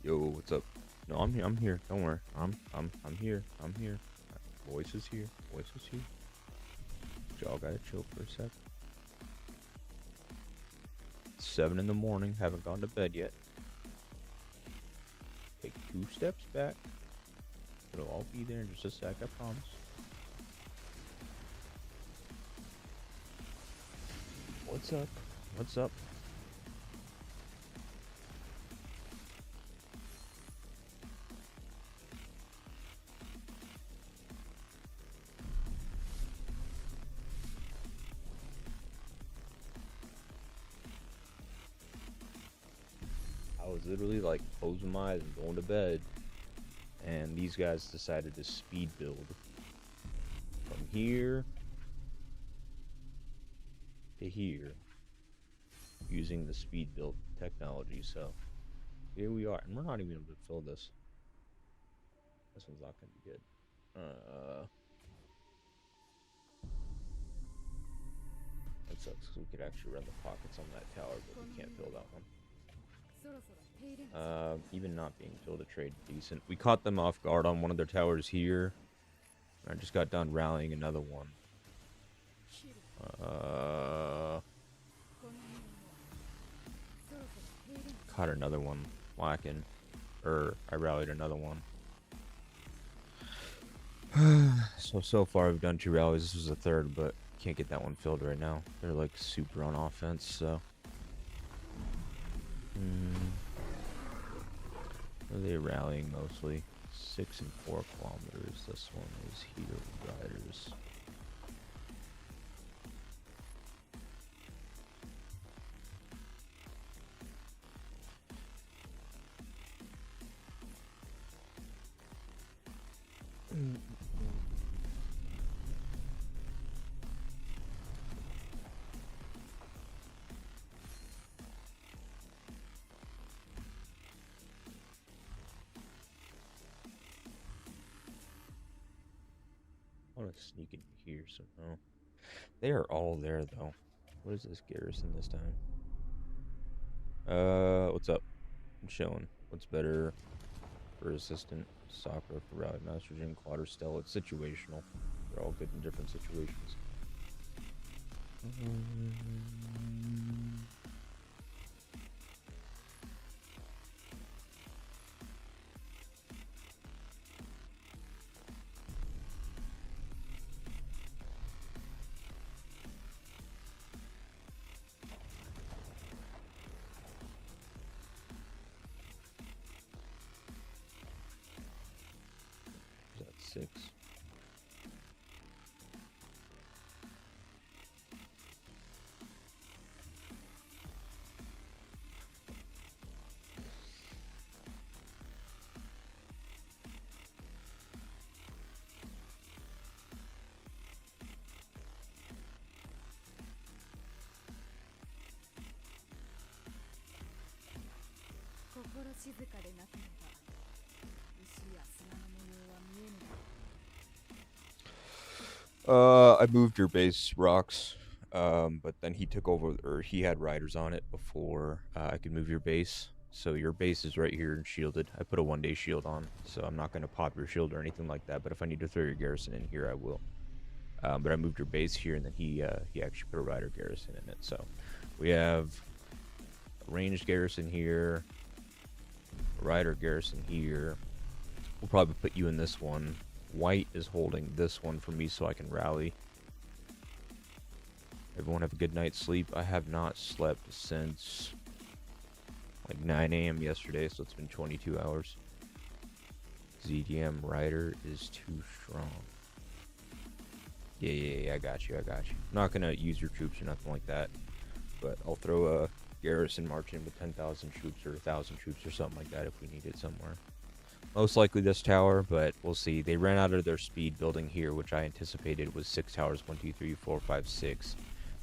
Yo, what's up? No, I'm here. I'm here. Don't worry. I'm here. I'm here. Voice is here. Voice is here. Y'all gotta chill for a sec. It's 7 in the morning. Haven't gone to bed yet. Take 2 steps back. It'll all be there in just a sec. I promise. What's up? What's up? I was literally like closing my eyes and going to bed, and these guys decided to speed build from here to here using the speed build technology. So here we are, and we're not even able to fill this. This one's not gonna be good. That sucks because we could actually run the pockets on that tower, but we can't fill that one. Even not being filled to trade decent. We caught them off guard on one of their towers here. I just got done rallying another one. Caught another one lacking. I rallied another one. So far I've done 2 rallies. This was the 3rd, but can't get that one filled right now. They're like super on offense, so. Where are they rallying mostly? 6 and 4 kilometers. This one is here with riders. I want to sneak in here somehow. They are all there though. What is this Garrison this time? What's up? I'm chilling. What's better for assistant? Soccer for rally mastergen, Clotter Stella. It's situational. They're all good in different situations. That's 6. I moved your base rocks, but then he took over, or he had riders on it before I could move your base. So your base is right here and shielded. I put a 1-day shield on, so I'm not going to pop your shield or anything like that. But if I need to throw your garrison in here, I will. But I moved your base here, and then he actually put a rider garrison in it. So we have a ranged garrison here, a rider garrison here. We'll probably put you in this one. White is holding this one for me so I can rally. Everyone have a good night's sleep. I have not slept since like 9 a.m. yesterday, so it's been 22 hours. ZDM Rider is too strong. Yeah, I got you. I'm not gonna use your troops or nothing like that, but I'll throw a garrison march in with 10,000 troops or 1,000 troops or something like that if we need it somewhere. Most likely this tower, but we'll see. They ran out of their speed building here, which I anticipated was 6 towers. 1, 2, 3, 4, 5, 6.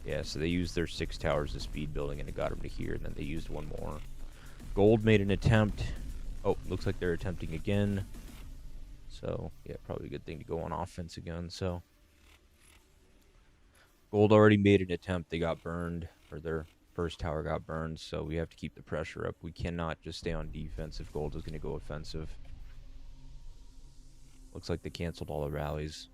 Yeah, so they used their 6 towers of speed building, and it got them to here, and then they used one more. Gold made an attempt. Oh, looks like they're attempting again. So, yeah, probably a good thing to go on offense again, so. Gold already made an attempt. They got burned, or their First tower got burned, so we have to keep the pressure up. We cannot just stay on defense if gold is going to go offensive. Looks like they canceled all the rallies.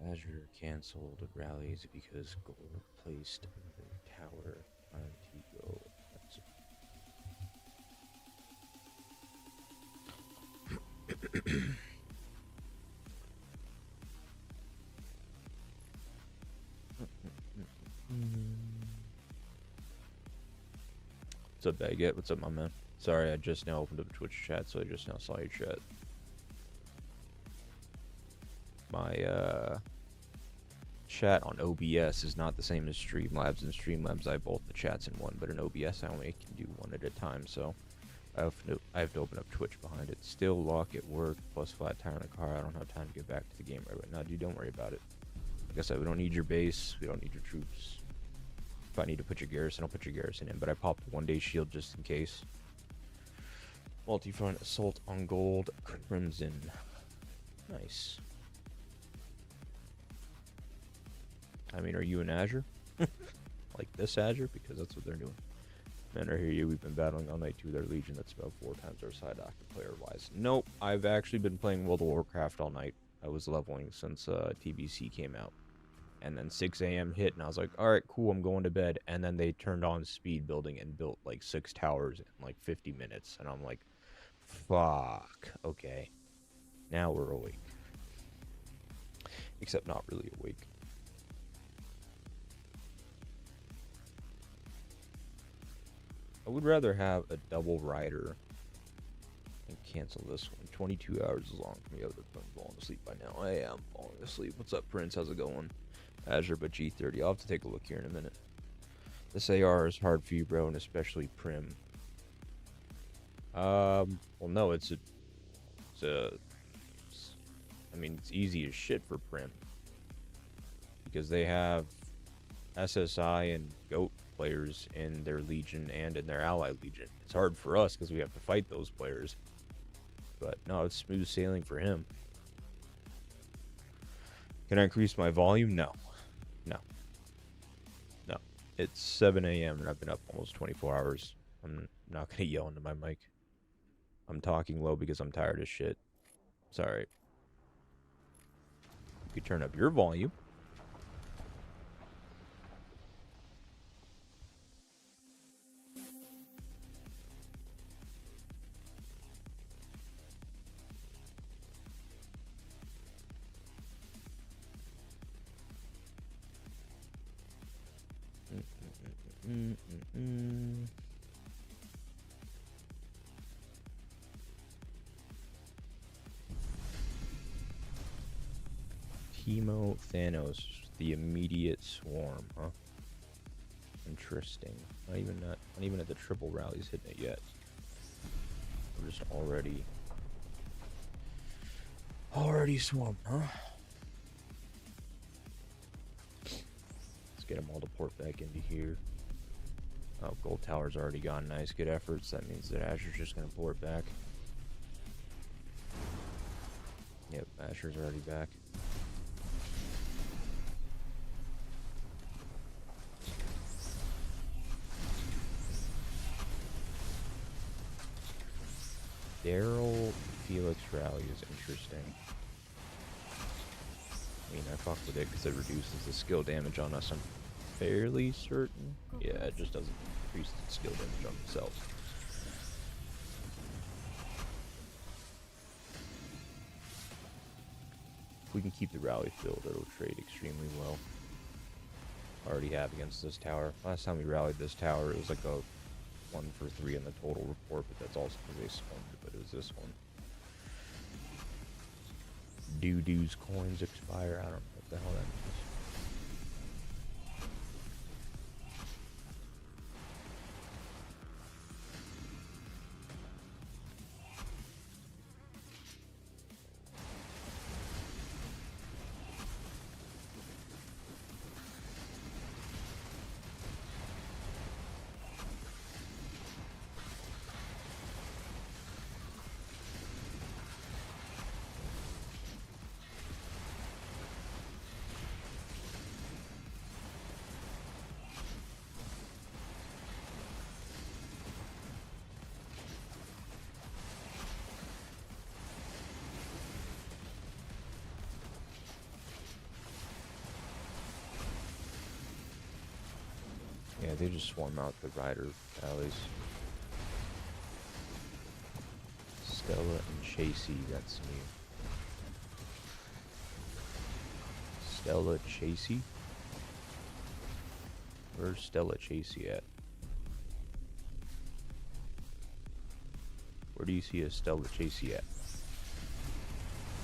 Azure canceled rallies because gold placed the tower on Tigo. What's up, Baguette? What's up, my man? Sorry, I just now opened up Twitch chat, so I just now saw your chat. My chat on OBS is not the same as Streamlabs. In Streamlabs, I have both the chats in one, but in OBS, I only can do one at a time, so I have to open up Twitch behind it. Still lock at work, plus flat tire in the car. I don't have time to get back to the game right now. Dude, don't worry about it. Like I said, we don't need your base. We don't need your troops. If I need to put your Garrison, I'll put your Garrison in, but I popped a one-day shield just in case. Multi-front assault on gold. Crimson. Nice. I mean, are you in Azure? Like this Azure? Because that's what they're doing. Men, I hear you. We've been battling all night too. Their Legion, that's about 4 times our side active player-wise. Nope. I've actually been playing World of Warcraft all night. I was leveling since TBC came out. And then 6 a.m. hit, and I was like, alright, cool, I'm going to bed. And then they turned on speed building and built like 6 towers in like 50 minutes. And I'm like, fuck. Okay. Now we're awake. Except not really awake. I would rather have a double rider and cancel this one. 22 hours is long for me. I would have been falling asleep by now. I am falling asleep. What's up, Prince? How's it going? Azure, but G30. I'll have to take a look here in a minute. This AR is hard for you, bro, and especially Prim. Well, no, it's I mean, it's easy as shit for Prim. Because they have SSI and GOAT players in their Legion and in their ally Legion. It's hard for us because we have to fight those players. But no, it's smooth sailing for him. Can I increase my volume? No. No. No. It's 7 a.m. and I've been up almost 24 hours. I'm not going to yell into my mic. I'm talking low because I'm tired as shit. Sorry. You could turn up your volume. Timo Thanos, the immediate swarm, huh? Interesting. Not even at the triple rallies hitting it yet. We're just already swarm, huh? Let's get them all to port back into here. Oh, gold tower's already gone. Nice, good efforts. That means that Azure's just gonna port back. Yep, Azure's already back. Daryl Felix rally is interesting. I mean, I fuck with it because it reduces the skill damage on us. I'm fairly certain. Yeah, it just doesn't increase the skill damage on itself. If we can keep the rally filled, it'll trade extremely well. Already have against this tower. Last time we rallied this tower, it was like a 1 for 3 in the total report, but that's also because they spawned it, but it was this one. Doo-doo's coins expire. I don't know what the hell that means. they just swarm out the rider alleys. Stella and Chasey, that's new. Stella Chasey? Where's Stella Chasey at? Where do you see a Stella Chasey at?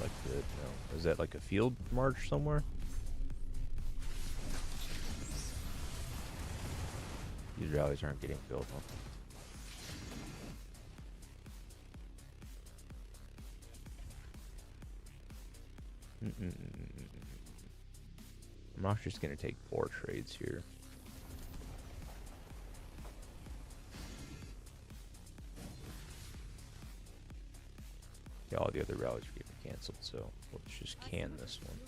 Like the, no, is that like a field march somewhere? These rallies aren't getting filled, huh? I'm not just gonna take 4 trades here. Yeah, all the other rallies are getting canceled, so let's just can this one.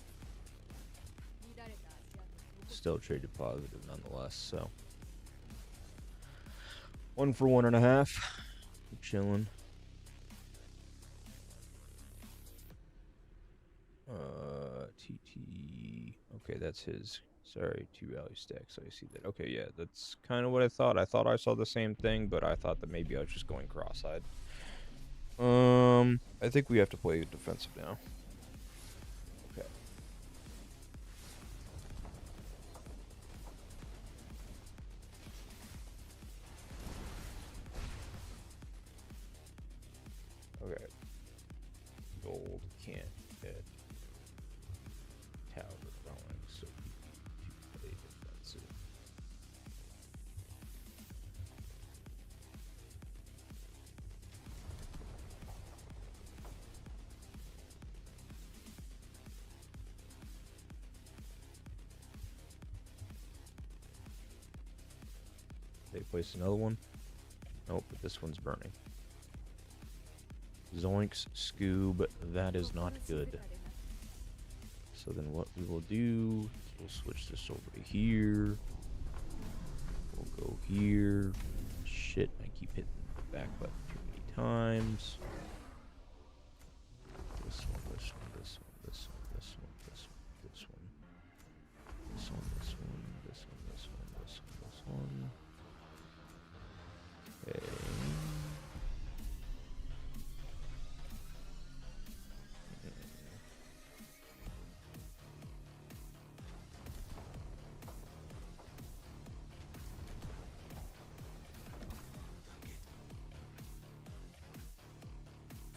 Still traded positive nonetheless, so 1 for 1.5. We're chilling. TT. Okay, that's his. Sorry, 2 rally stacks. I see that. Okay, yeah, that's kind of what I thought. I thought I saw the same thing, but I thought that maybe I was just going cross-eyed. I think we have to play defensive now. Okay. Okay. Gold can't get tower going, so we need to play defensive. They place another one. Nope, but this one's burning. Zoinks, Scoob, that is not good. So then what we will do, we'll switch this over to here. We'll go here. Shit, I keep hitting the back button too many times. This one, this one, this one, this one, this one, this one, this one. This one, this one, this one, this one, this one, this one. Okay.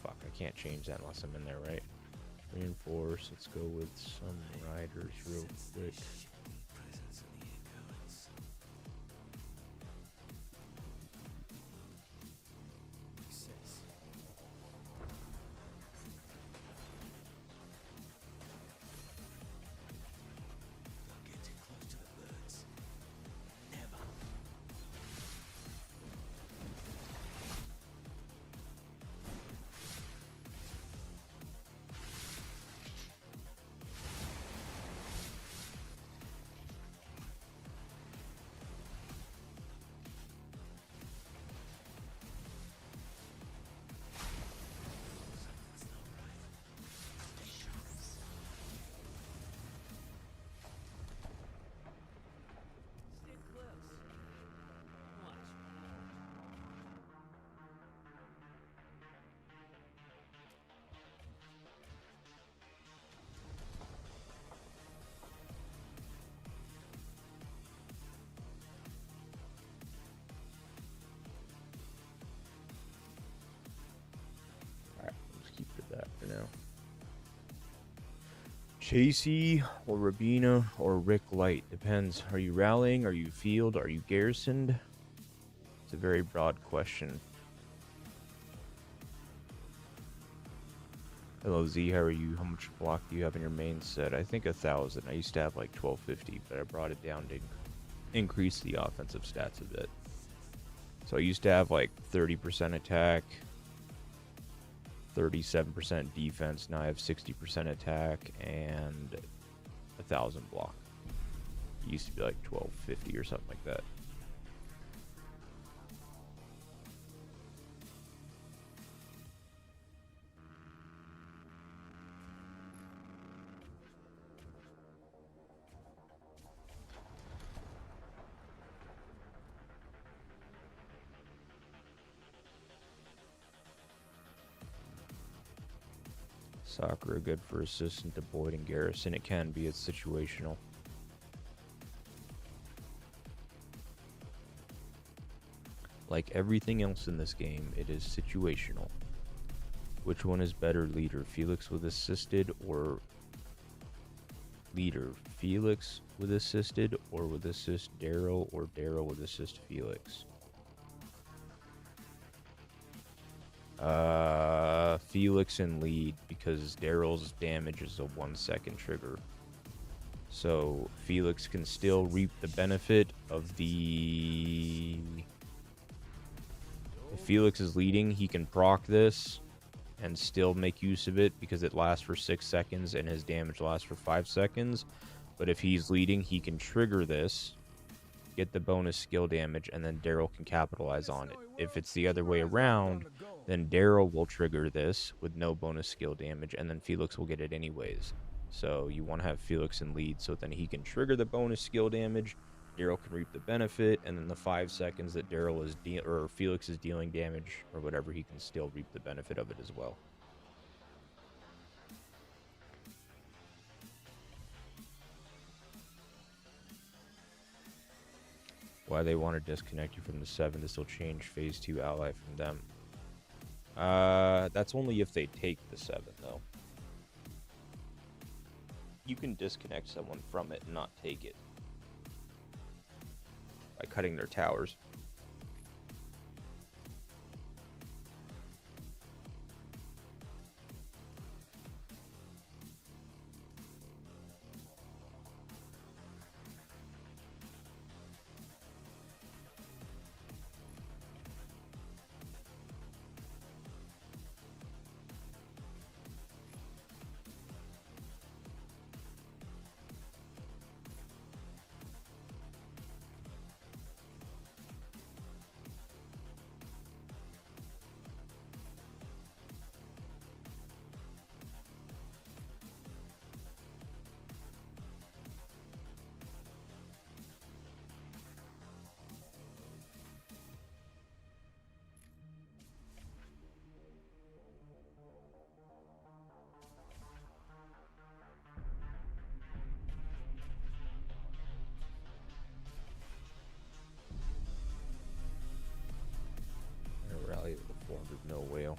Fuck, I can't change that unless I'm in there, right? Reinforce, let's go with some riders real quick. Chasey or Rabina or Rick Light. Depends. Are you rallying? Are you field? Are you garrisoned? It's a very broad question. Hello Z, how are you? How much block do you have in your main set? I think 1,000. I used to have like 1,250, but I brought it down to increase the offensive stats a bit. So I used to have like 30% attack, 37% defense. Now I have 60% attack and 1,000 block. It used to be like 1,250 or something like that. Sakura good for assistant to Boyd and Garrison? It can be. It's situational. Like everything else in this game, it is situational. Which one is better leader? Felix with assisted or leader? Felix with assisted or with assist Daryl, or Daryl with assist Felix? Felix and lead, because Daryl's damage is a 1 second trigger. So Felix can still reap the benefit of the... If Felix is leading, he can proc this and still make use of it because it lasts for 6 seconds and his damage lasts for 5 seconds. But if he's leading, he can trigger this, get the bonus skill damage, and then Daryl can capitalize on it. If it's the other way around, then Daryl will trigger this with no bonus skill damage, and then Felix will get it anyways. So you want to have Felix in lead so then he can trigger the bonus skill damage, Daryl can reap the benefit, and then the 5 seconds that Daryl is or Felix is dealing damage or whatever, he can still reap the benefit of it as well. Why they want to disconnect you from the 7 to still change phase 2 ally from them. That's only if they take the 7 though. You can disconnect someone from it and not take it by cutting their towers. Rally with a 400 mil whale.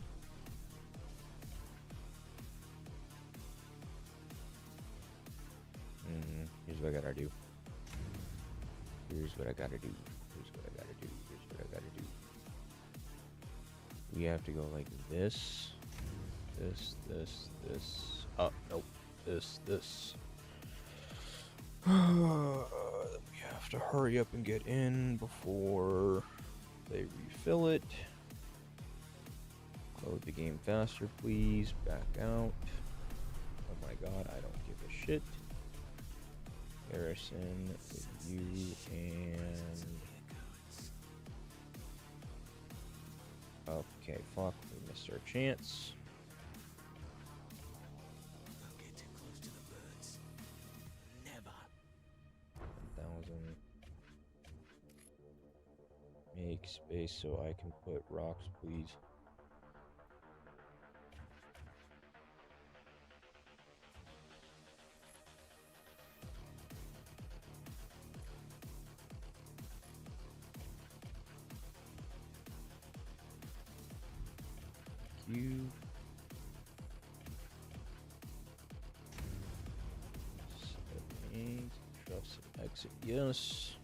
Here's what I gotta do. Here's what I gotta do. Here's what I gotta do. Here's what I gotta do. We have to go like this. This. Oh, nope. This. We have to hurry up and get in before they refill it. Load the game faster, please. Back out. Oh my god, I don't give a shit. Garrison with you and... Okay, fuck, we missed our chance. Get too close to the birds. Never. 1,000. Make space so I can put rocks, please. You. Trust exit. Yes.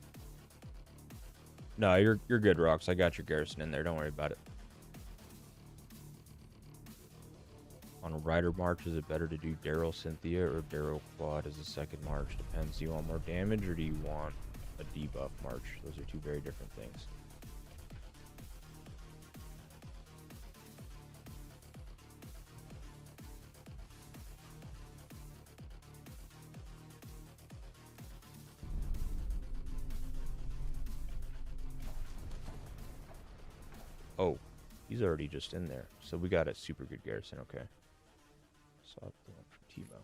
No, you're good, Rocks. I got your Garrison in there. Don't worry about it. On a rider march, is it better to do Daryl Cynthia or Daryl Claude as a second march? Depends. Do you want more damage or do you want a debuff march? Those are two very different things. Oh, he's already just in there. So we got a super good Garrison, okay. Saw the one from Timo.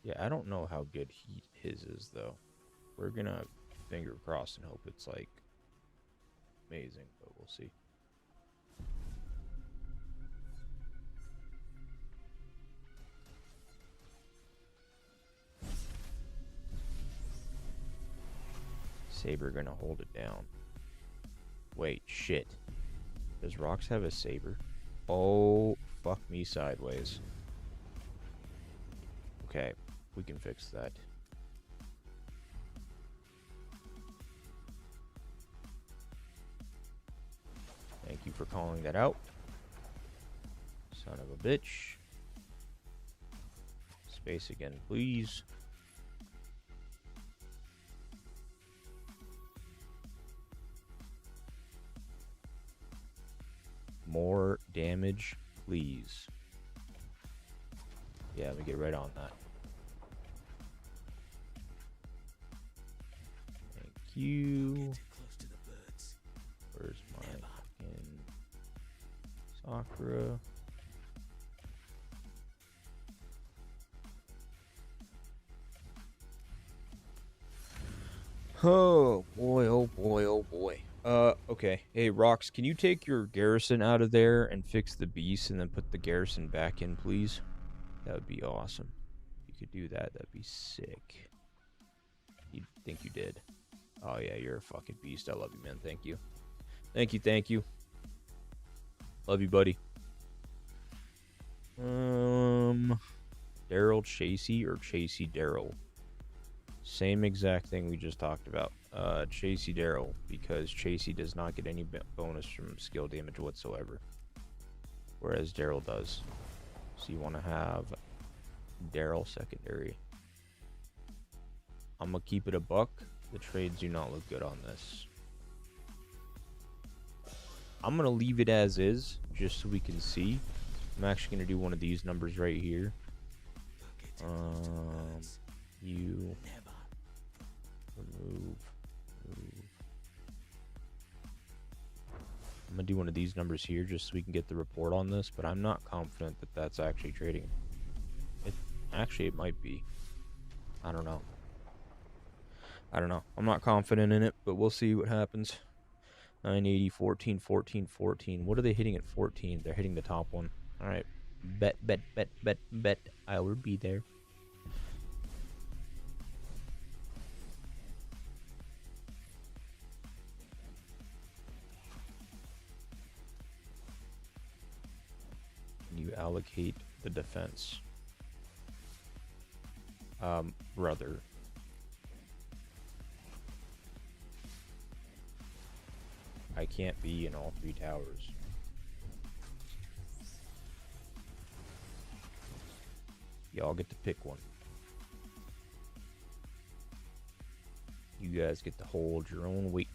Yeah, I don't know how good his is, though. We're gonna finger crossed and hope it's, like, amazing, but we'll see. Saber gonna hold it down. Wait, shit. Does Rox have a saber? Oh, fuck me sideways. Okay, we can fix that. Thank you for calling that out. Son of a bitch. Space again, please. More damage, please. Yeah, let me get right on that. Thank you. Where's my fucking Sakura? Oh boy, oh boy, oh boy. Okay. Hey, Rox, can you take your Garrison out of there and fix the beast and then put the Garrison back in, please? That would be awesome. If you could do that, that'd be sick. You think you did? Oh yeah, you're a fucking beast. I love you, man. Thank you. Thank you, thank you. Love you, buddy. Daryl Chasey or Chasey Daryl? Same exact thing we just talked about. Chasey Daryl, because Chasey does not get any bonus from skill damage whatsoever, whereas Daryl does. So you want to have Daryl secondary. I'm gonna keep it a buck. The trades do not look good on this. I'm gonna leave it as is, just so we can see. I'm actually gonna do one of these numbers right here. You remove. I'm gonna do one of these numbers here just so we can get the report on this, but I'm not confident that that's actually trading. It might be. I don't know. I'm not confident in it, but we'll see what happens. 980, 14, 14, 14. What are they hitting at 14? They're hitting the top one. All right. Bet. I will be there. You allocate the defense. Brother. I can't be in all three towers. Y'all get to pick one. You guys get to hold your own weight.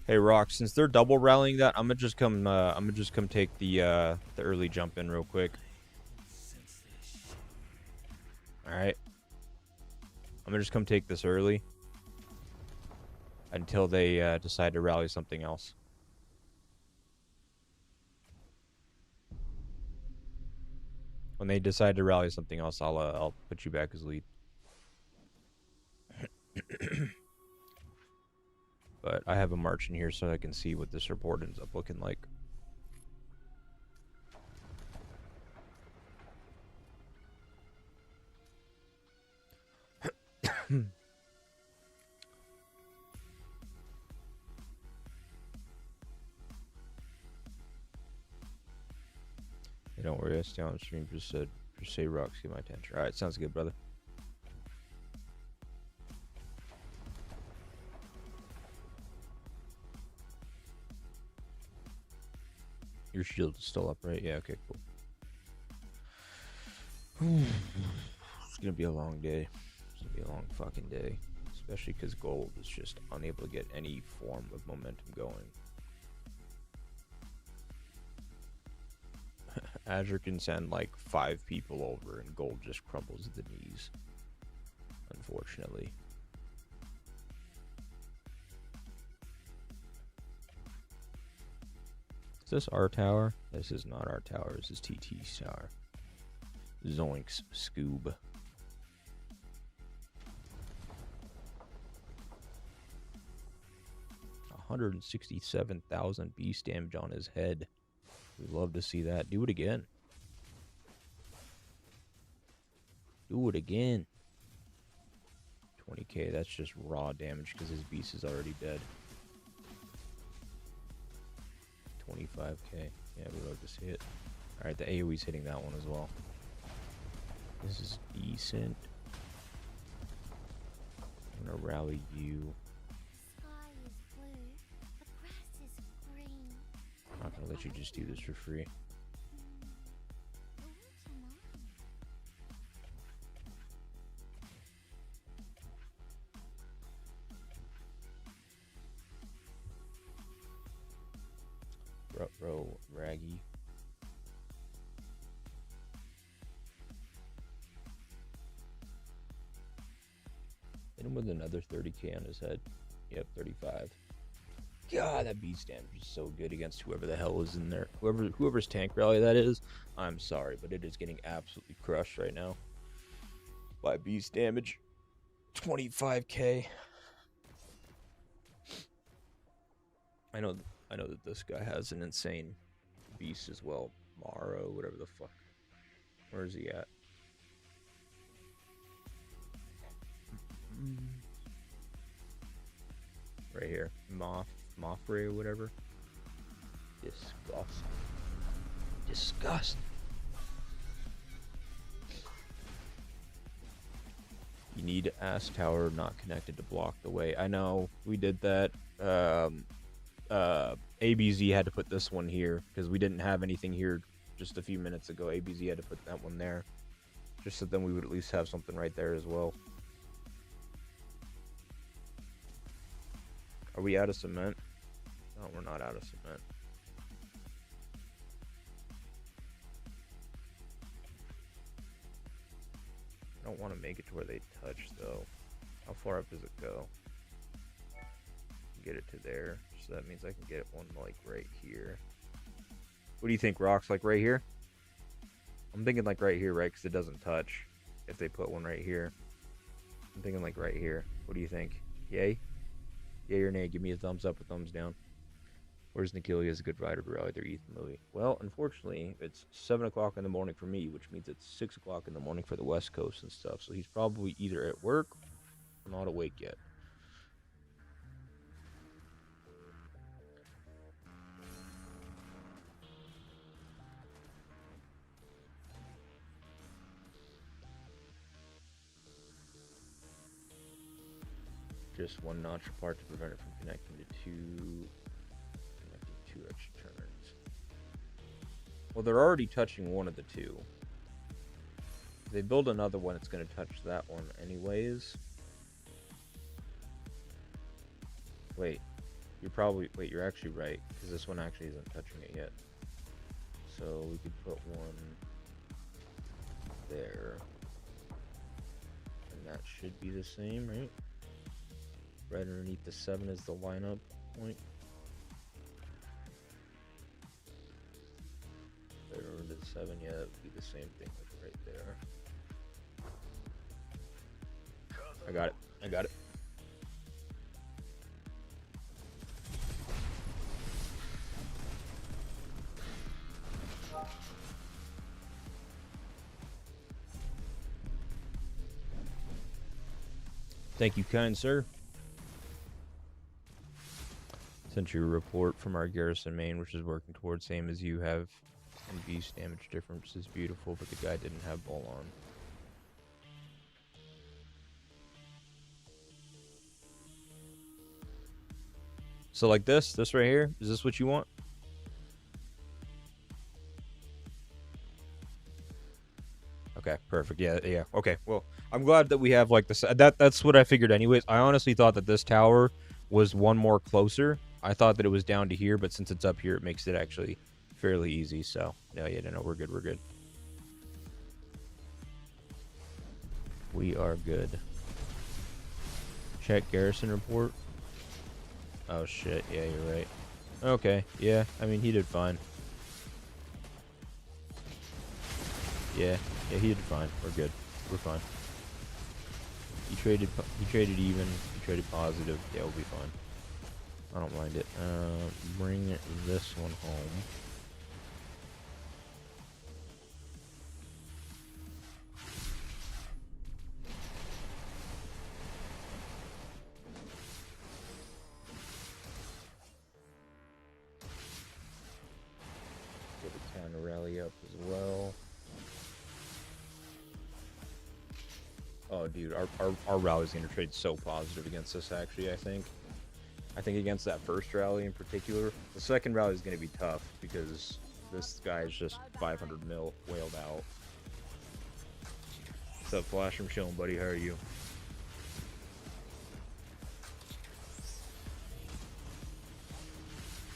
Hey, Rock, since they're double rallying that, I'm gonna just come take the early jump in real quick. All right. I'm gonna just come take this early until they decide to rally something else. When they decide to rally something else, I'll put you back as lead. But I have a march in here so I can see what this report ends up looking like. Hey, don't worry, I stay on stream. Just say rocks, get my attention. All right, sounds good, brother. Your shield is still up, right? Yeah, okay, cool. It's gonna be a long day. It's gonna be a long fucking day. Especially because gold is just unable to get any form of momentum going. Azure can send like 5 people over and gold just crumbles at the knees. Unfortunately. Is this our tower? This is not our tower. This is TT's tower. Zoinks, Scoob. 167,000 beast damage on his head. We love to see that. Do it again. Do it again. 20k, that's just raw damage because his beast is already dead. 25k. Yeah, we love to see it. Alright, the AoE's hitting that one as well. This is decent. I'm gonna rally you. Sky is blue, the grass is green. I'm not gonna let you just do this for free. But which am I? Bro, Raggy. Hit him with another 30k on his head. Yep, 35. God, that beast damage is so good against whoever the hell is in there. Whoever's tank rally that is. I'm sorry, but it is getting absolutely crushed right now by beast damage. 25k. I know that this guy has an insane beast as well. Morrow, whatever the fuck. Where is he at? Right here. Moffrey or whatever. Disgust. You need Ass Tower not connected to block the way. I know, we did that. ABZ had to put this one here because we didn't have anything here just a few minutes ago. ABZ had to put that one there just so then we would at least have something right there as well. Are we out of cement? No, we're not out of cement. I don't want to make it to where they touch though. How far up does it go? Get it to there, so that means I can get one like right here. What do you think, Rocks? Like right here? I'm thinking like right here, right? Because it doesn't touch if they put one right here. I'm thinking like right here. What do you think? Yay? Yay or nay? Give me a thumbs up or thumbs down. Where's Nikilia is a good rider to rally their Ethan Louis? Well, unfortunately, it's 7 o'clock in the morning for me, which means it's 6 o'clock in the morning for the West Coast and stuff. So he's probably either at work or not awake yet. Just one notch apart to prevent it from connecting to two extra turns. Well, they're already touching one of the two. If they build another one, it's going to touch that one anyways. Wait, you're actually right, because this one actually isn't touching it yet. So we could put one there. And that should be the same, right? Right underneath the 7 is the lineup point. Right under the 7, yeah, that would be the same thing, like right there. I got it. Thank you, kind sir. Sent you a report from our Garrison main, which is working towards same as you have. And beast damage difference is beautiful, but the guy didn't have ball on. So like this right here, is this what you want? Okay, perfect. Yeah. Okay, well, I'm glad that we have like this. That's what I figured anyways. I honestly thought that this tower was one more closer. I thought that it was down to here, but since it's up here, it makes it actually fairly easy. So, no, we're good. We are good. Check Garrison report. Oh, shit. Yeah, you're right. Okay, yeah. I mean, he did fine. Yeah, he did fine. We're good. We're fine. He traded even. He traded positive. Yeah, we'll be fine. I don't mind it. Bring this one home. Get a counter rally up as well. Oh, dude, our rally's gonna trade so positive against this. Actually, I think against that first rally in particular. The second rally is gonna be tough because this guy's just 500 mil whaled out. What's up, Flash? I'm chilling, buddy. How are you?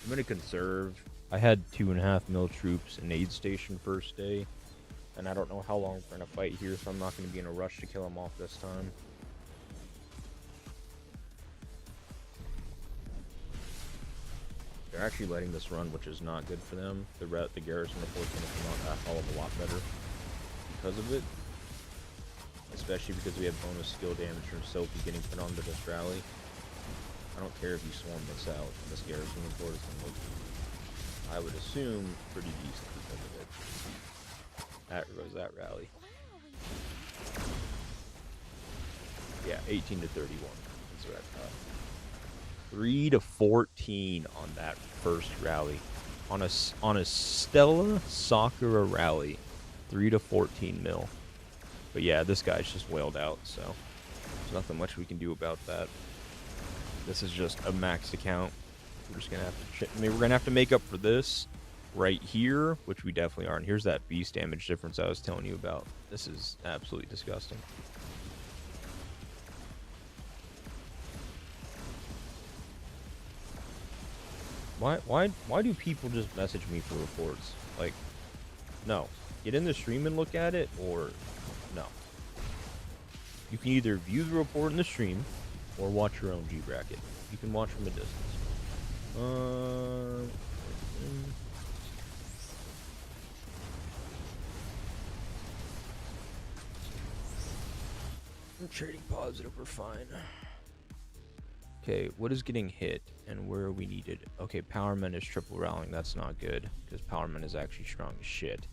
I'm gonna conserve. I had 2.5 mil troops in aid station first day, and I don't know how long we're gonna fight here, so I'm not gonna be in a rush to kill him off this time. They're actually letting this run, which is not good for them. The Garrison report's gonna come out a hell of a lot better because of it. Especially because we have bonus skill damage from Sophie getting put onto this rally. I don't care if you swarm this out. This Garrison report is gonna look, I would assume, pretty decent because of it. That goes that rally. Yeah, 18 to 31. That's what I thought. 3 to 14 on that first rally. On a Stella Sakura rally, 3 to 14 mil. But yeah, this guy's just whaled out, so there's nothing much we can do about that. This is just a maxed account. We're just gonna have to. I mean, we're gonna have to make up for this right here, which we definitely are. And here's that beast damage difference I was telling you about. This is absolutely disgusting. Why do people just message me for reports? Like, no. Get in the stream and look at it, or no. You can either view the report in the stream, or watch your own G bracket. You can watch from a distance. I'm trading positive, we're fine. Okay, what is getting hit and where are we needed? Okay, Powerman is triple rallying. That's not good because Powerman is actually strong as shit.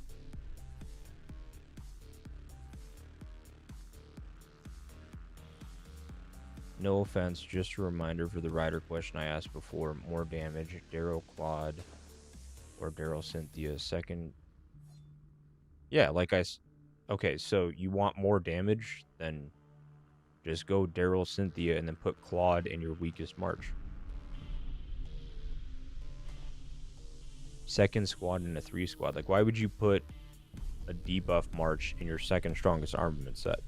No offense, just a reminder for the rider question I asked before. More damage, Daryl Claude or Daryl Cynthia. Second. Yeah, okay, so you want more damage? Then just go Daryl Cynthia and then put Claude in your weakest march. Second squad and a 3 squad. Like, why would you put a debuff march in your second strongest armament set?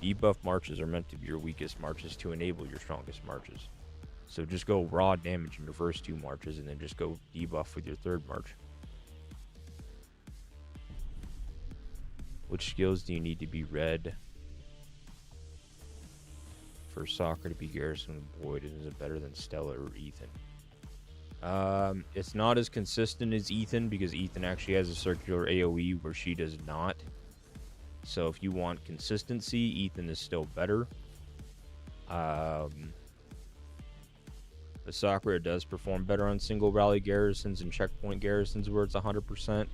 Debuff marches are meant to be your weakest marches to enable your strongest marches. So just go raw damage in your first 2 marches and then just go debuff with your 3rd march. Which skills do you need to be red for Soccer to be Garrison with Boyd? Is it better than Stella or Ethan? It's not as consistent as Ethan because Ethan actually has a circular AoE where she does not. So if you want consistency, Ethan is still better. The Sakura does perform better on single rally garrisons and checkpoint garrisons where it's 100%.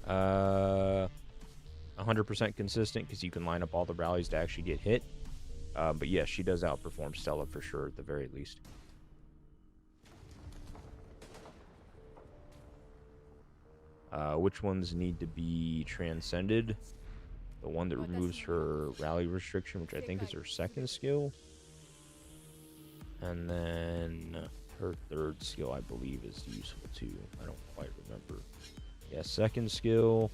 100% consistent because you can line up all the rallies to actually get hit. But yes, she does outperform Stella for sure at the very least. Which ones need to be transcended? The one that removes her rally restriction, which I think is her 2nd skill. And then her 3rd skill, I believe, is useful too. I don't quite remember. Yeah, 2nd skill.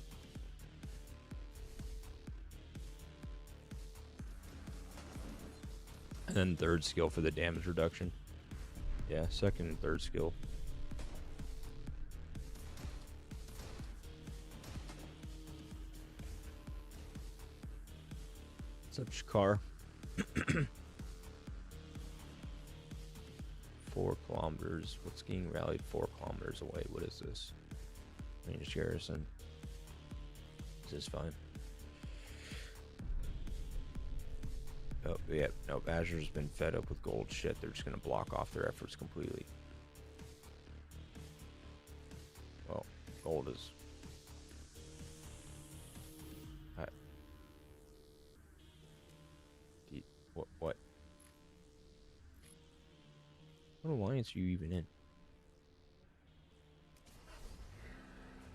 And then 3rd skill for the damage reduction. Yeah, 2nd and 3rd skill. What's up, Shakar? 4 kilometers. What's getting rallied 4 kilometers away? What is this? Range Garrison. This is fine. Oh, But yeah, no, Azure's been fed up with gold shit. They're just gonna block off their efforts completely. Well, gold is... What? What alliance are you even in?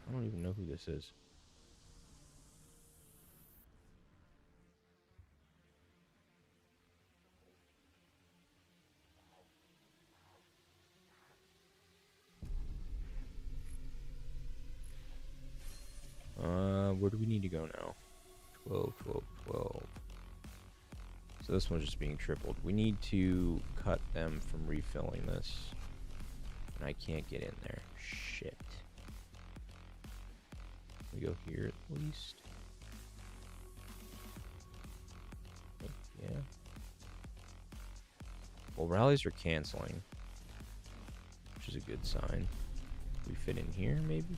I don't even know who this is. Where do we need to go now? 12, 12, 12. So this one's just being tripled. We need to cut them from refilling this. And I can't get in there. Shit. We go here at least. Yeah. Well, rallies are canceling, which is a good sign. We fit in here, maybe?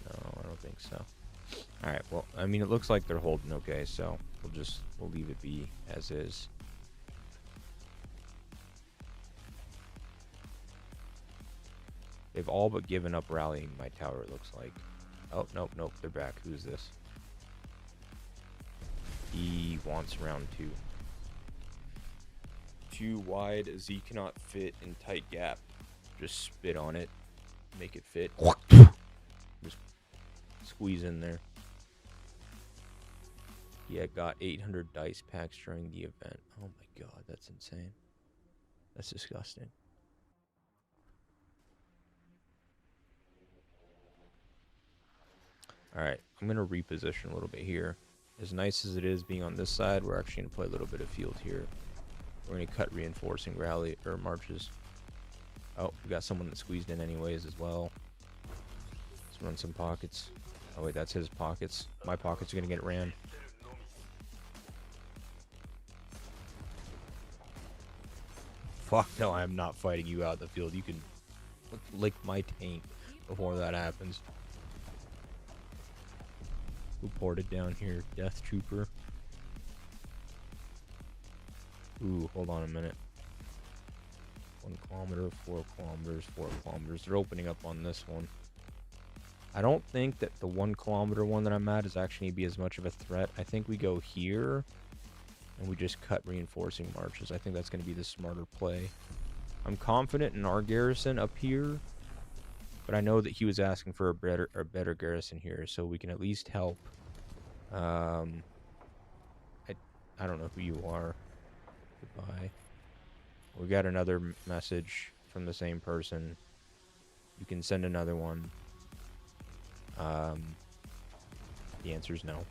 No, I don't think so. Alright, well, I mean, it looks like they're holding okay, so we'll leave it be as is. They've all but given up rallying my tower, it looks like. Oh, nope, they're back. Who's this? He wants round 2. Too wide as he cannot fit in tight gap. Just spit on it. Make it fit. Just squeeze in there. Yeah, got 800 dice packs during the event. Oh my god, that's insane. That's disgusting. Alright, I'm going to reposition a little bit here. As nice as it is being on this side, we're actually going to play a little bit of field here. We're going to cut reinforcing rally or marches. Oh, we got someone that squeezed in anyways as well. Let's run some pockets. Oh wait, that's his pockets. My pockets are going to get rammed. Fuck no, I am not fighting you out in the field. You can lick my tank before that happens. Who ported down here? Death Trooper. Ooh, hold on a minute. 1 kilometer, 4 kilometers, 4 kilometers. They're opening up on this one. I don't think that the 1 kilometer one that I'm at is actually going to be as much of a threat. I think we go here and we just cut reinforcing marches. I think that's going to be the smarter play. I'm confident in our garrison up here, but I know that he was asking for a better garrison here, so we can at least help. I don't know who you are. Goodbye. We got another message from the same person. You can send another one. The answer is no.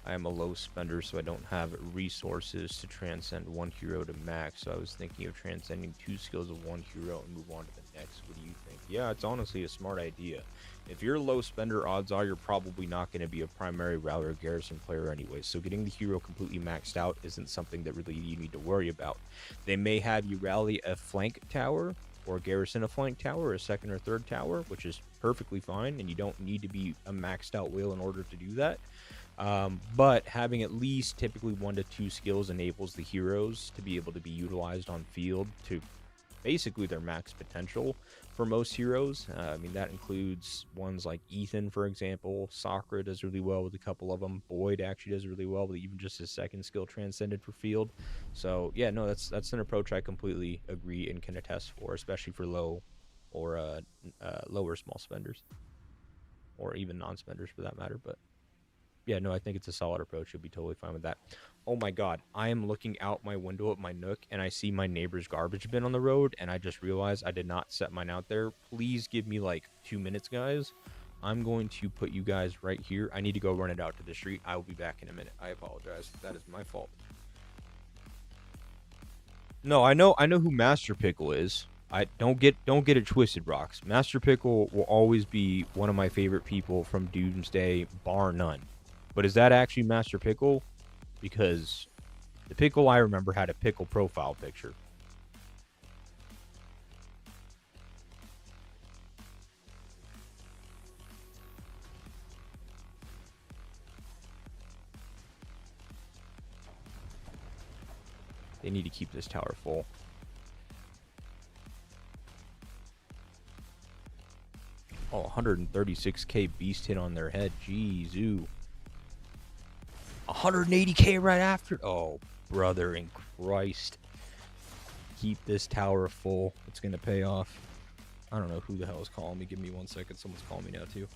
I am a low spender, so I don't have resources to transcend 1 hero to max. So I was thinking of transcending 2 skills of 1 hero and move on to the next. What do you think? Yeah, it's honestly a smart idea. If you're a low spender, odds are you're probably not going to be a primary rally or garrison player anyway. So getting the hero completely maxed out isn't something that really you need to worry about. They may have you rally a flank tower or garrison a flank tower, or a 2nd or 3rd tower, which is perfectly fine, and you don't need to be a maxed out whale in order to do that. But having at least typically 1 to 2 skills enables the heroes to be able to be utilized on field to basically their max potential for most heroes. I mean, that includes ones like Ethan, for example. Sakura does really well with a couple of them. Boyd actually does really well with even just his 2nd skill transcended for field. So yeah, no, that's an approach I completely agree and can attest for, especially for low or lower small spenders, or even non-spenders for that matter. But yeah, no, I think it's a solid approach. You'll be totally fine with that. Oh my god, I am looking out my window at my Nook, and I see my neighbor's garbage bin on the road, and I just realized I did not set mine out there. Please give me like 2 minutes, guys. I'm going to put you guys right here. I need to go run it out to the street. I will be back in a minute. I apologize. That is my fault. No, I know who Master Pickle is. I don't get it twisted, Rocks. Master Pickle will always be one of my favorite people from Doomsday, bar none. But is that actually Master Pickle? Because the Pickle I remember had a pickle profile picture. They need to keep this tower full. Oh, 136k beast hit on their head. Jeez, ooh. 180k right after. Oh, brother in Christ. Keep this tower full. It's going to pay off. I don't know who the hell is calling me. Give me 1 second. Someone's calling me now, too.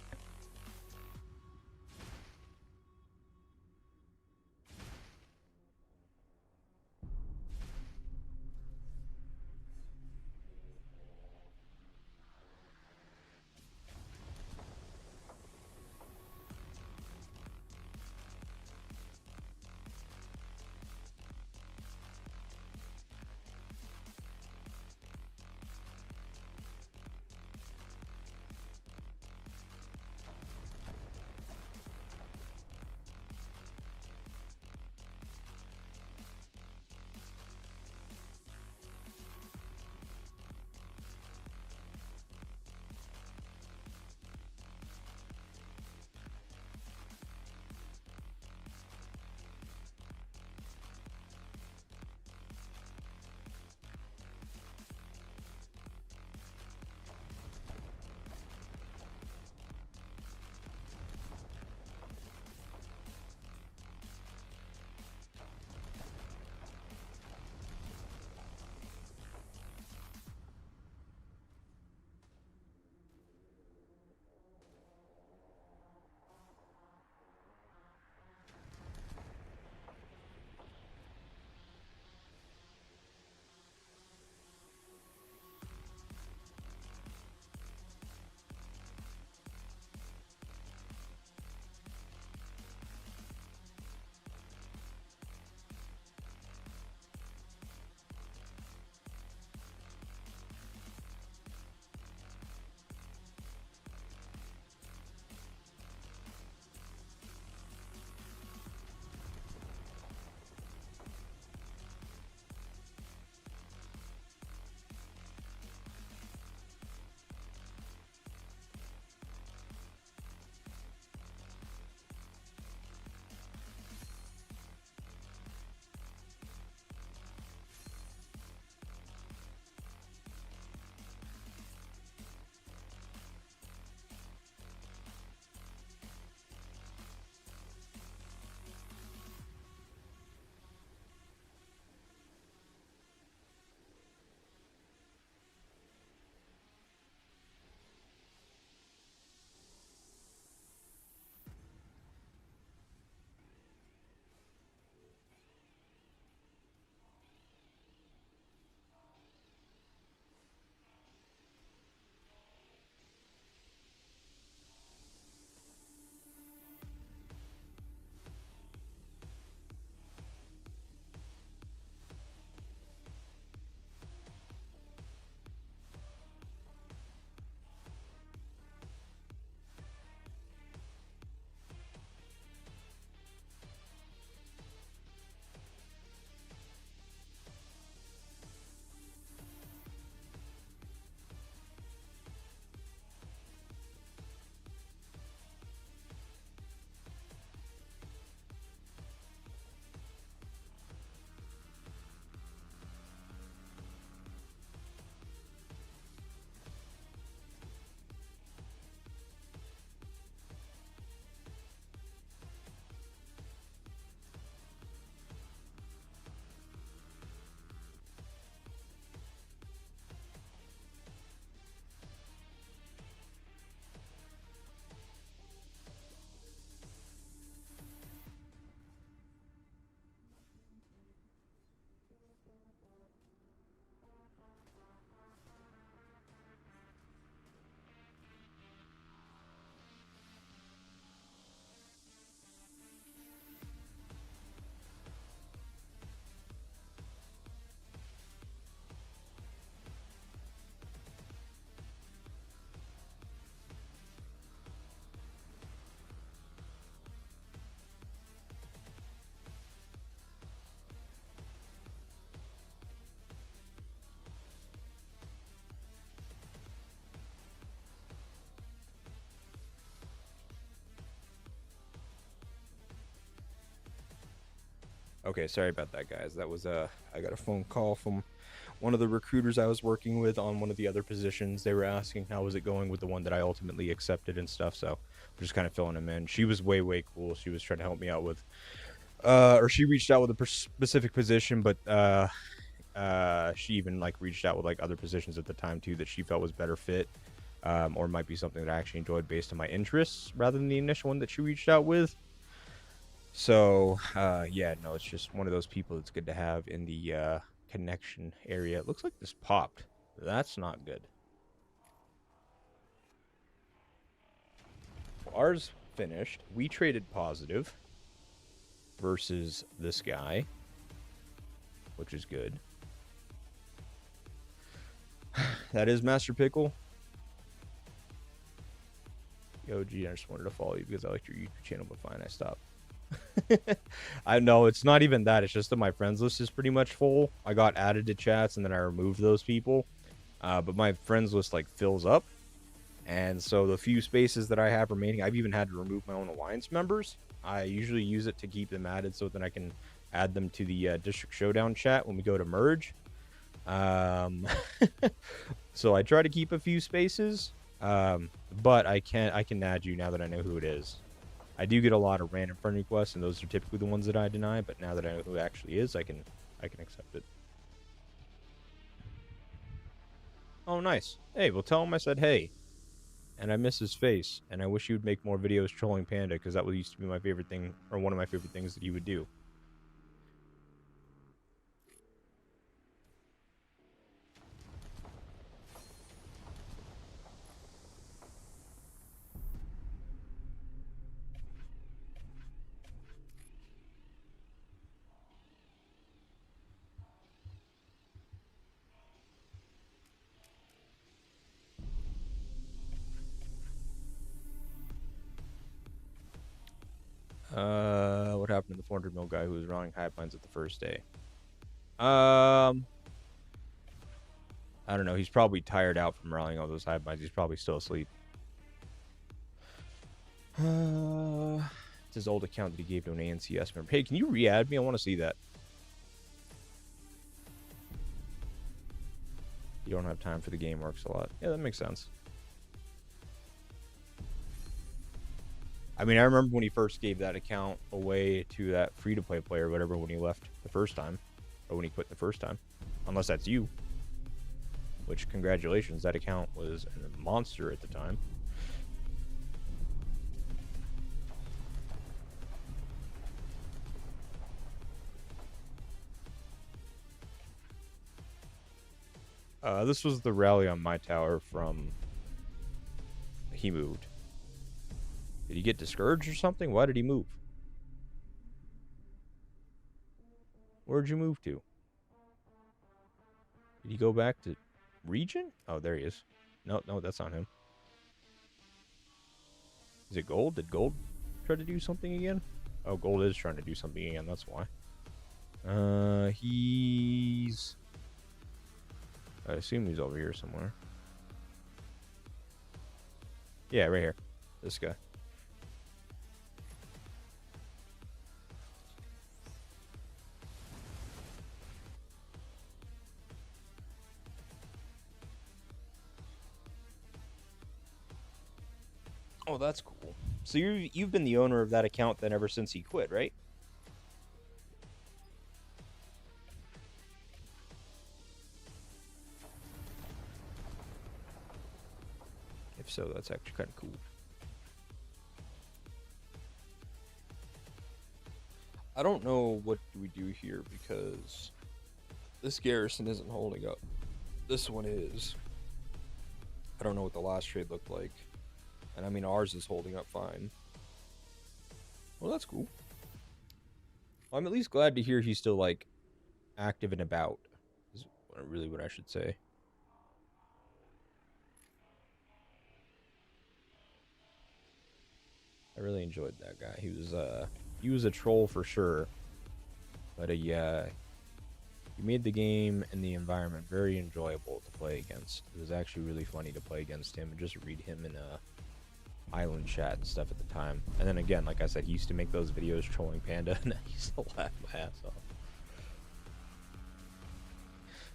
Okay, sorry about that, guys. That was I got a phone call from one of the recruiters I was working with on one of the other positions. They were asking how was it going with the one that I ultimately accepted and stuff. So we're just kind of filling them in. She was way cool. She was trying to help me out with, or she reached out with a specific position, but she even like reached out with like other positions at the time too that she felt was better fit, or might be something that I actually enjoyed based on my interests rather than the initial one that she reached out with. So, yeah, no, it's just one of those people that's good to have in the connection area. It looks like this popped. That's not good. Well, ours finished. We traded positive versus this guy, which is good. That is Master Pickle. Yo, G, I just wanted to follow you because I liked your YouTube channel, but fine, I stopped. I know it's not even that. It's just that my friends list is pretty much full. I got added to chats and then I removed those people. But my friends list like fills up. And so the few spaces that I have remaining, I've even had to remove my own alliance members. I usually use it to keep them added so that I can add them to the District Showdown chat when we go to merge. So I try to keep a few spaces. But I can add you now that I know who it is. I do get a lot of random friend requests, and those are typically the ones that I deny. But now that I know who it actually is, I can accept it. Oh, nice. Hey, well, tell him I said hey, and I miss his face, and I wish he would make more videos trolling Panda because that used to be my favorite thing, or one of my favorite things that he would do. What happened to the 400 mil guy who was rallying high pines at the first day? I don't know. He's probably tired out from rallying all those high pines. He's probably still asleep. It's his old account that he gave to an ANCS member. Hey, can you re-add me? I want to see that. You don't have time for the game works a lot. Yeah, that makes sense. I mean, I remember when he first gave that account away to that free-to-play player or whatever when he left the first time. Or when he quit the first time. Unless that's you. Which, congratulations, that account was a monster at the time. This was the rally on my tower from... He moved. Did he get discouraged or something? Why did he move? Where'd you move to? Did he go back to region? Oh, there he is. No, that's not him. Is it Gold? Did Gold try to do something again? Oh, Gold is trying to do something again. That's why. He's... I assume he's over here somewhere. Yeah, right here. This guy. Oh, that's cool. So you've been the owner of that account then ever since he quit, right? If so, that's actually kind of cool. I don't know what do we do here because this Garrison isn't holding up. This one is. I don't know what the last trade looked like. And I mean, ours is holding up fine. Well, that's cool. I'm at least glad to hear he's still, like, active and about. Is really what I should say. I really enjoyed that guy. He was a troll for sure. But he made the game and the environment very enjoyable to play against. It was actually really funny to play against him and just read him in island chat and stuff at the time. And then again, like I said, he used to make those videos trolling Panda, and I used to laugh my ass off.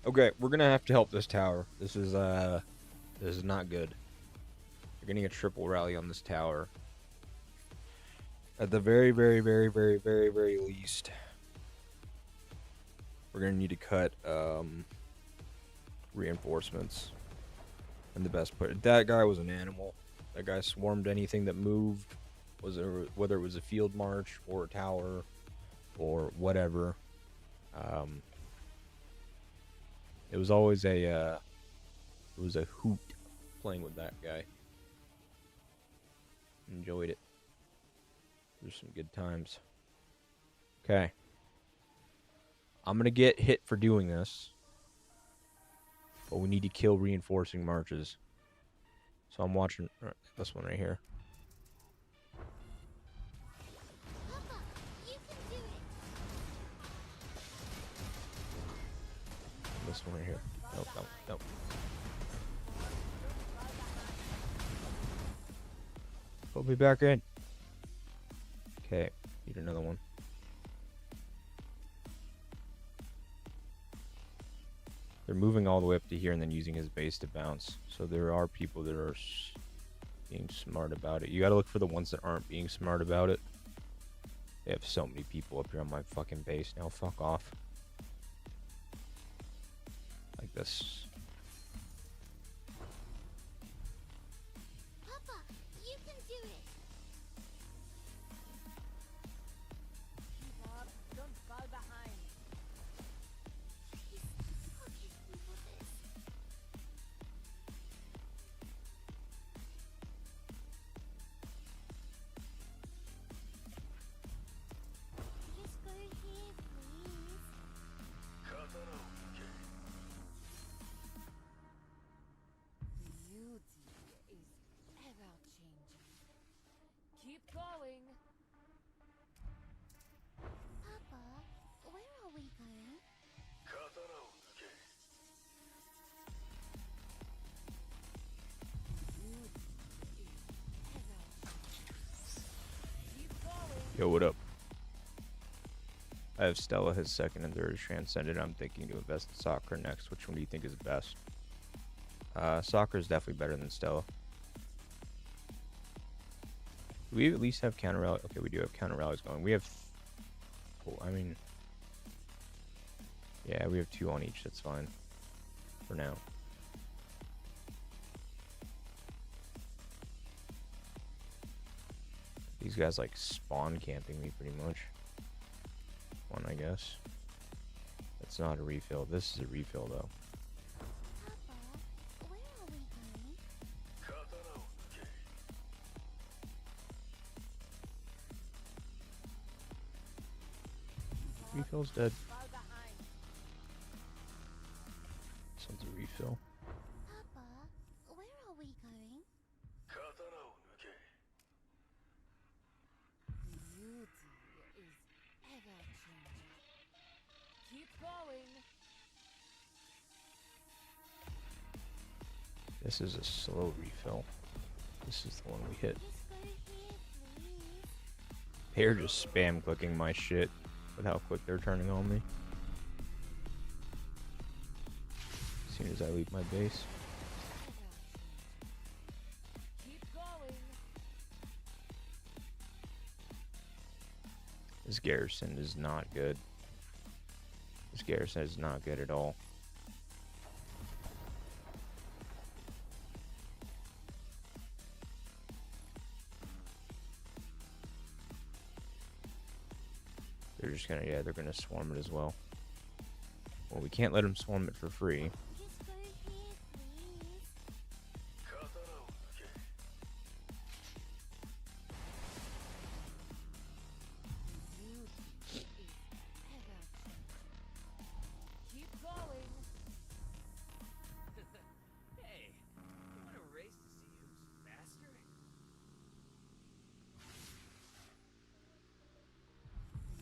Okay, we're gonna have to help this tower. This is not good. You're getting a triple rally on this tower. At the very least, we're gonna need to cut reinforcements. And the best part, that guy was an animal. That guy swarmed anything that moved, whether it was a field march or a tower or whatever. It was always a hoot playing with that guy. Enjoyed it. There's some good times. Okay. I'm gonna get hit for doing this, but we need to kill reinforcing marches. So I'm watching this one right here. Papa, you can do it. This one right here. Nope, nope, nope. Put me back in. Okay, need another one. They're moving all the way up to here and then using his base to bounce. So there are people that are being smart about it. You gotta look for the ones that aren't being smart about it. They have so many people up here on my fucking base now. Fuck off. Like this. Papa, you can do it. Keep up, don't fall behind. Please, forgive me for this. Just go here, please. Beauty is ever changing. Keep going. Papa, where are we going? Beauty is ever changing. Keep going. Yo, what up? I have Stella, his second and third is transcended. I'm thinking to invest in soccer next. Which one do you think is best? Soccer is definitely better than Stella. Do we at least have counter rally? Okay, we do have counter rallies going. We have, I mean, yeah, we have 2 on each. That's fine for now. These guys like spawn camping me pretty much. One, I guess. That's not a refill. This is a refill though. Papa, where are we going? Refill's dead. Fall behind. This one's a refill. Papa, where are we going? Beauty is ever changing. Keep going. This is a slow refill. This is the one we hit. Just go here, please. They're just spam clicking my shit with how quick they're turning on me. As soon as I leave my base. Keep going. This Garrison is not good. This Garrison is not good at all. They're just gonna, yeah, they're gonna swarm it as well. Well, we can't let them swarm it for free. Just go here, please. Beauty is ever changing. Keep going. Hey, you want a race to see who's faster?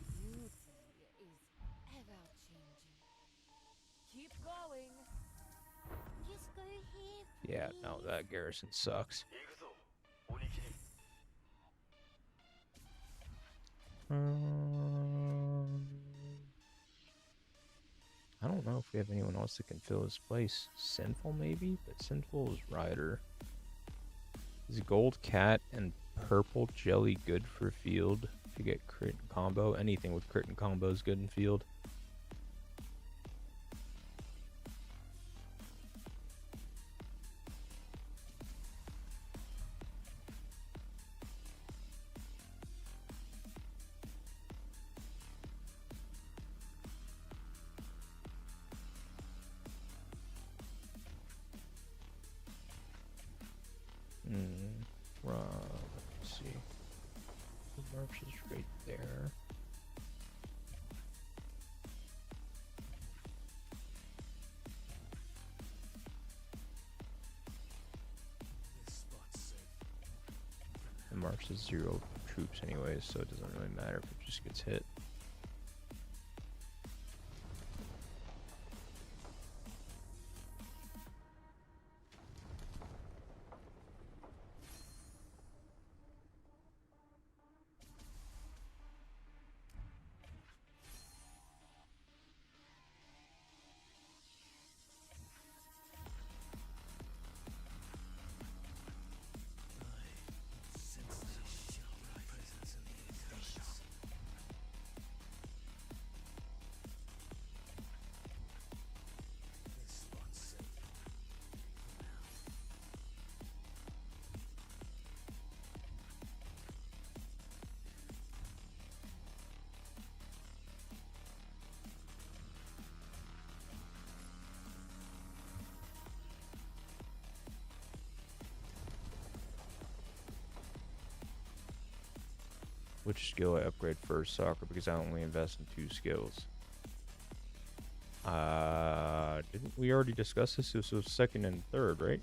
Beauty is ever changing. Keep going. Just go here, please. Yeah, no, that Garrison sucks. I don't know if we have anyone else that can fill his place. Sinful maybe, but Sinful is Rider. Is Gold Cat and Purple Jelly good for field? To get crit and combo. Anything with crit and combo is good in field. Let's see. The march is right there. This spot's safe. The march is 0 troops anyways, so it doesn't really matter if it just gets hit. Which skill I upgrade first? Soccer, because I only invest in 2 skills. Didn't we already discuss this? This was second and third, right?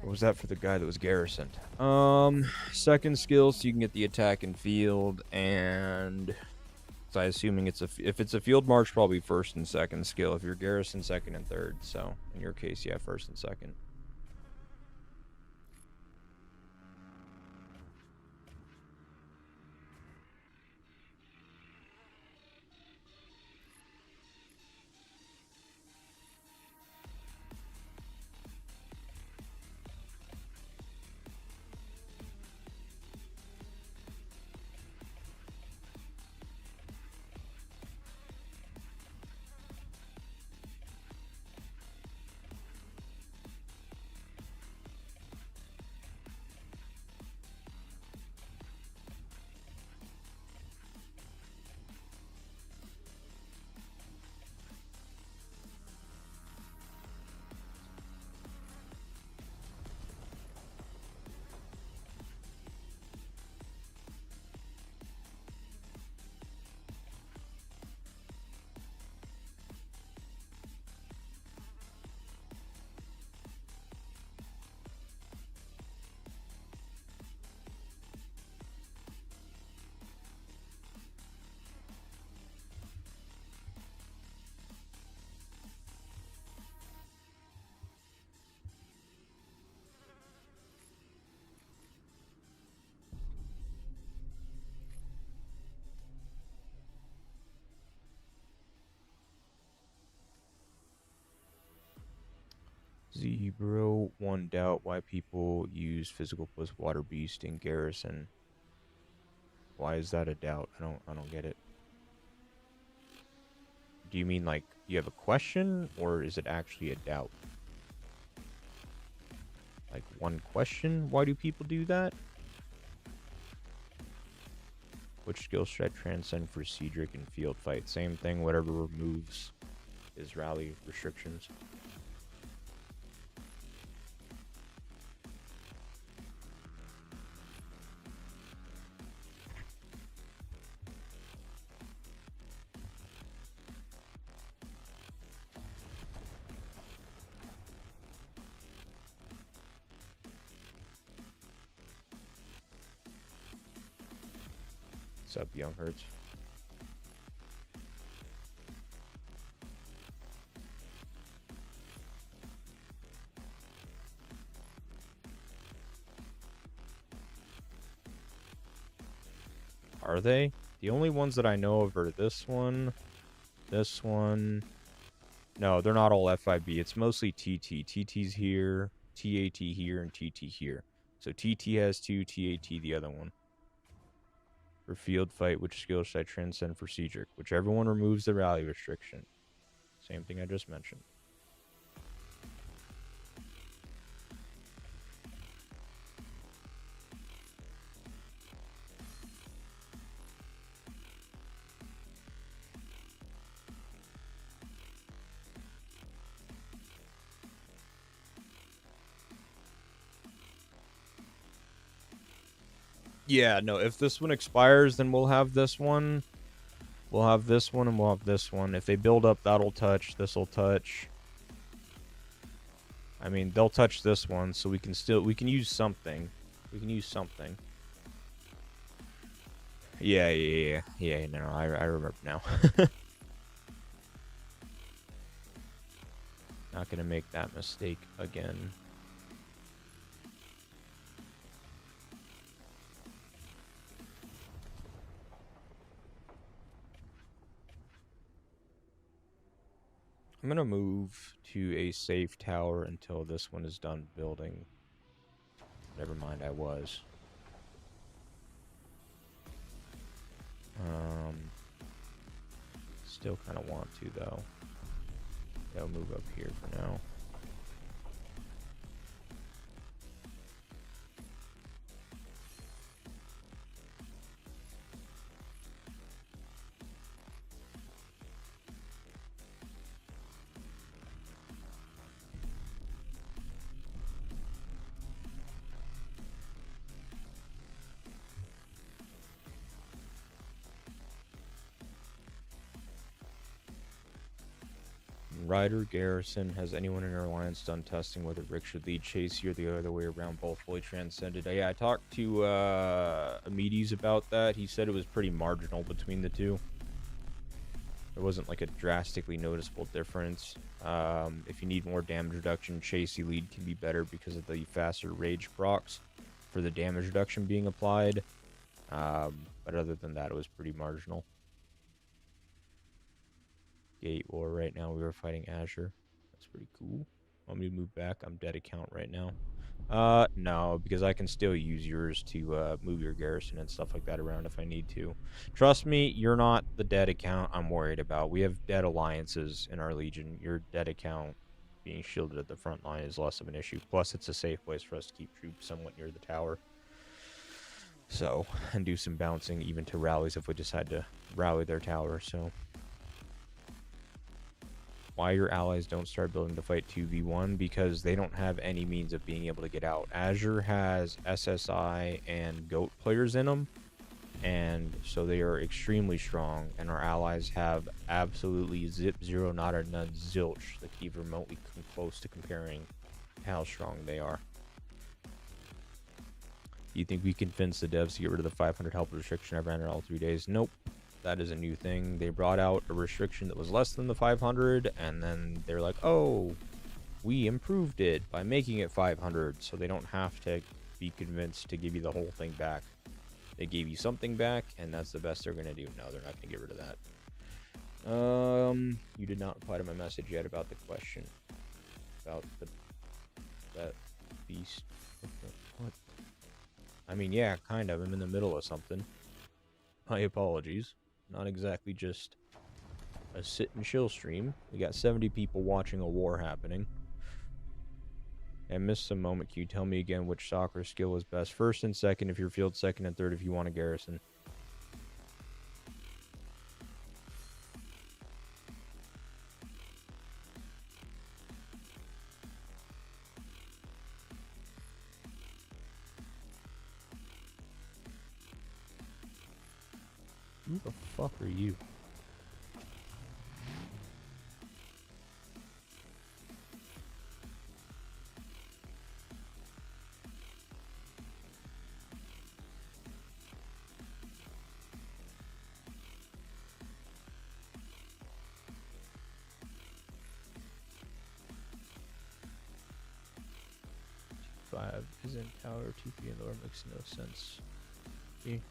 Or was that for the guy that was Garrison? Second skill, so you can get the attack in field, and so I'm assuming if it's a field march, probably first and second skill. If you're Garrison, second and third. So in your case, yeah, first and second. Zebro, one doubt why people use physical plus water beast in Garrison. Why is that a doubt? I don't get it. Do you mean like you have a question, or is it actually a doubt? Like one question, why do people do that? Which skill should I transcend for Cedric in field fight? Same thing, whatever removes his rally restrictions. What's up, Young Hertz? Are they? The only ones that I know of are this one. No, they're not all FIB. It's mostly TT. TT's here, TAT here, and TT here. So TT has 2, TAT the other one. For field fight, which skill should I transcend for Cedric? Whichever one removes the rally restriction. Same thing I just mentioned. Yeah, no, if this one expires, then we'll have this one. We'll have this one, and we'll have this one. If they build up, that'll touch. This'll touch. I mean, they'll touch this one, so we can use something. We can use something. Yeah, no, I remember now. Not gonna make that mistake again. I'm gonna move to a safe tower until this one is done building. Never mind, I was. Still kind of want to, though. I'll move up here for now. Ryder, Garrison, has anyone in your alliance done testing whether Rick should lead Chasey or the other way around, both fully transcended? Yeah, I talked to Amides about that. He said it was pretty marginal between the two. There wasn't like a drastically noticeable difference. If you need more damage reduction, Chasey lead can be better because of the faster rage procs for the damage reduction being applied. But other than that, it was pretty marginal. Gate war right now. We were fighting Azure. That's pretty cool. Want me to move back? I'm dead account right now. No, because I can still use yours to move your garrison and stuff like that around if I need to. Trust me, you're not the dead account I'm worried about. We have dead alliances in our legion. Your dead account being shielded at the front line is less of an issue. Plus, it's a safe place for us to keep troops somewhat near the tower. So, and do some bouncing even to rallies if we decide to rally their tower, so... Why your allies don't start building to fight 2v1? Because they don't have any means of being able to get out. Azure has SSI and GOAT players in them, and so they are extremely strong, and our allies have absolutely zip, zero, nada, none, zilch that can even remotely come close to comparing how strong they are. Do you think we can convince the devs to get rid of the 500 help restriction I ran in all 3 days? Nope. That is a new thing. They brought out a restriction that was less than the 500, and then they're like, oh, we improved it by making it 500, so they don't have to be convinced to give you the whole thing back. They gave you something back, and that's the best they're going to do. No, they're not going to get rid of that. You did not reply to my message yet about the question. About that beast. What? I mean, yeah, kind of. I'm in the middle of something. My apologies. Not exactly just a sit and chill stream. We got 70 people watching a war happening. I missed some moment. Can you tell me again which soccer skill is best? First and second if you're field, second and third if you want a garrison. Who the fuck are you? T5 is in tower, 2P and lower makes no sense.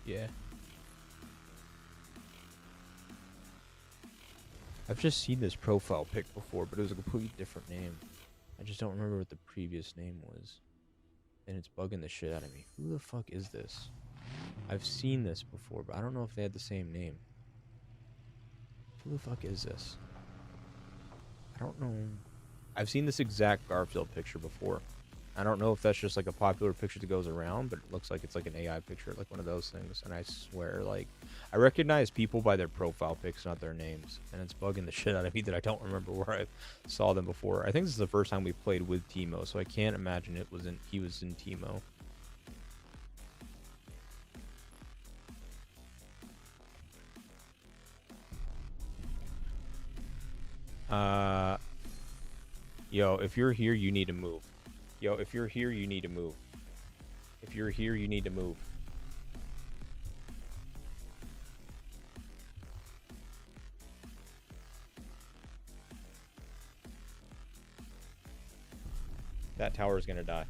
Yeah. I've just seen this profile pic before, but it was a completely different name. I just don't remember what the previous name was. And it's bugging the shit out of me. Who the fuck is this? I've seen this before, but I don't know if they had the same name. Who the fuck is this? I don't know. I've seen this exact Garfield picture before. I don't know if that's just like a popular picture that goes around, but it looks like it's like an AI picture, like one of those things. And I swear, like, I recognize people by their profile pics, not their names. And it's bugging the shit out of me that I don't remember where I saw them before. I think this is the first time we played with Timo, so I can't imagine he was in Timo. Yo, if you're here, you need to move. Yo, if you're here, you need to move. If you're here, you need to move. That tower is gonna die.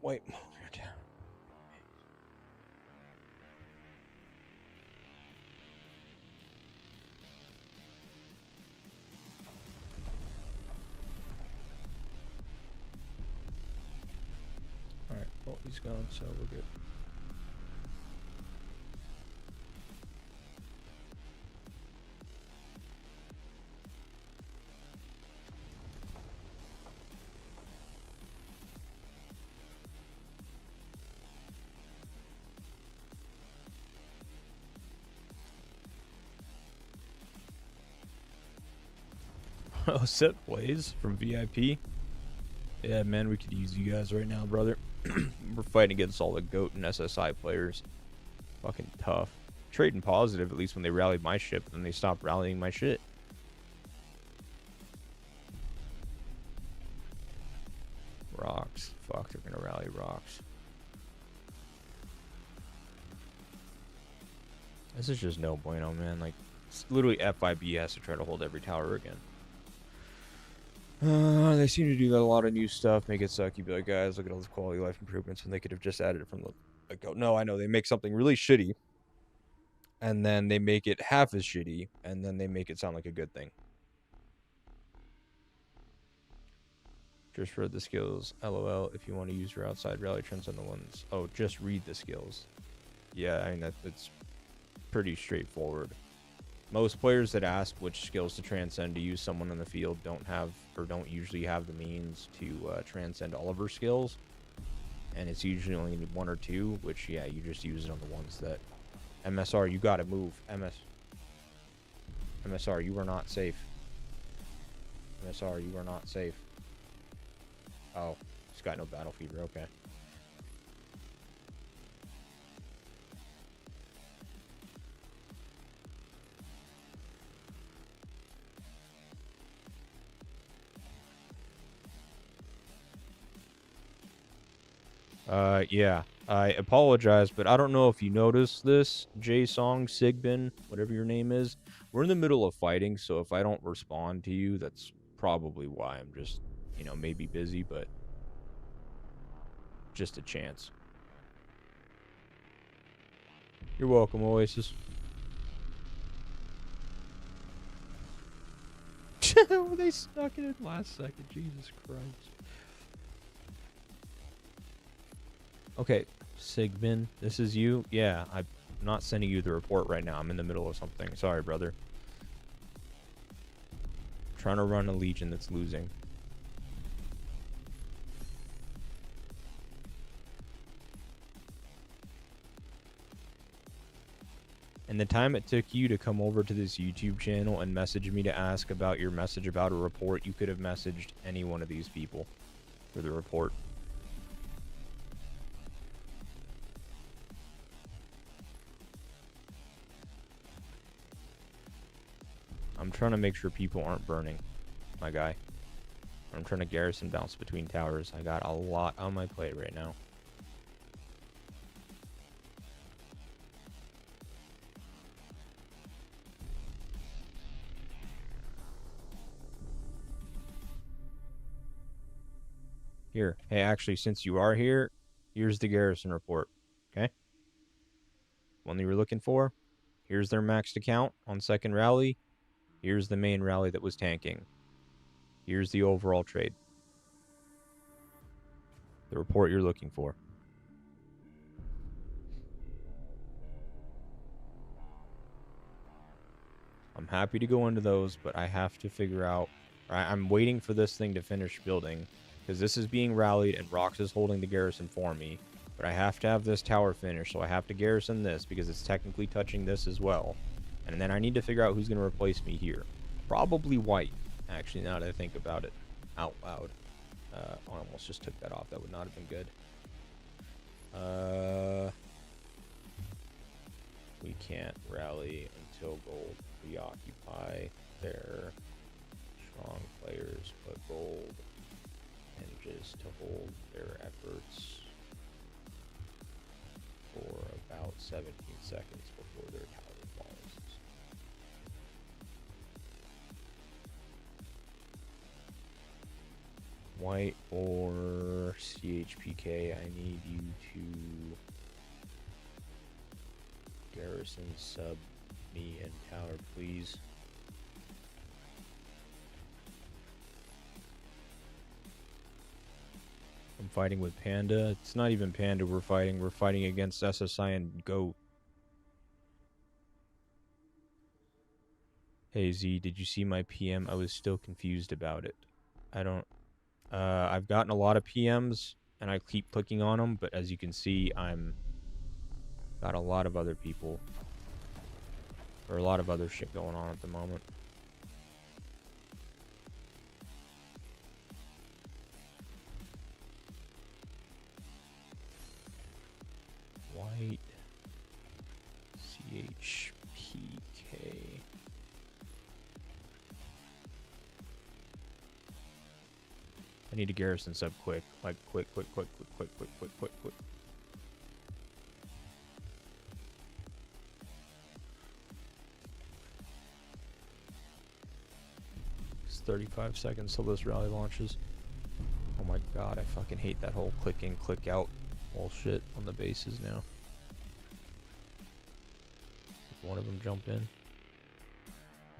Wait. Alright, well, he's gone, so we're good. Oh, set plays from VIP. Yeah, man, we could use you guys right now, brother. We're fighting against all the GOAT and SSI players. Fucking tough. Trading positive, at least when they rallied my ship, then they stopped rallying my shit. Rocks. Fuck, they're gonna rally rocks. This is just no bueno, man. Like, literally FIB has to try to hold every tower again. They seem to do a lot of new stuff, make it suck. You'd be like, guys, look at all those quality of life improvements, and they could have just added it from the like-go. No, I know, they make something really shitty, and then they make it half as shitty, and then they make it sound like a good thing. Just read the skills. LOL, if you want to use your outside rally trends on the ones. Oh, just read the skills. Yeah, I mean, it's pretty straightforward. Most players that ask which skills to transcend to use someone in the field don't usually have the means to transcend all of her skills. And it's usually only one or two, which, yeah, you just use it on the ones that... MSR, you gotta move. MSR, you are not safe. MSR, you are not safe. Oh, he's got no battle fever, okay. Yeah, I apologize, but I don't know if you noticed this, J-Song, Sigbin, whatever your name is. We're in the middle of fighting, so if I don't respond to you, that's probably why. I'm just, you know, maybe busy, but just a chance. You're welcome, Oasis. They snuck it in last second, Jesus Christ. Okay, Sigbin, this is you? Yeah, I'm not sending you the report right now. I'm in the middle of something. Sorry, brother. Trying to run a legion that's losing. And the time it took you to come over to this YouTube channel and message me to ask about your message about a report, you could have messaged any one of these people for the report. I'm trying to make sure people aren't burning, my guy. I'm trying to garrison bounce between towers. I got a lot on my plate right now. Here. Hey, actually, since you are here, here's the garrison report. Okay? One that you were looking for. Here's their maxed account on second rally. Here's the main rally that was tanking. Here's the overall trade. The report you're looking for. I'm happy to go into those, but I have to figure out... I'm waiting for this thing to finish building, because this is being rallied and Rox is holding the garrison for me. But I have to have this tower finished, so I have to garrison this, because it's technically touching this as well. And then I need to figure out who's going to replace me here. Probably White, actually, now that I think about it out loud. I almost just took that off. That would not have been good. We can't rally until gold preoccupy their strong players, but gold manages to hold their efforts for about 17 seconds before their tower falls. White or CHPK, I need you to garrison sub me and tower, please. I'm fighting with Panda. It's not even Panda we're fighting. We're fighting against SSI and Goat. Hey Z, did you see my PM? I was still confused about it. I don't... I've gotten a lot of PMs, and I keep clicking on them, but as you can see, I'm... got a lot of other people. Or a lot of other shit going on at the moment. White... CHPK... I need a garrison sub quick. Like, quick. 35 seconds till this rally launches. Oh my god, I fucking hate that whole click in, click out bullshit on the bases now. Did one of them jump in?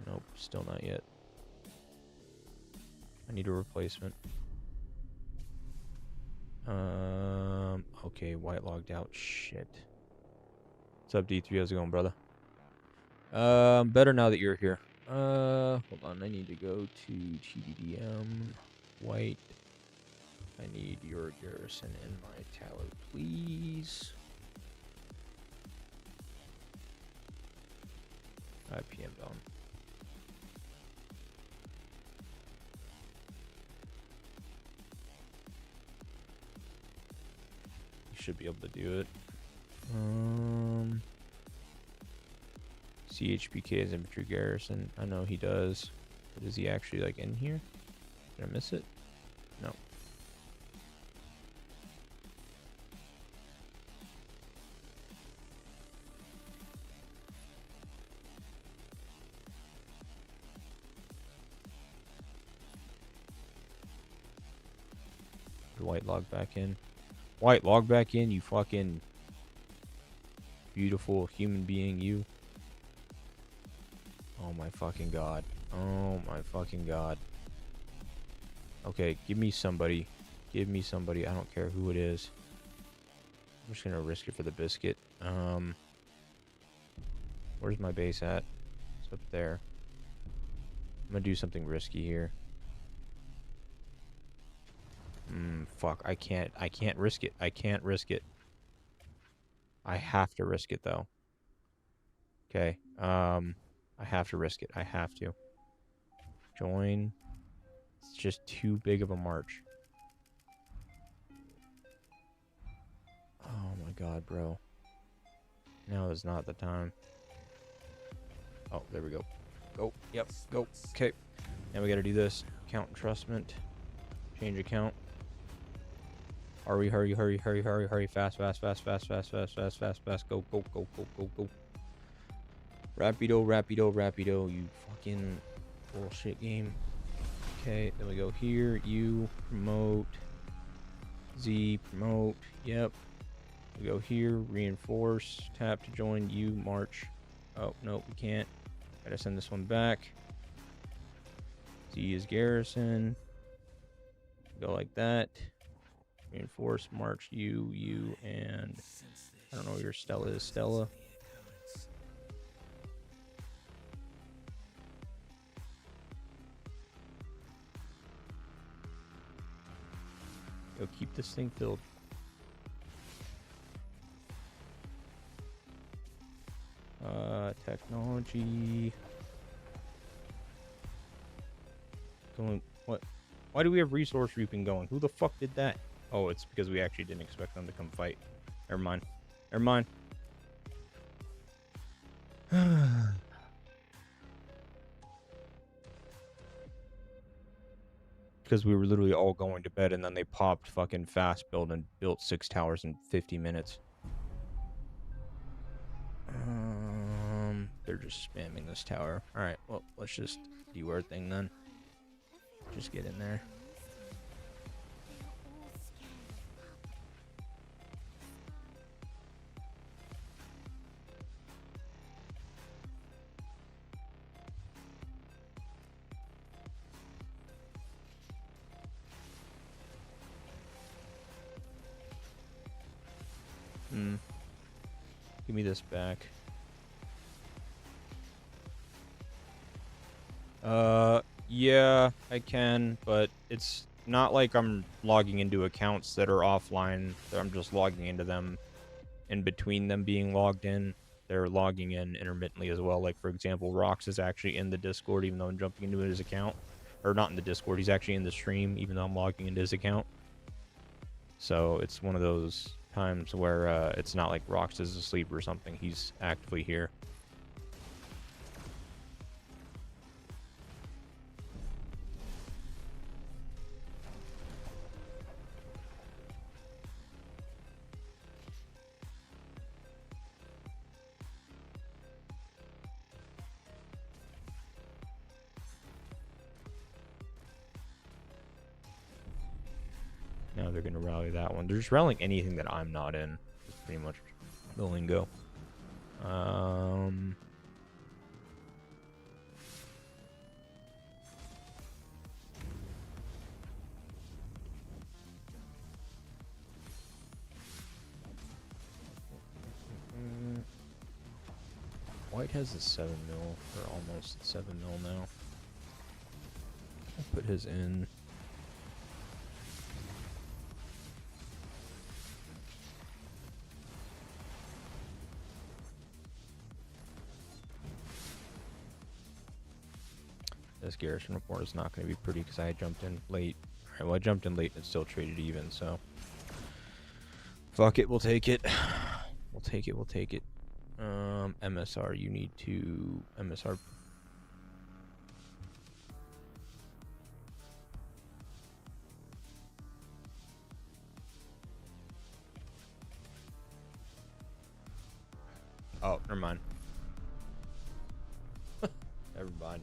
Nope, still not yet. I need a replacement. Okay, White logged out. Shit. What's up, D3? How's it going, brother? Better now that you're here. Hold on. I need to go to TDDM. White. I need your garrison in my tower, please. 5 PM down. Should be able to do it. CHPK is infantry garrison. I know he does. But is he actually like in here? Did I miss it? No. Did White log back in? White, log back in, you fucking beautiful human being, you. Oh my fucking god. Oh my fucking god. Okay, give me somebody. Give me somebody. I don't care who it is. I'm just gonna risk it for the biscuit. Where's my base at? It's up there. I'm gonna do something risky here. Fuck, I can't risk it. I can't risk it. I have to risk it, though. Okay, I have to risk it. I have to. Join. It's just too big of a march. Oh my god, bro. Now is not the time. Oh, there we go. Go. Yep. Go. Okay. Now we got to do this. Account entrustment. Change account. Hurry, hurry, hurry, hurry, hurry, hurry. Fast, fast, fast, fast, fast, fast, fast, fast, fast. Go, go, go, go, go, go. Rapido, rapido, rapido. You fucking bullshit game. Okay, then we go here. You promote. Z promote. Yep. We go here. Reinforce. Tap to join. You march. Oh, no, we can't. Gotta send this one back. Z is Garrison. Go like that. Reinforce, march, you, and I don't know where your Stella is. Stella. Yo, keep this thing filled. Technology. Going, what? Why do we have resource reaping going? Who the fuck did that? Oh, it's because we actually didn't expect them to come fight. Never mind. Never mind. Because we were literally all going to bed and then they popped fucking fast build and built 6 towers in 50 minutes. They're just spamming this tower. Alright, well, let's just do our thing then. Just get in there. Give me this back. Yeah, I can, but it's not like I'm logging into accounts that are offline. I'm just logging into them in between them being logged in. They're logging in intermittently as well. Like, for example, Rox is actually in the Discord, even though I'm jumping into his account. Or not in the Discord, he's actually in the stream, even though I'm logging into his account. So it's one of those times where it's not like Rox is asleep or something. He's actively here. Now they're going to rally that one. They're just rallying anything that I'm not in. It's pretty much the lingo. White has a 7 mil, or almost 7 mil now. I'll put his in. This Garrison report is not going to be pretty because I jumped in late. Alright, well, I jumped in late and it still traded even, so. Fuck it, we'll take it. We'll take it, we'll take it. MSR, you need to... MSR... Oh, never mind. Never mind.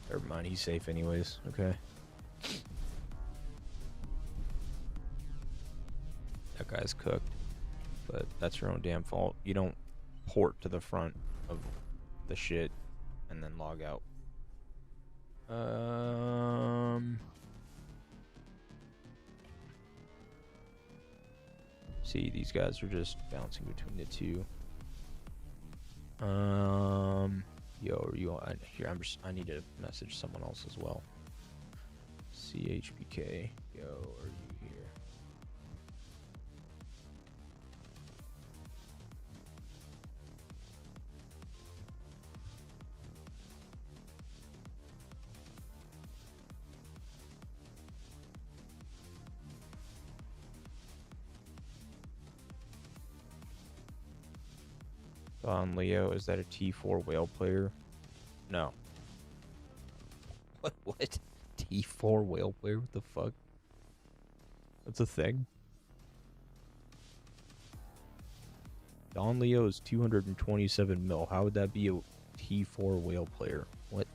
Never mind, he's safe anyways. Okay. That guy's cooked. But that's your own damn fault. You don't port to the front of the shit and then log out. See, these guys are just bouncing between the two. Yo, are you here? I need to message someone else as well. CHPK. Yo, are you here? Don Leo, is that a T4 whale player? No. What? T4 whale player? What the fuck? That's a thing? Don Leo is 227 mil. How would that be a T4 whale player? What?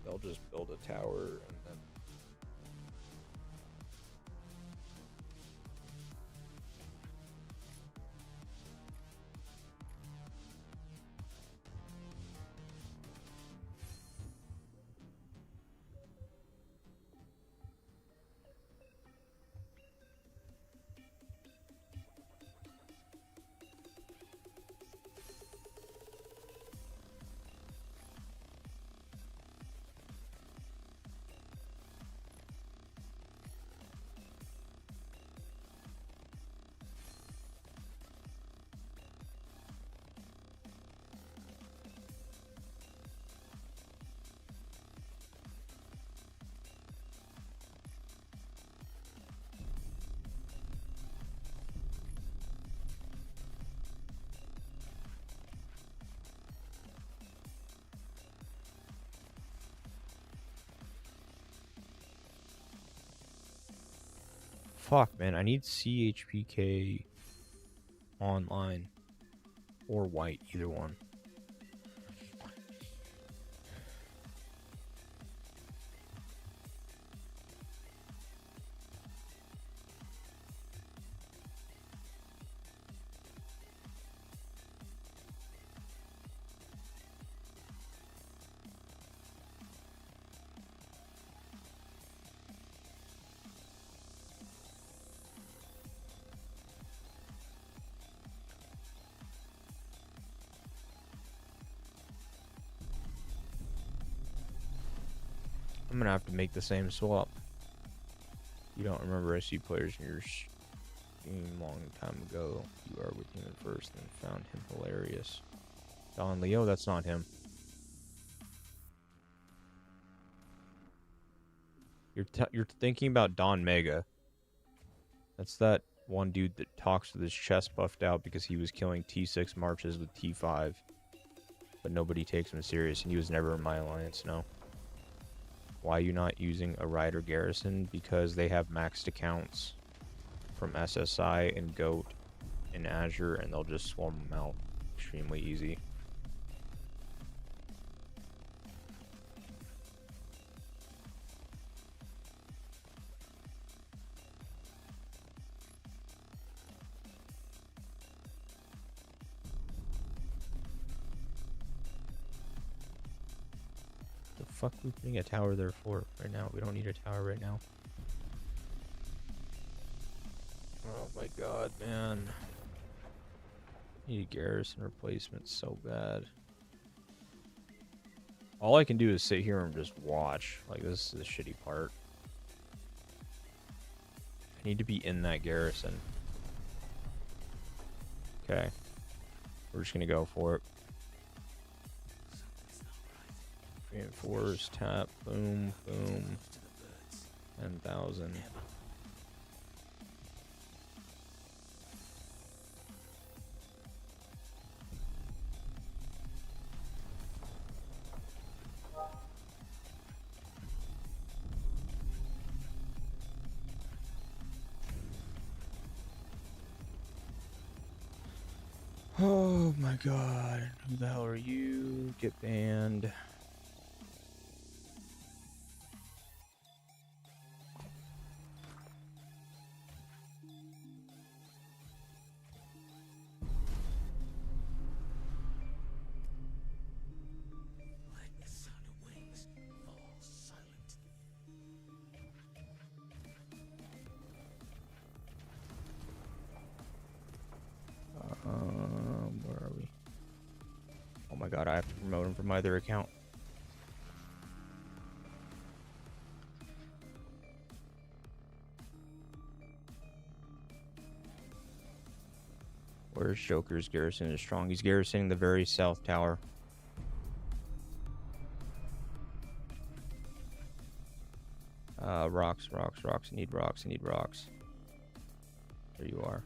They'll just build a tower and then... Fuck, man. I need CHPK online or white, either one. I'm gonna have to make the same swap. You don't remember SC players in your stream long time ago. You are with him at first and found him hilarious. Don Leo, that's not him. You're thinking about Don Mega. That's that one dude that talks with his chest buffed out because he was killing T6 marches with T5. But nobody takes him serious, and he was never in my alliance, no. Why are you not using a Rider Garrison? Because they have maxed accounts from SSI and GOAT in Azure, and they'll just swarm them out extremely easy. Fuck we putting a tower there for right now? We don't need a tower right now. Oh my god, man. I need a Garrison replacement so bad. All I can do is sit here and just watch. Like, this is the shitty part. I need to be in that Garrison. Okay. We're just gonna go for it. Reinforce, tap, boom, boom. 10,000. Oh my god. Who the hell are you? Get banned. Where are we? Oh my god, I have to promote him from my other account. Where's Joker's Garrison is strong? He's garrisoning the very south tower. Rocks. I need rocks. There you are.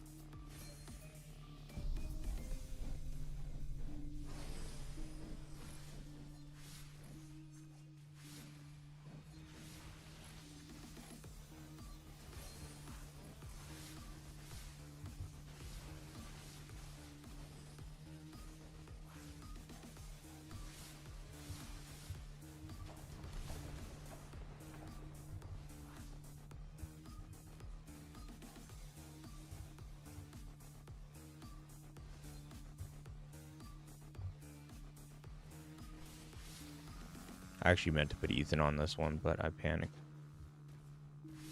I actually meant to put Ethan on this one, but I panicked.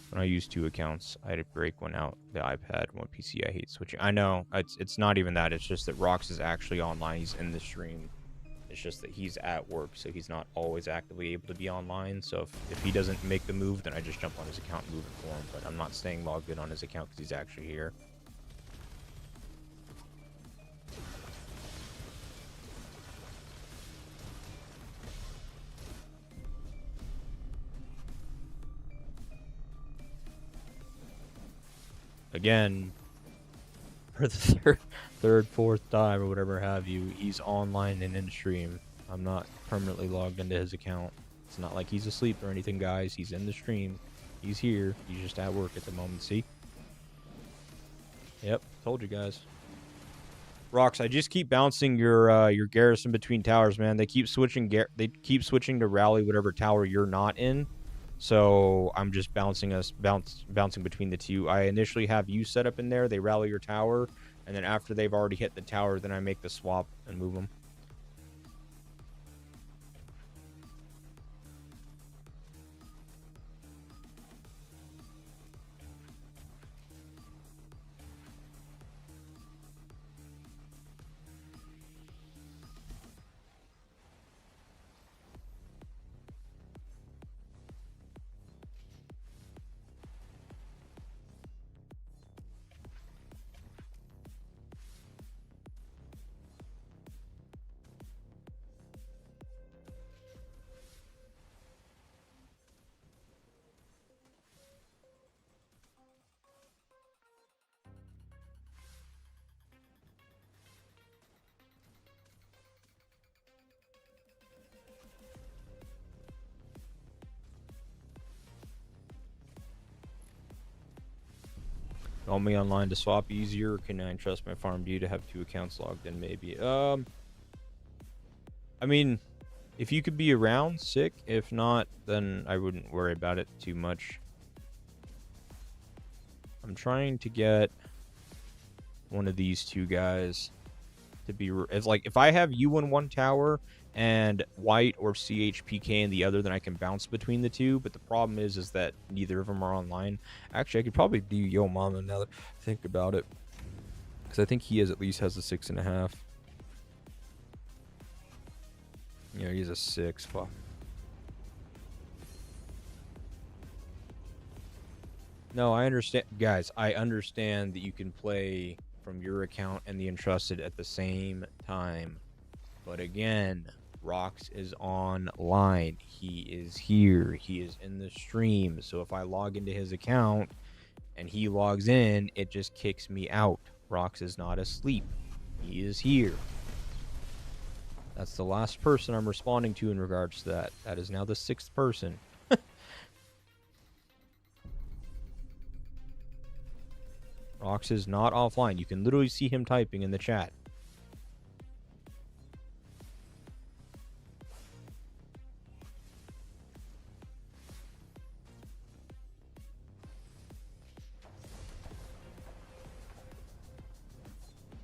When I use 2 accounts, I had to break one out, the iPad, one PC. I hate switching. I know, it's not even that. It's just that Rox is actually online. He's in the stream. It's just that he's at work, so he's not always actively able to be online. So if he doesn't make the move, then I just jump on his account and move it for him. But I'm not staying logged in on his account because he's actually here. Again, for the third, fourth time or whatever have you, he's online and in stream. I'm not permanently logged into his account. It's not like he's asleep or anything, guys. He's in the stream. He's here. He's just at work at the moment. See? Yep, told you guys. Rox, I just keep bouncing your Garrison between towers, man. They keep switching. They keep switching to rally whatever tower you're not in. So I'm just bouncing between the two. I initially have you set up in there. They rally your tower, and then after they've already hit the tower, then I make the swap and move them. Want me online to swap easier, or can I trust my farm view to have 2 accounts logged in? Maybe. I mean, if you could be around, sick. If not, then I wouldn't worry about it too much. I'm trying to get one of these 2 guys to be... It's like, if I have you in one tower and White or CHPK in the other, then I can bounce between the 2. But the problem is that neither of them are online. Actually, I could probably do Yo Mama now that I think about it, because I think he at least has a 6.5. Yeah, he's a 6. Fuck. No, I understand, guys. I understand that you can play from your account and the entrusted at the same time. But again, Rox is online. He is here. He is in the stream. So if I log into his account and he logs in, it just kicks me out. Rox is not asleep. He is here. That's the last person I'm responding to in regards to that. That is now the 6th person. Rox is not offline. You can literally see him typing in the chat.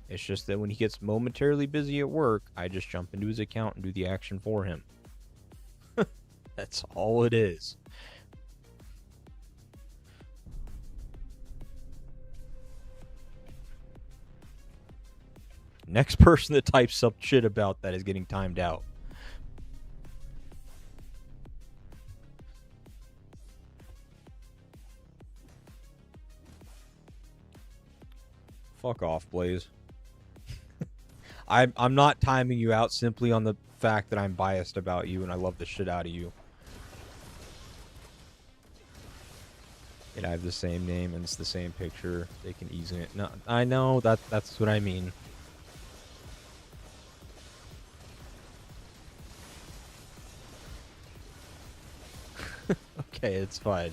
It's just that when he gets momentarily busy at work, I just jump into his account and do the action for him. That's all it is. Next person that types some shit about that is getting timed out. Fuck off, Blaze. I'm not timing you out simply on the fact that I'm biased about you and I love the shit out of you. And I have the same name and it's the same picture. They can easily... No, I know, that's what I mean. Okay, it's fine.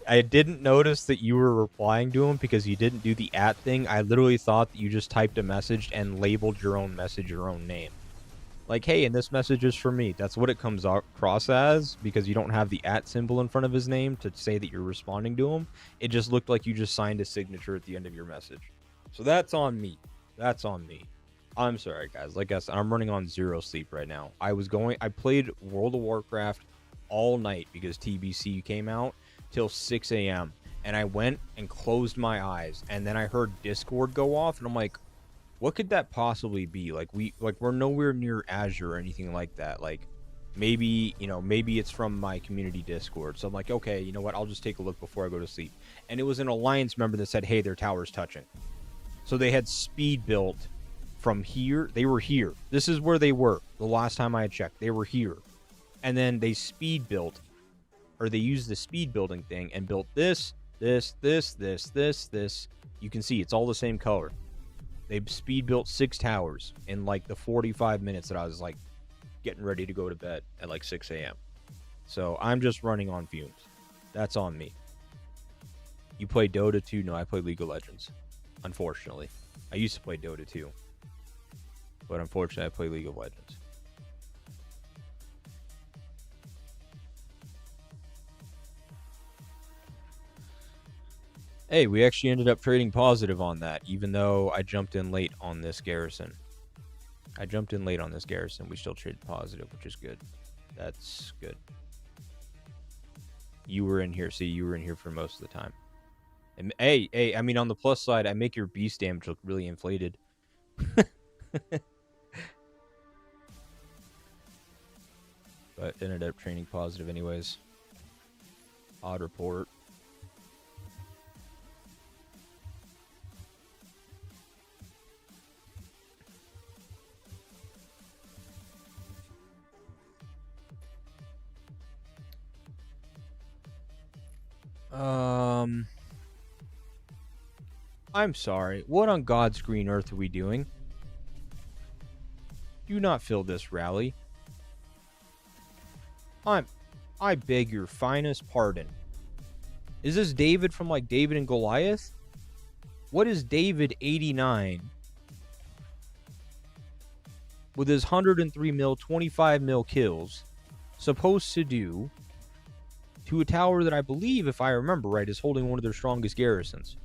I didn't notice that you were replying to him because you didn't do the @ thing. I literally thought that you just typed a message and labeled your own message your own name. Like, hey, and this message is for me. That's what it comes across as because you don't have the @ symbol in front of his name to say that you're responding to him. It just looked like you just signed a signature at the end of your message. So that's on me. That's on me. I'm sorry, guys. Like I said, I'm running on 0 sleep right now. I played World of Warcraft all night because TBC came out till 6 a.m. And I went and closed my eyes. And then I heard Discord go off. And I'm like, what could that possibly be? Like, we're nowhere near Azure or anything like that. Like, maybe it's from my community Discord. So I'm like, okay, you know what? I'll just take a look before I go to sleep. And it was an Alliance member that said, hey, their tower's touching. So they had speed built from here. They were here. This is where they were the last time I had checked. They were here. And then they speed built, or they used the speed building thing and built this. You can see it's all the same color. They speed built 6 towers in like the 45 minutes that I was like getting ready to go to bed at like 6 a.m. So I'm just running on fumes. That's on me. You play Dota 2? No, I play League of Legends. Unfortunately. I used to play Dota 2. But unfortunately, I play League of Legends. Hey, we actually ended up trading positive on that, even though I jumped in late on this Garrison. We still traded positive, which is good. That's good. You were in here. See, you were in here for most of the time. And hey, I mean, on the plus side, I make your beast damage look really inflated. But ended up training positive anyways. Odd report. I'm sorry. What on God's green earth are we doing? Do not fill this rally. I beg your finest pardon. Is this David from like David and Goliath? What is David 89 with his 103 mil, 25 mil kills supposed to do to a tower that I believe, if I remember right, is holding one of their strongest garrisons?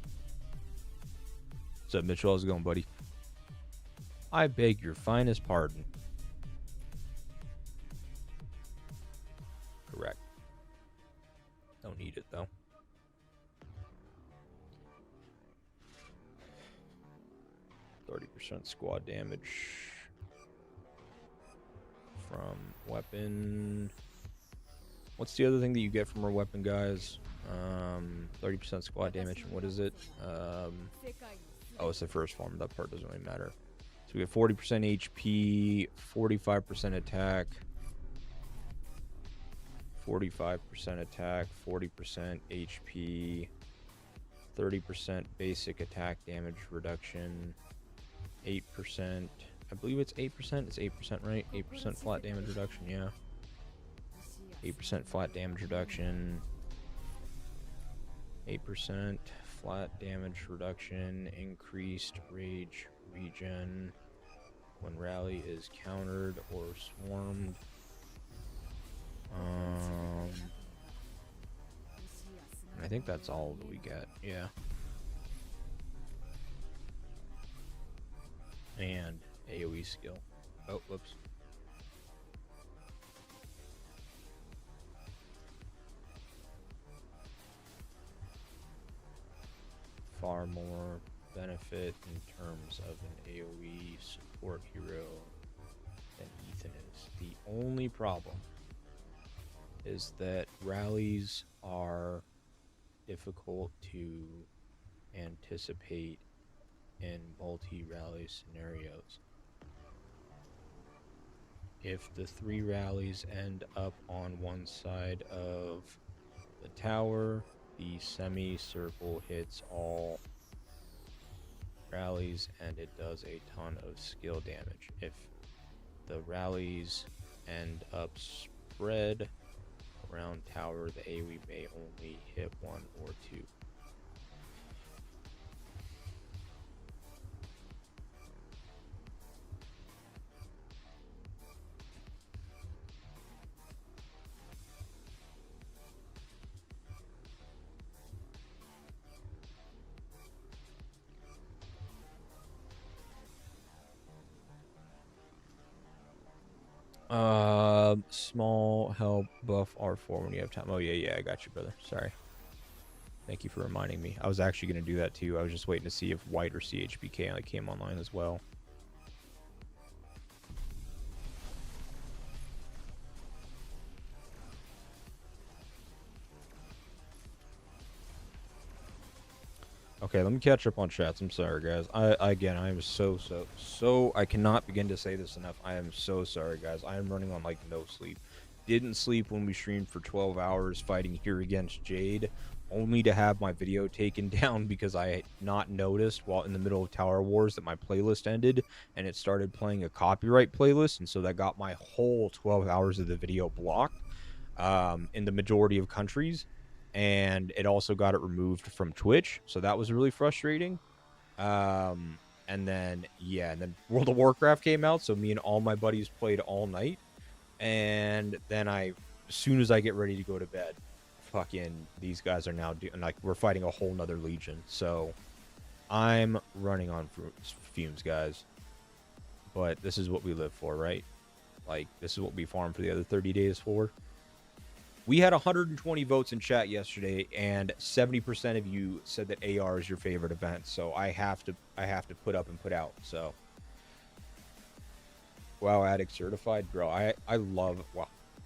What's up, Mitchell? How's it going, buddy? I beg your finest pardon. Correct. Don't need it, though. %, squad damage from weapon. What's the other thing that you get from our weapon, guys? 30% squad damage. What is it? Oh, it's the first form. That part doesn't really matter. So we get 40% HP, 45% attack, 45% attack, 40% HP, 30% basic attack damage reduction, 8%. I believe it's 8%. It's 8%, right? 8% flat damage reduction, yeah. 8% flat damage reduction. 8% flat damage reduction. Increased rage regen when rally is countered or swarmed. I think that's all that we get. Yeah. And AoE skill. Oh, whoops. Far more benefit in terms of an AoE support hero than Ethan is. The only problem is that rallies are difficult to anticipate in multi-rally scenarios. If the 3 rallies end up on one side of the tower, The semicircle hits all rallies and it does a ton of skill damage. If the rallies end up spread around tower, the AoE may only hit 1 or 2. Small help buff R4 when you have time. Oh yeah, I got you, brother. Sorry. Thank you for reminding me. I was actually gonna do that too. I was just waiting to see if White or CHBK like came online as well. Okay, let me catch up on chats. I'm sorry, guys. I am so I cannot begin to say this enough. I am so sorry, guys. I am running on like no sleep. Didn't sleep when we streamed for 12 hours fighting here against Jade, only to have my video taken down because I had not noticed while in the middle of Tower Wars that my playlist ended and it started playing a copyright playlist, and so that got my whole 12 hours of the video blocked in the majority of countries. And it also got it removed from Twitch, so that was really frustrating. And then World of Warcraft came out, so me and all my buddies played all night, and then as soon as I get ready to go to bed, fucking these guys are now doing, like, we're fighting a whole nother legion, so I'm running on fumes, guys. But this is what we live for, right? Like, this is what we farm for the other 30 days for. We had 120 votes in chat yesterday, and 70% of you said that AR is your favorite event. So I have to put up and put out. So, WoW Addict certified, bro. I love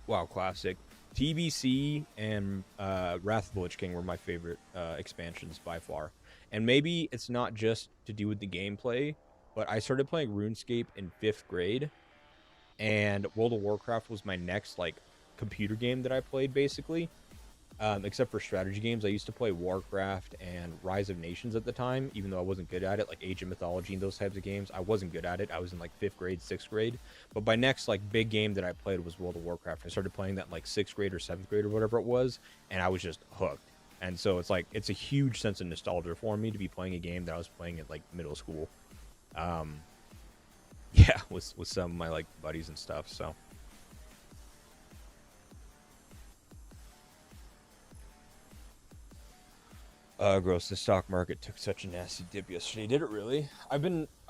WoW Classic. TBC and Wrath of the Lich King were my favorite expansions by far. And maybe it's not just to do with the gameplay, but I started playing RuneScape in 5th grade, and World of Warcraft was my next like computer game that I played, basically. Except for strategy games, I used to play Warcraft and Rise of Nations at the time, even though I wasn't good at it, like Age of Mythology and those types of games. I wasn't good at it. I was in like 5th grade, 6th grade. But my next like big game that I played was World of Warcraft. I started playing that in like 6th grade or 7th grade or whatever it was, and I was just hooked. And so it's like, it's a huge sense of nostalgia for me to be playing a game that I was playing at like middle school. Yeah, with some of my like buddies and stuff, so. Gross. The stock market took such a nasty dip yesterday. Did it really? I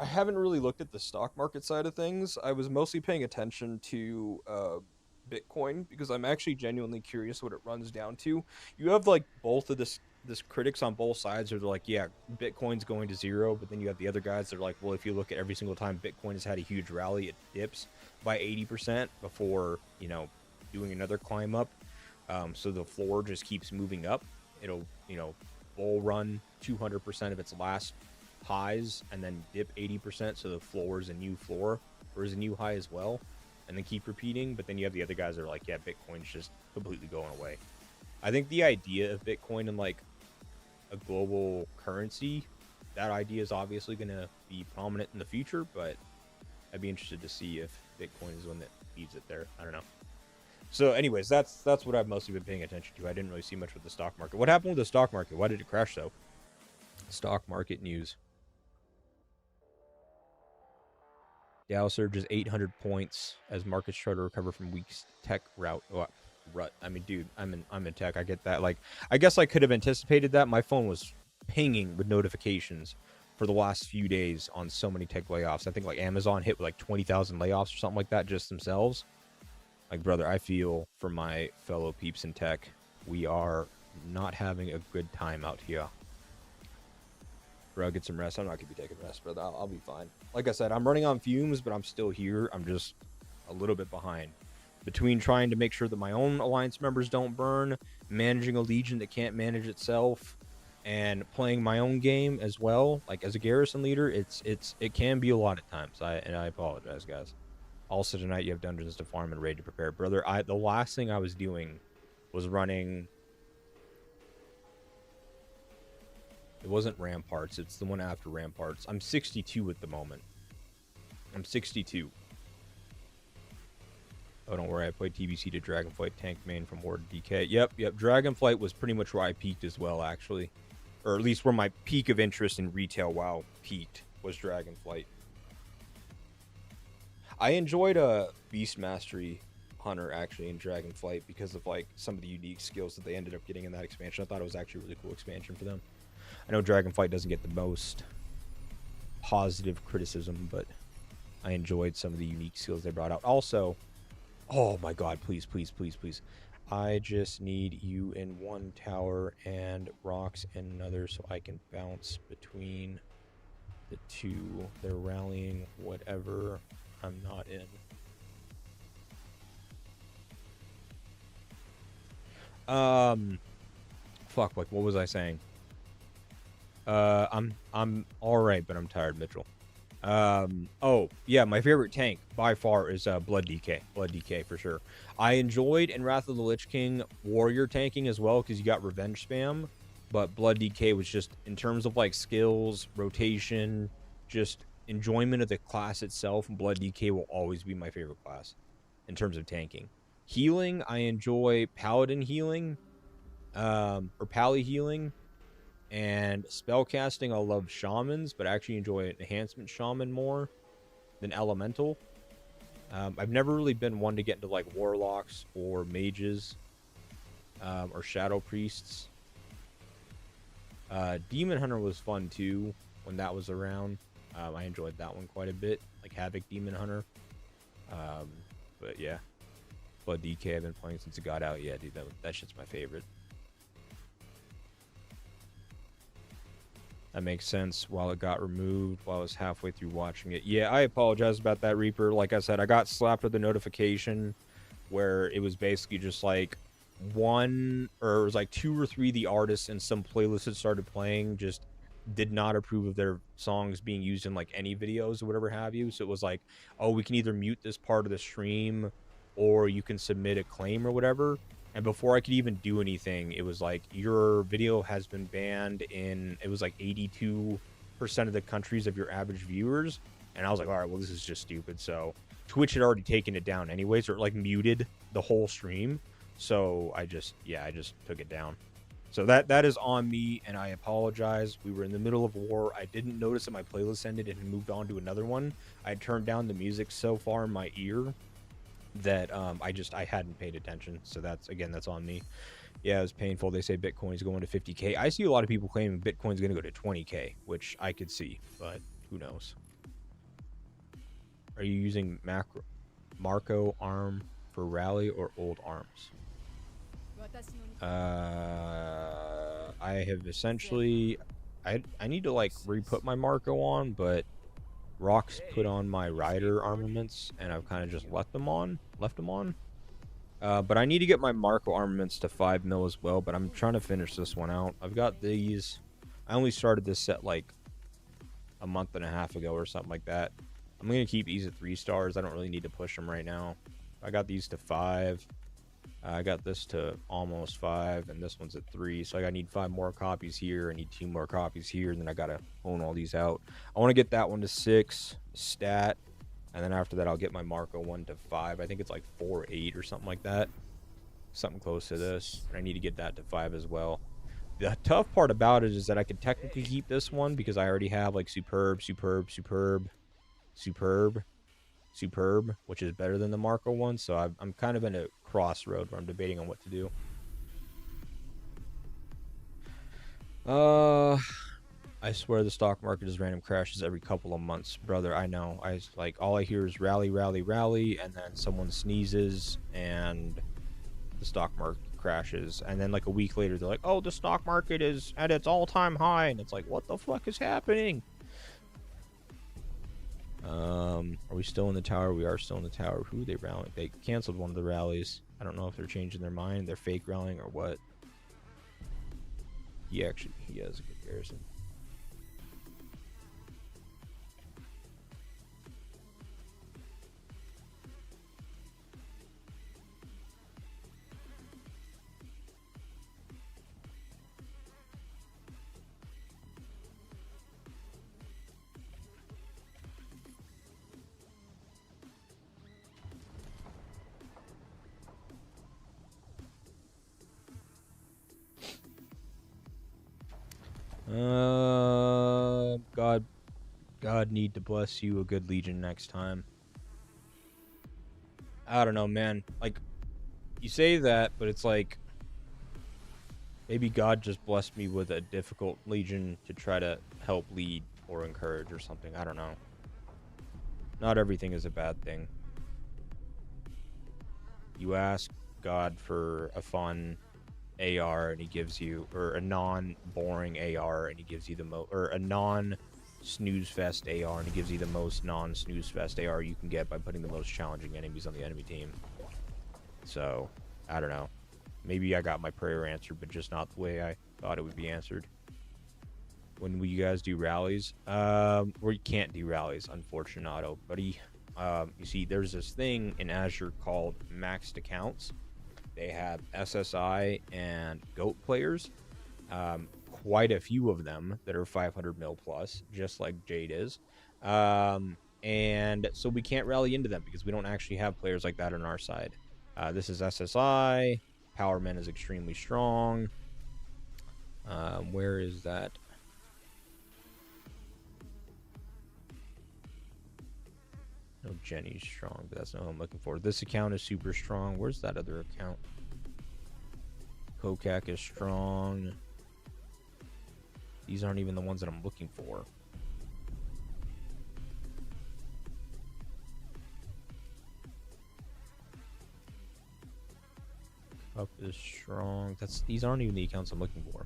haven't really looked at the stock market side of things. I was mostly paying attention to Bitcoin because I'm actually genuinely curious what it runs down to. You have like both of this critics on both sides are like, yeah, Bitcoin's going to zero, but then you have the other guys that are like, well, if you look at every single time Bitcoin has had a huge rally, it dips by 80% before, you know, doing another climb up. So the floor just keeps moving up. It'll, you know, bull run 200% of its last highs and then dip 80%, so the floor is a new floor or is a new high as well, and then keep repeating. But then you have the other guys that are like, yeah, Bitcoin's just completely going away. I think the idea of Bitcoin and like a global currency, that idea is obviously going to be prominent in the future, but I'd be interested to see if Bitcoin is the one that feeds it there. I don't know. So anyways, that's what I've mostly been paying attention to. I didn't really see much with the stock market. What happened with the stock market? Why did it crash though? Stock market news. Dow surges 800 points as markets try to recover from weak tech rut. I mean, dude, I'm in tech. I get that. Like, I guess I could have anticipated that. My phone was pinging with notifications for the last few days on so many tech layoffs. I think like Amazon hit with like 20,000 layoffs or something like that just themselves. Like, brother, I feel for my fellow peeps in tech. We are not having a good time out here. Bro, get some rest. I'm not going to be taking rest, brother. I'll be fine. Like I said, I'm running on fumes, but I'm still here. I'm just a little bit behind. Between trying to make sure that my own alliance members don't burn, managing a legion that can't manage itself, and playing my own game as well, like as a garrison leader, it can be a lot at times. I apologize, guys. Also tonight you have dungeons to farm and raid to prepare, brother. The last thing I was doing was running It wasn't Ramparts. It's the one after Ramparts. I'm 62 at the moment. I'm 62. Oh, don't worry. I played TBC to Dragonflight Tank main from War to DK. Yep. Dragonflight was pretty much where I peaked as well, actually. Or at least where my peak of interest in retail WoW peaked was Dragonflight. I enjoyed Beast Mastery Hunter, actually, in Dragonflight because of, like, some of the unique skills that they ended up getting in that expansion. I thought it was actually a really cool expansion for them. I know Dragonflight doesn't get the most positive criticism, but I enjoyed some of the unique skills they brought out. Also, oh my god, please. I just need you in one tower and rocks in another so I can bounce between the two. They're rallying whatever I'm not in. Fuck, like, what was I saying? I'm alright, but I'm tired, Mitchell. Oh, yeah, my favorite tank by far is Blood DK. Blood DK for sure. I enjoyed in Wrath of the Lich King warrior tanking as well because you got revenge spam, but Blood DK was just, in terms of like skills, rotation, just enjoyment of the class itself, Blood DK will always be my favorite class in terms of tanking. Healing, I enjoy Paladin healing, or Pally healing. And spellcasting, I love shamans, but I actually enjoy enhancement shaman more than elemental. I've never really been one to get into like warlocks or mages, or shadow priests. Demon Hunter was fun too when that was around. I enjoyed that one quite a bit, like Havoc Demon Hunter. But yeah, Blood DK I've been playing since it got out. Yeah, dude, that shit's my favorite. That makes sense. While it got removed, while I was halfway through watching it. Yeah, I apologize about that, Reaper. Like I said, I got slapped with a notification where it was basically just like one, or it was like 2 or 3 of the artists in some playlist that started playing just did not approve of their songs being used in like any videos or whatever have you. So it was like, oh, we can either mute this part of the stream or you can submit a claim or whatever. And before I could even do anything, it was like, your video has been banned in, it was like 82% of the countries of your average viewers. And I was like, all right, well, this is just stupid. So Twitch had already taken it down anyways, or it like muted the whole stream. So I just took it down. So that is on me, and I apologize. We were in the middle of war. I didn't notice that my playlist ended and moved on to another one. I had turned down the music so far in my ear that I hadn't paid attention. So that's on me. Yeah, it was painful. They say Bitcoin's going to 50K. I see a lot of people claiming Bitcoin's going to go to 20K, which I could see, but who knows? Are you using Marco ARM for rally or old arms? I have essentially, I need to like re-put my Marco on, but Rock's put on my rider armaments, and I've kind of just left them on. But I need to get my Marco armaments to 5 mil as well, but I'm trying to finish this one out. I've got these. I only started this set like a month and a half ago or something like that. I'm going to keep these at 3 stars. I don't really need to push them right now. I got these to 5. I got this to almost 5, and this one's at 3. So I need 5 more copies here. I need 2 more copies here, and then I got to own all these out. I want to get that one to 6 stat, and then after that I'll get my Marco one to 5. I think it's like 4.8 or something like that. Something close to this. And I need to get that to 5 as well. The tough part about it is that I could technically keep this one because I already have like superb, which is better than the Marco one. So I'm kind of in a crossroad where I'm debating on what to do. I swear the stock market is random crashes every couple of months, brother. I know. All I hear is rally, and then someone sneezes and the stock market crashes, and then like a week later they're like, oh, the stock market is at its all-time high, and it's like, what the fuck is happening? Are we still in the tower? We are still in the tower. Who are they rallying? They canceled one of the rallies. I don't know if they're changing their mind, they're fake rallying or what. He has a good garrison. God need to bless you a good legion next time. I don't know, man. Like, you say that, but it's like maybe God just blessed me with a difficult legion to try to help lead or encourage or something. I don't know. Not everything is a bad thing. You ask God for a fun AR and he gives you, or a non-boring AR and he gives you the most, or a non-snooze fest AR and he gives you the most non-snooze fest AR you can get by putting the most challenging enemies on the enemy team. So, I don't know. Maybe I got my prayer answered, but just not the way I thought it would be answered. When will you guys do rallies? We can't do rallies, unfortunato, buddy. You see, there's this thing in Azure called maxed accounts. They have SSI and GOAT players. Quite a few of them that are 500 mil plus, just like Jade is. And so we can't rally into them because we don't actually have players like that on our side. This is SSI. Powerman is extremely strong. Where is that? No, Jenny's strong, but that's not what I'm looking for. This account is super strong. Where's that other account? Kokak is strong. These aren't even the ones that I'm looking for. Up is strong. These aren't even the accounts I'm looking for.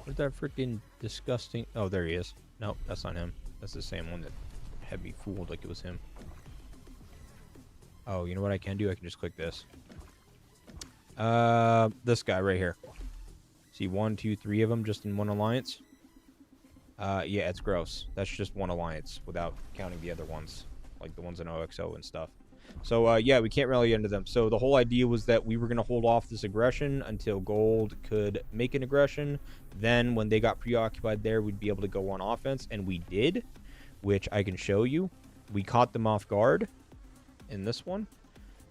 Where's that freaking disgusting... Oh, there he is. Nope, that's not him. That's the same one that had me fooled like it was him. Oh, you know what I can do? I can just click this. This guy right here. See 1, 2, 3 of them just in one alliance? Yeah, it's gross. That's just one alliance without counting the other ones. Like the ones in OXO and stuff. So, yeah, we can't rally into them. So the whole idea was that we were going to hold off this aggression until Gold could make an aggression. Then when they got preoccupied there, we'd be able to go on offense. And we did, which I can show you. We caught them off guard in this one.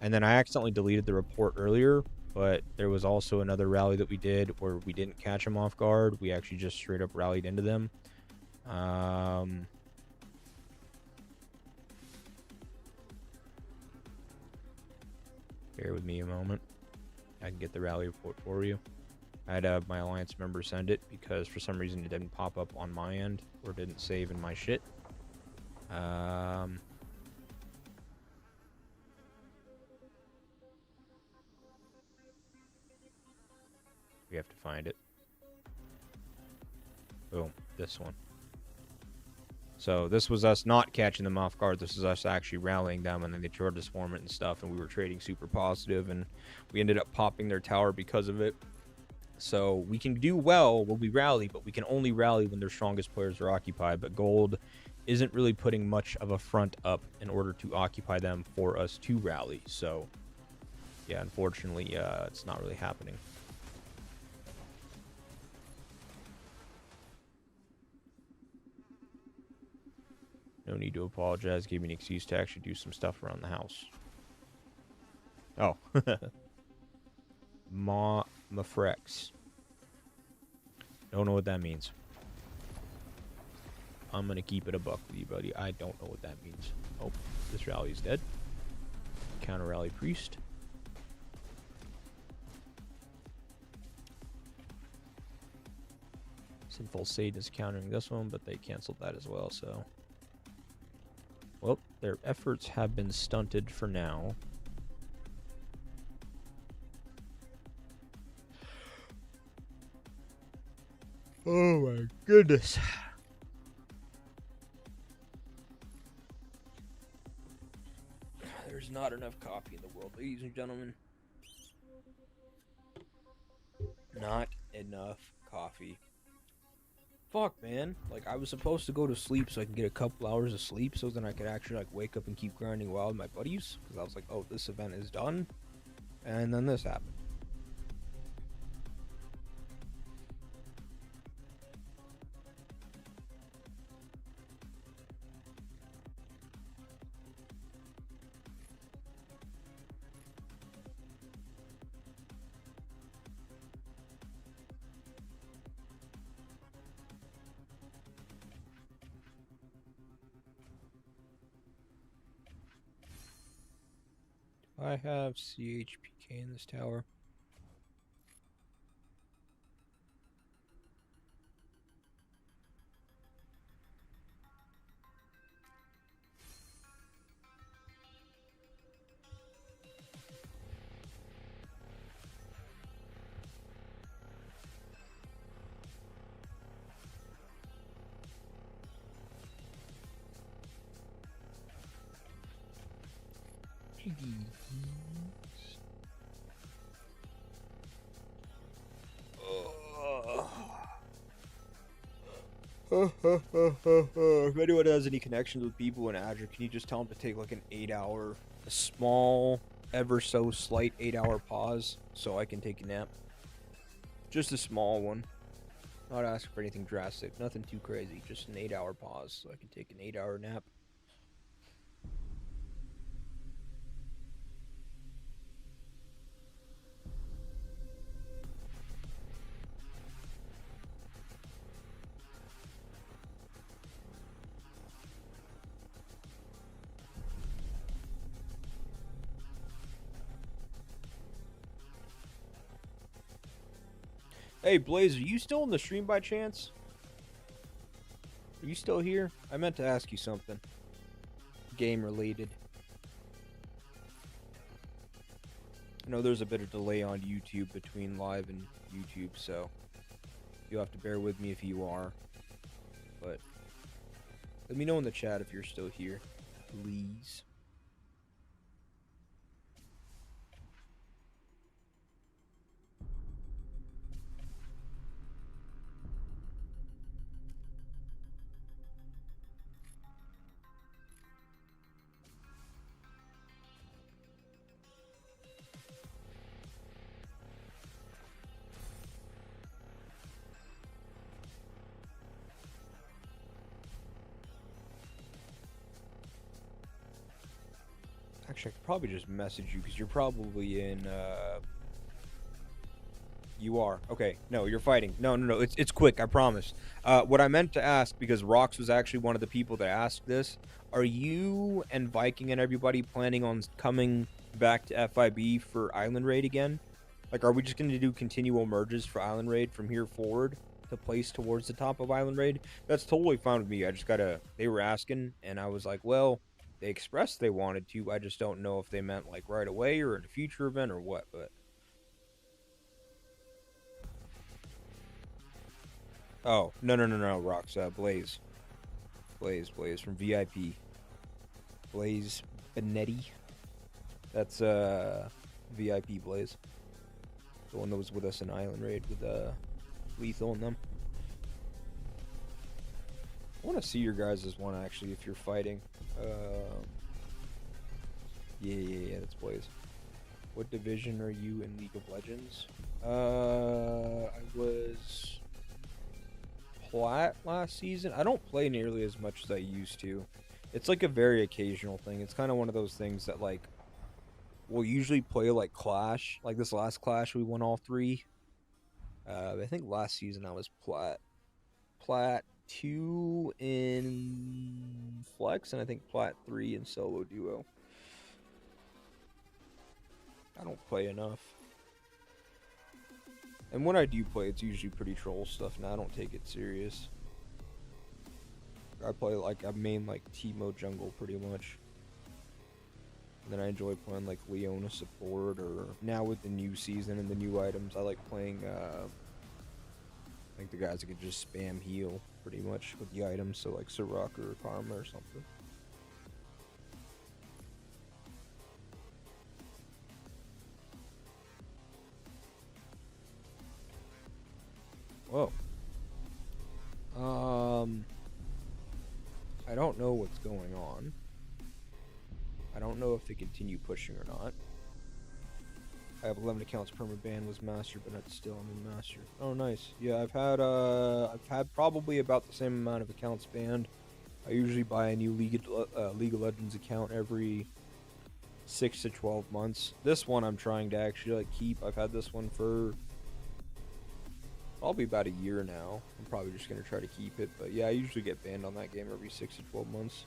And then I accidentally deleted the report earlier. But there was also another rally that we did where we didn't catch them off guard. We actually just straight up rallied into them. Bear with me a moment. I can get the rally report for you. I had my alliance member send it because for some reason it didn't pop up on my end or didn't save in my shit. We have to find it. Boom, this one. So this was us not catching them off guard. This is us actually rallying them, and then they tried to swarm it and stuff, and we were trading super positive, and we ended up popping their tower because of it. So we can do well when we rally, but we can only rally when their strongest players are occupied. But Gold isn't really putting much of a front up in order to occupy them for us to rally. So yeah, unfortunately, it's not really happening. No need to apologize. Gave me an excuse to actually do some stuff around the house. Oh. Mafrex. Don't know what that means. I'm going to keep it a buck with you, buddy. I don't know what that means. Oh, this rally is dead. Counter rally priest. Sinful Satan is countering this one, but they canceled that as well, so... Well, their efforts have been stunted for now. Oh my goodness. There's not enough coffee in the world, ladies and gentlemen. Not enough coffee. Fuck, man. Like, I was supposed to go to sleep so I can get a couple hours of sleep so then I could actually, like, wake up and keep grinding wild with my buddies. Because I was like, oh, this event is done. And then this happened. I have CHPK in this tower. If anyone has any connections with people in Azure, can you just tell them to take like an 8-hour, a small, ever so slight 8-hour pause so I can take a nap? Just a small one. Not asking for anything drastic, nothing too crazy. Just an 8-hour pause so I can take an 8-hour nap. Hey, Blaze, are you still in the stream by chance? Are you still here? I meant to ask you something. Game related. I know there's a bit of delay on YouTube between live and YouTube, so you'll have to bear with me if you are. But let me know in the chat if you're still here, please. Actually, I could probably just message you because you're probably in. You are. Okay. No, you're fighting. No. It's quick. I promise. What I meant to ask, because Rox was actually one of the people that asked this. Are you and Viking and everybody planning on coming back to FIB for Island Raid again? Like, are we just going to do continual merges for Island Raid from here forward to place towards the top of Island Raid? That's totally fine with me. I just gotta. They were asking, and I was like, well, they expressed they wanted to. I just don't know if they meant like right away or in a future event or what. But oh no, Rox, Blaze from VIP. Blaze Benetti. That's VIP Blaze. The one that was with us in Island Raid with Lethal and them. I want to see your guys' one actually if you're fighting. Yeah, that's Blaze. What division are you in League of Legends? I was plat last season. I don't play nearly as much as I used to. It's like a very occasional thing. It's kind of one of those things that like we'll usually play like Clash. Like this last Clash, we won all 3. I think last season I was plat 2 in Flex, and I think plat 3 in solo duo. I don't play enough. And when I do play, it's usually pretty troll stuff, and I don't take it serious. I play like, I main like Teemo jungle pretty much. And then I enjoy playing like Leona support, or now with the new season and the new items, I like playing like the guys that can just spam heal pretty much with the items, so like Soraka or Karma or something. Whoa. I don't know what's going on. I don't know if they continue pushing or not. I have 11 accounts. Permaban was master, but not still I'm in master. Oh, nice. Yeah, I've had probably about the same amount of accounts banned. I usually buy a new League of Legends account every 6 to 12 months. This one I'm trying to actually like keep. I've had this one for probably about a year now. I'm probably just gonna try to keep it, but yeah, I usually get banned on that game every 6 to 12 months.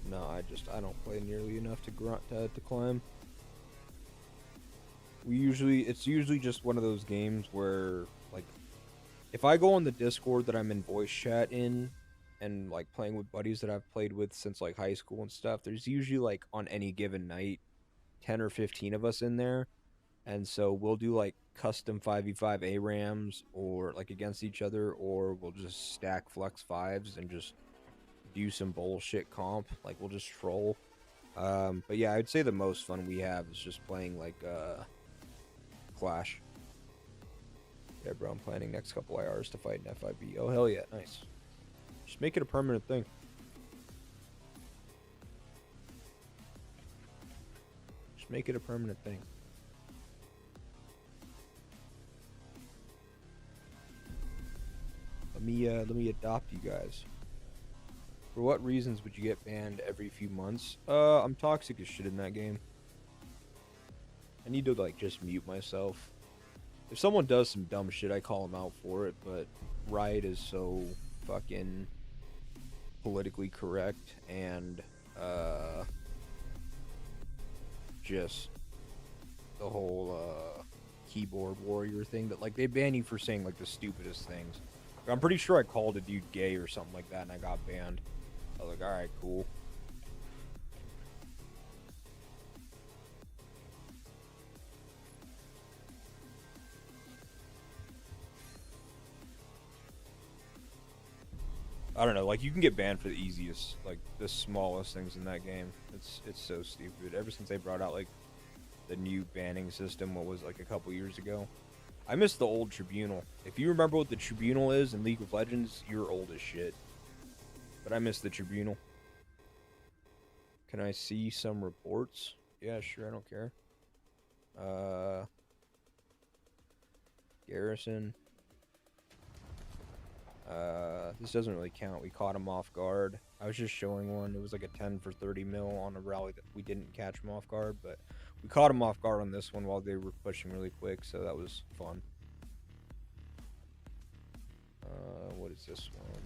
No, I don't play nearly enough to to climb. It's usually just one of those games where, like, if I go on the Discord that I'm in voice chat in, and like playing with buddies that I've played with since like high school and stuff, there's usually like on any given night 10 or 15 of us in there. And so we'll do like custom 5v5 ARAMs or like against each other, or we'll just stack flex fives and just do some bullshit comp. Like we'll just troll. But yeah, I'd say the most fun we have is just playing like Clash. Yeah, bro, I'm planning next couple IRs to fight in FIB. Oh, hell yeah, nice. Just make it a permanent thing. Just make it a permanent thing. Let me adopt you guys. For what reasons would you get banned every few months? I'm toxic as shit in that game. I need to like just mute myself. If someone does some dumb shit, I call them out for it, but Riot is so fucking politically correct and just the whole keyboard warrior thing that like they ban you for saying like the stupidest things. I'm pretty sure I called a dude gay or something like that and I got banned. I was like, alright, cool. I don't know, like you can get banned for the easiest, like the smallest things in that game. It's so stupid. Ever since they brought out like the new banning system, what was like a couple years ago. I miss the old tribunal. If you remember what the tribunal is in League of Legends, you're old as shit. But I miss the tribunal. Can I see some reports? Yeah, sure, I don't care. Garrison. This doesn't really count. We caught him off guard. I was just showing one. It was like a 10 for 30 mil on a rally that we didn't catch him off guard, but we caught him off guard on this one while they were pushing really quick, so that was fun. What is this one?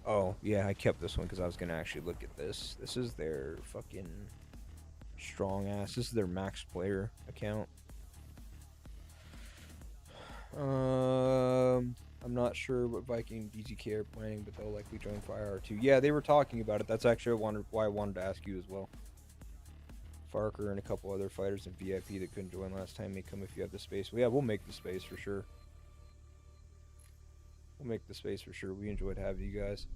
Oh, yeah, I kept this one because I was going to actually look at this. This is their fucking strong ass. This is their max player account. I'm not sure what Viking DZK are planning, but they'll likely join for IR2. Yeah, they were talking about it. That's actually why I wanted to ask you as well. Farker and a couple other fighters in VIP that couldn't join last time may come if you have the space. Well, yeah, we'll make the space for sure. We'll make the space for sure. We enjoyed having you guys.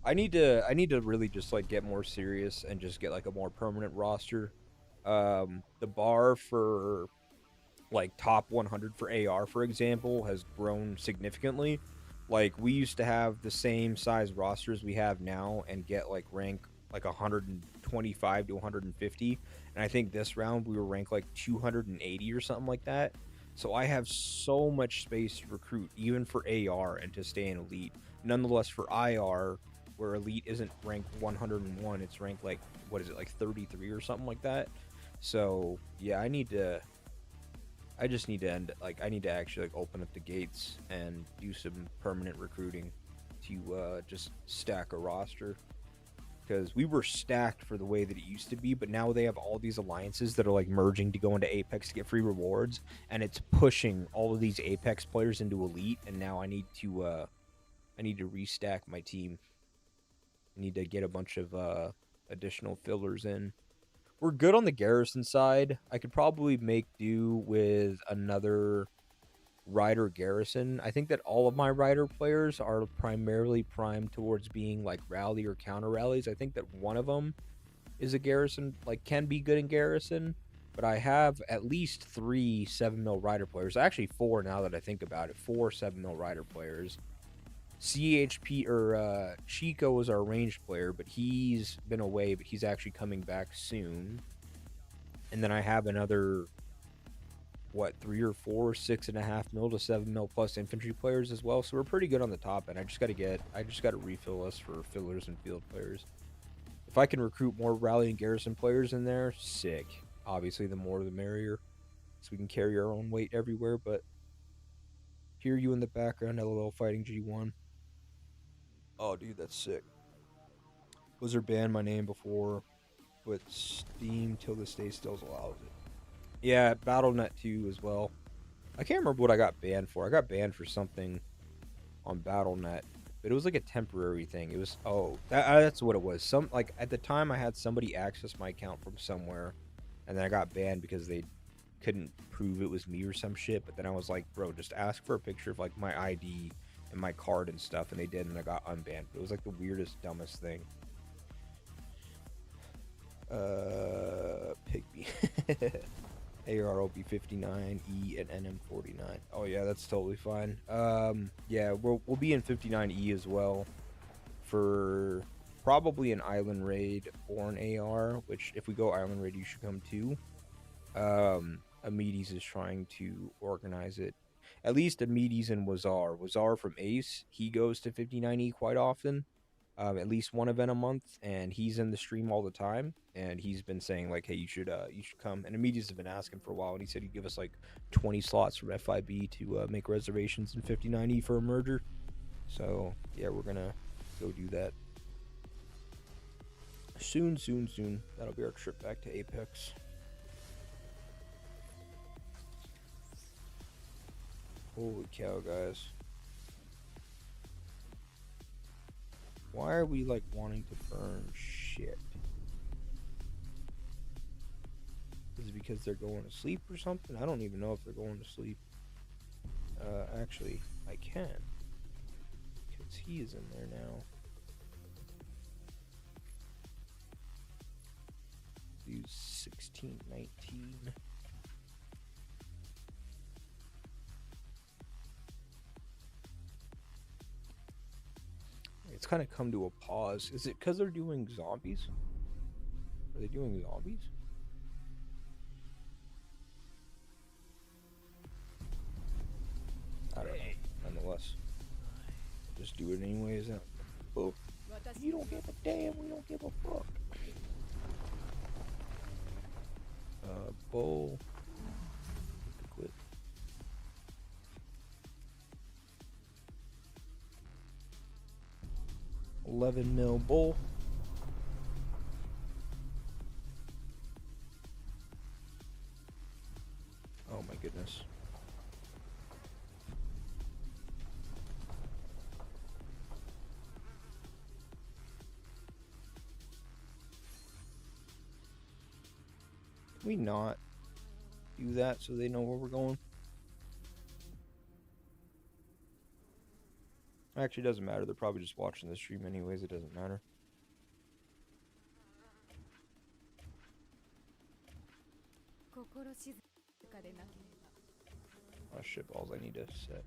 I need to really just like get more serious and just get like a more permanent roster. The bar for like top 100 for AR, for example, has grown significantly. Like we used to have the same size rosters we have now and get like rank like 125 to 150, and I think this round we were ranked like 280 or something like that. So I have so much space to recruit even for AR and to stay in elite. Nonetheless, for IR, where elite isn't ranked 101, it's ranked like, what is it, like 33 or something like that. So yeah, I just need to I need to actually like open up the gates and do some permanent recruiting to just stack a roster, because we were stacked for the way that it used to be, but now they have all these alliances that are like merging to go into Apex to get free rewards, and it's pushing all of these Apex players into elite, and now I need to restack my team. I need to get a bunch of additional fillers in. We're good on the Garrison side. I could probably make do with another Rider Garrison. I think that all of my Rider players are primarily primed towards being like rally or counter rallies. I think that one of them is a Garrison, like can be good in Garrison, but I have at least 3 7-mil Rider players. Actually 4 now that I think about it. 4 7-mil Rider players. CHP or Chico is our ranged player, but he's been away, but he's actually coming back soon. And then I have another, what, 3 or 4 6.5 mil to 7 mil plus infantry players as well. So we're pretty good on the top end. I just got to refill us for fillers and field players. If I can recruit more rally and Garrison players in there, sick. Obviously, the more the merrier, so we can carry our own weight everywhere. But hear you in the background, LOL fighting G1. Oh, dude, that's sick. Blizzard banned my name before, but Steam till this day still allows it. Yeah, Battle.net 2 as well. I can't remember what I got banned for. I got banned for something on Battle.net, but it was like a temporary thing. It was that's what it was. Some like at the time I had somebody access my account from somewhere, and then I got banned because they couldn't prove it was me or some shit. But then I was like, bro, just ask for a picture of like my ID and my card and stuff, and they did, and I got unbanned. But it was like the weirdest, dumbest thing. Pigby. AROB 59, E and NM 49. Oh yeah, that's totally fine. Yeah, we'll be in 59E as well for probably an island raid or an AR. Which if we go island raid, you should come too. Amides is trying to organize it. At least Amides and Wazar from Ace, he goes to 59E quite often. At least one event a month, and he's in the stream all the time. And he's been saying like, "Hey, you should come." And Amides has been asking for a while, and he said he'd give us like 20 slots from FIB to make reservations in 59E for a merger. So yeah, we're gonna go do that soon. That'll be our trip back to Apex. Holy cow, guys. Why are we like wanting to burn shit? Is it because they're going to sleep or something? I don't even know if they're going to sleep. Actually, I can. Because he is in there now. Use 1619. It's kind of come to a pause. Is it because they're doing zombies? Are they doing zombies? I don't know. Nonetheless, just do it anyways. Oh, you don't give a damn. We don't give a fuck. Bowl. Quit. $11 bowl. Oh my goodness. Can we not do that so they know where we're going? Actually, it doesn't matter. They're probably just watching the stream anyways. It doesn't matter. Oh shit balls, I need to set.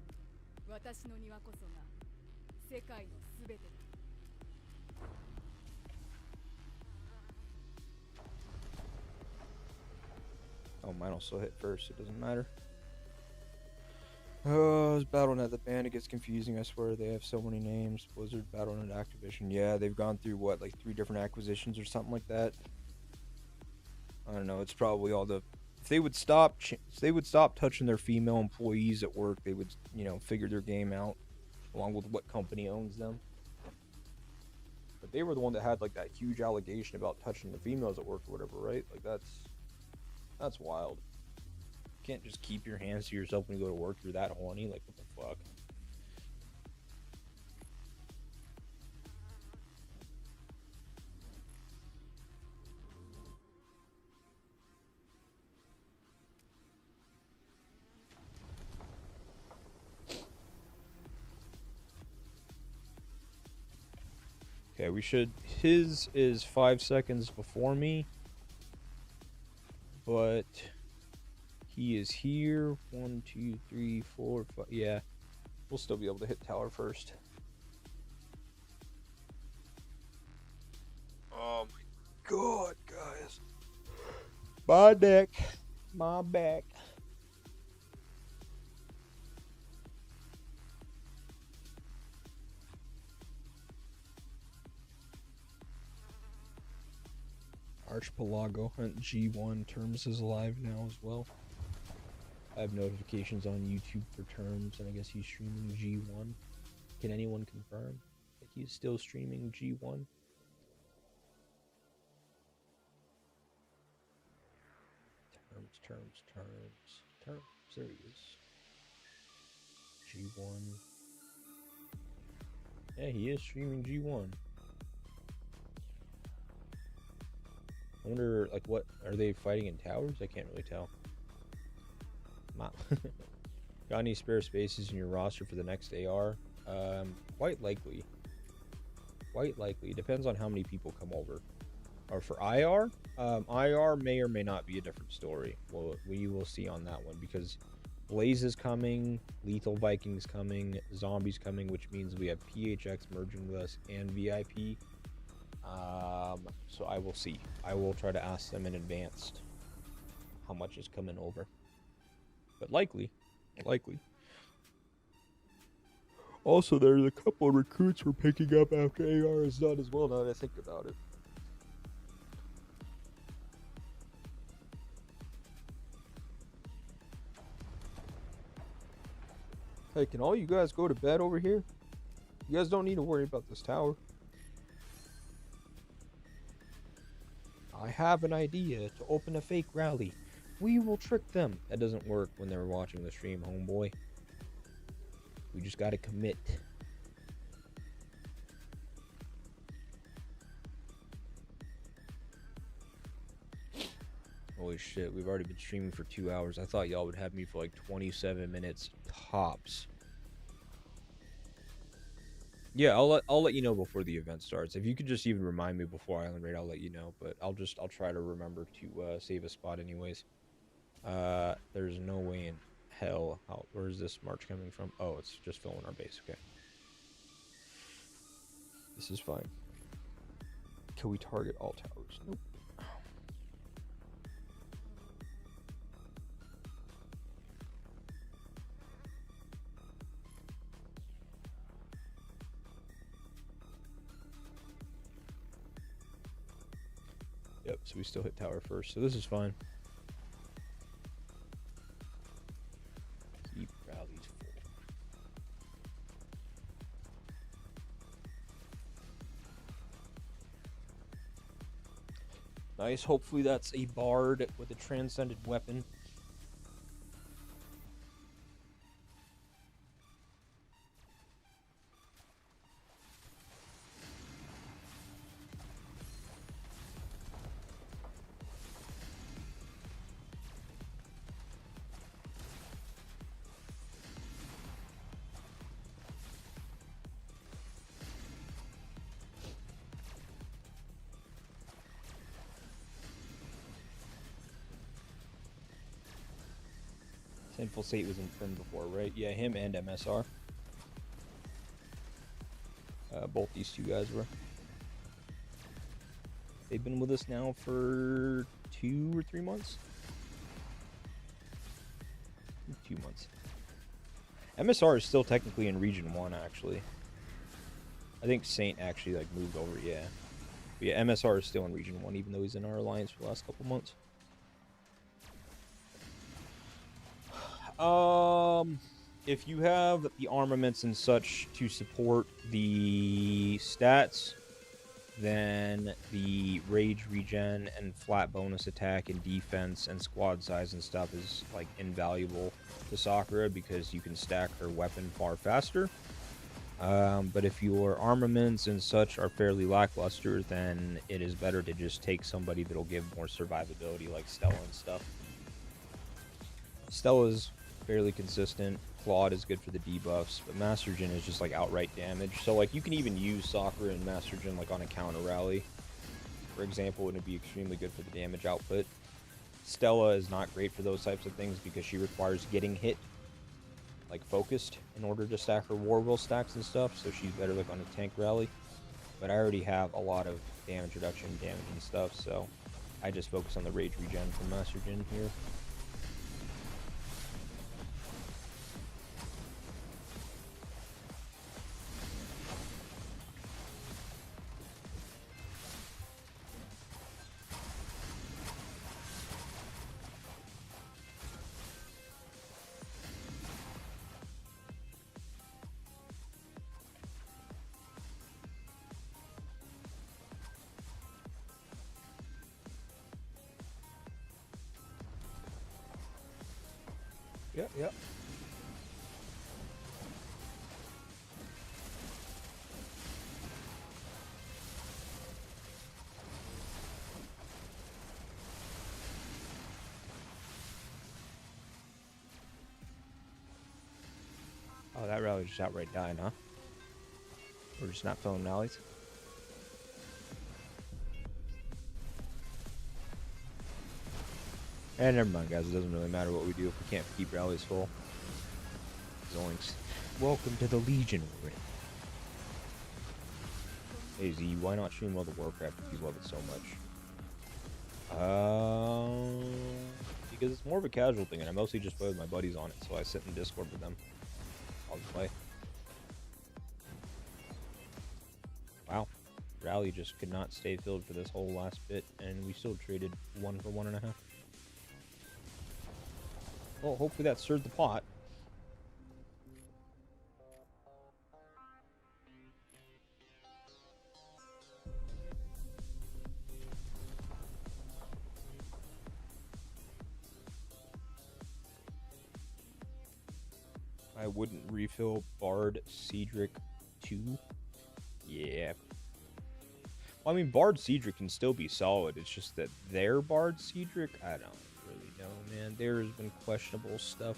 Oh, mine will still hit first. It doesn't matter. Oh, it's Battle.net, the band. It gets confusing. I swear they have so many names. Blizzard, Battle.net, Activision. Yeah, they've gone through what, like 3 different acquisitions or something like that. I don't know. It's probably all the. If they would stop touching their female employees at work, they would, figure their game out, along with what company owns them. But they were the one that had like that huge allegation about touching the females at work or whatever, right? Like that's wild. You can't just keep your hands to yourself when you go to work. You're that horny. Like, what the fuck? Okay, we should. His is 5 seconds before me, but he is here. 1, 2, 3, 4, 5. Yeah, we'll still be able to hit tower first. Oh my god, guys! My neck, my back. Archipelago Hunt G1 Terms is live now as well. I have notifications on YouTube for Terms, and I guess he's streaming G1. Can anyone confirm that he's still streaming G1? Terms. There he is. G1. Yeah, he is streaming G1. I wonder, like, what are they fighting in towers? I can't really tell. Got any spare spaces in your roster for the next AR? Quite likely. Depends on how many people come over. Or for IR, IR may or may not be a different story. Well, we will see on that one, because Blaze is coming, Lethal Vikings coming, Zombies coming, which means we have PHX merging with us and VIP. So I will see. I will try to ask them in advance how much is coming over. But likely. Also, there's a couple of recruits we're picking up after AR is done as well, now that I think about it. Hey, can all you guys go to bed over here? You guys don't need to worry about this tower. I have an idea to open a fake rally. We will trick them. That doesn't work when they're watching the stream, homeboy. We just gotta commit. Holy shit, we've already been streaming for 2 hours. I thought y'all would have me for like 27 minutes tops. Yeah, I'll let you know before the event starts. If you could just even remind me before Island Raid, I'll let you know. But I'll try to remember to save a spot anyways. There's no way in hell. Where is this march coming from? Oh, it's just filling our base. Okay. This is fine. Can we target all towers? Nope. Yep, so we still hit tower first, so this is fine. Keep rallies full. Nice, hopefully that's a bard with a transcended weapon. Sinful Sate was in Prim before, right? Yeah, him and MSR. Both these two guys were. They've been with us now for 2 or 3 months. 2 months. MSR is still technically in Region 1, actually. I think Saint actually like moved over, yeah. But yeah, MSR is still in Region 1, even though he's in our alliance for the last couple months. If you have the armaments and such to support the stats, then the rage regen and flat bonus attack and defense and squad size and stuff is like invaluable to Sakura because you can stack her weapon far faster. But if your armaments and such are fairly lackluster, then it is better to just take somebody that'll give more survivability like Stella and stuff. Stella's fairly consistent. Claude is good for the debuffs, but Master Jin is just like outright damage. So like you can even use Sakura and Master Jin like on a counter rally, for example, and it'd be extremely good for the damage output. Stella is not great for those types of things because she requires getting hit, like focused, in order to stack her War Will stacks and stuff. So she's better like on a tank rally. But I already have a lot of damage reduction, damage and stuff, so I just focus on the rage regen from Master Jin here. Yep, yep. Oh, that rally just outright died, huh? We're just not filling rallies. And never mind, guys. It doesn't really matter what we do if we can't keep rallies full. Zoinks. Welcome to the Legion ring. Hey Z, why not stream World of Warcraft if you love it so much? Because it's more of a casual thing, and I mostly just play with my buddies on it, so I sit in Discord with them. I'll just play. Wow. Rally just could not stay filled for this whole last bit, and we still traded 1 for 1.5. Well, hopefully that stirred the pot. I wouldn't refill Bard Cedric 2. Yeah. Well, I mean, Bard Cedric can still be solid. It's just that their Bard Cedric, I don't really know, man. There's been questionable stuff.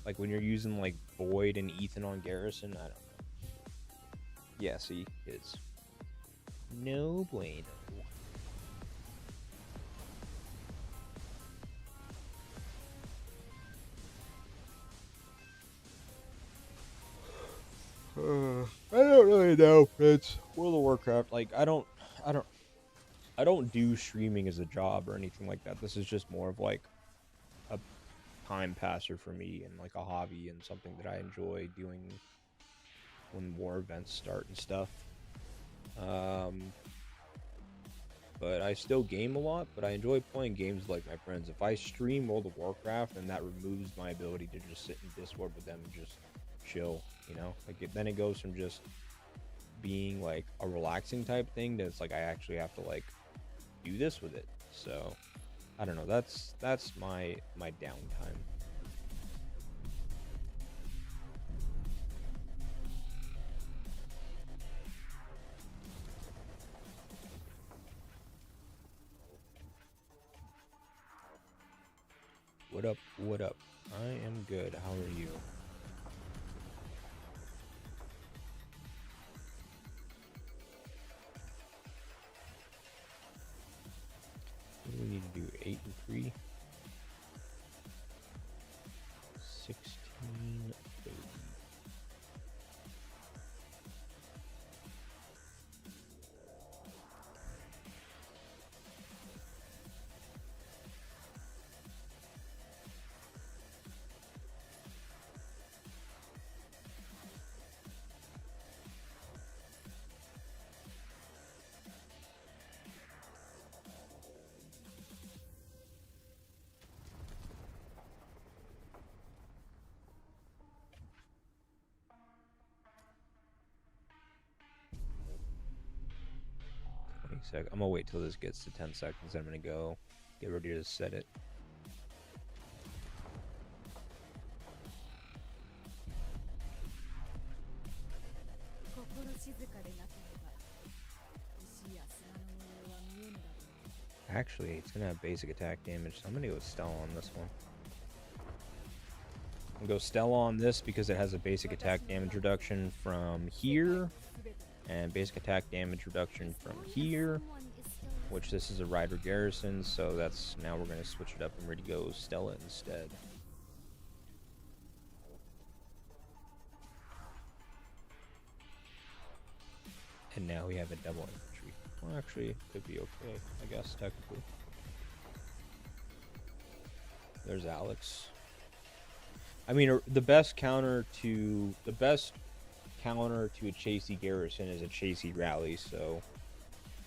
Like when you're using like Boyd and Ethan on Garrison, I don't know. Yeah, see, kids. No bueno. I don't really know. It's World of Warcraft. Like I don't do streaming as a job or anything like that. This is just more of like a time passer for me and like a hobby and something that I enjoy doing when war events start and stuff. But I still game a lot, but I enjoy playing games with like my friends. If I stream World of Warcraft, then that removes my ability to just sit in Discord with them and just chill, you know? Like then it goes from just being like a relaxing type thing to it's like I actually have to like do this with it. So I don't know, that's my downtime. What up? What up? I am good. How are you? What do we need to do? 8 and 3? 16, 30. I'm gonna wait till this gets to 10 seconds. I'm gonna go get ready to set it. Actually, it's gonna have basic attack damage, so I'm gonna go Stella on this one. I'm gonna go Stella on this because it has a basic attack damage reduction from here, and basic attack damage reduction from here, which this is a Rider Garrison, so that's now we're gonna switch it up and ready to go Stella instead. And now we have a double infantry. Well, actually, it could be okay, I guess, technically. There's Alex. I mean, the best counter to a chasey Garrison is a chasey rally, so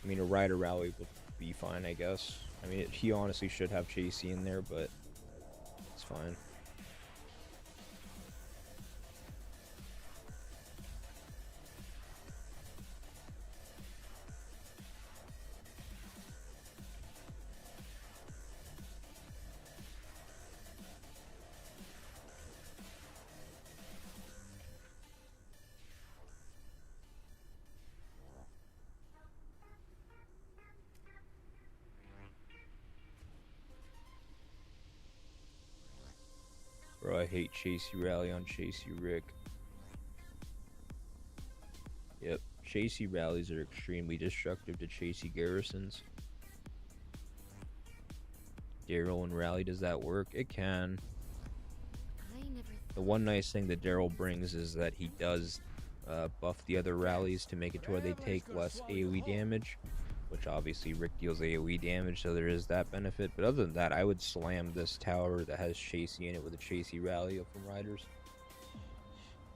I mean, a Rider rally would be fine, I guess. I mean, he honestly should have chasey in there, but it's fine. hate Chasey Rally on Chasey Rick. Yep, Chasey rallies are extremely destructive to Chasey Garrisons. Daryl and Rally, does that work? It can. I never The one nice thing that Daryl brings is that he does buff the other rallies to make it to where they take less AoE damage, which obviously Rick deals AoE damage, so there is that benefit. But other than that, I would slam this tower that has Chasey in it with a Chasey rally up from Riders.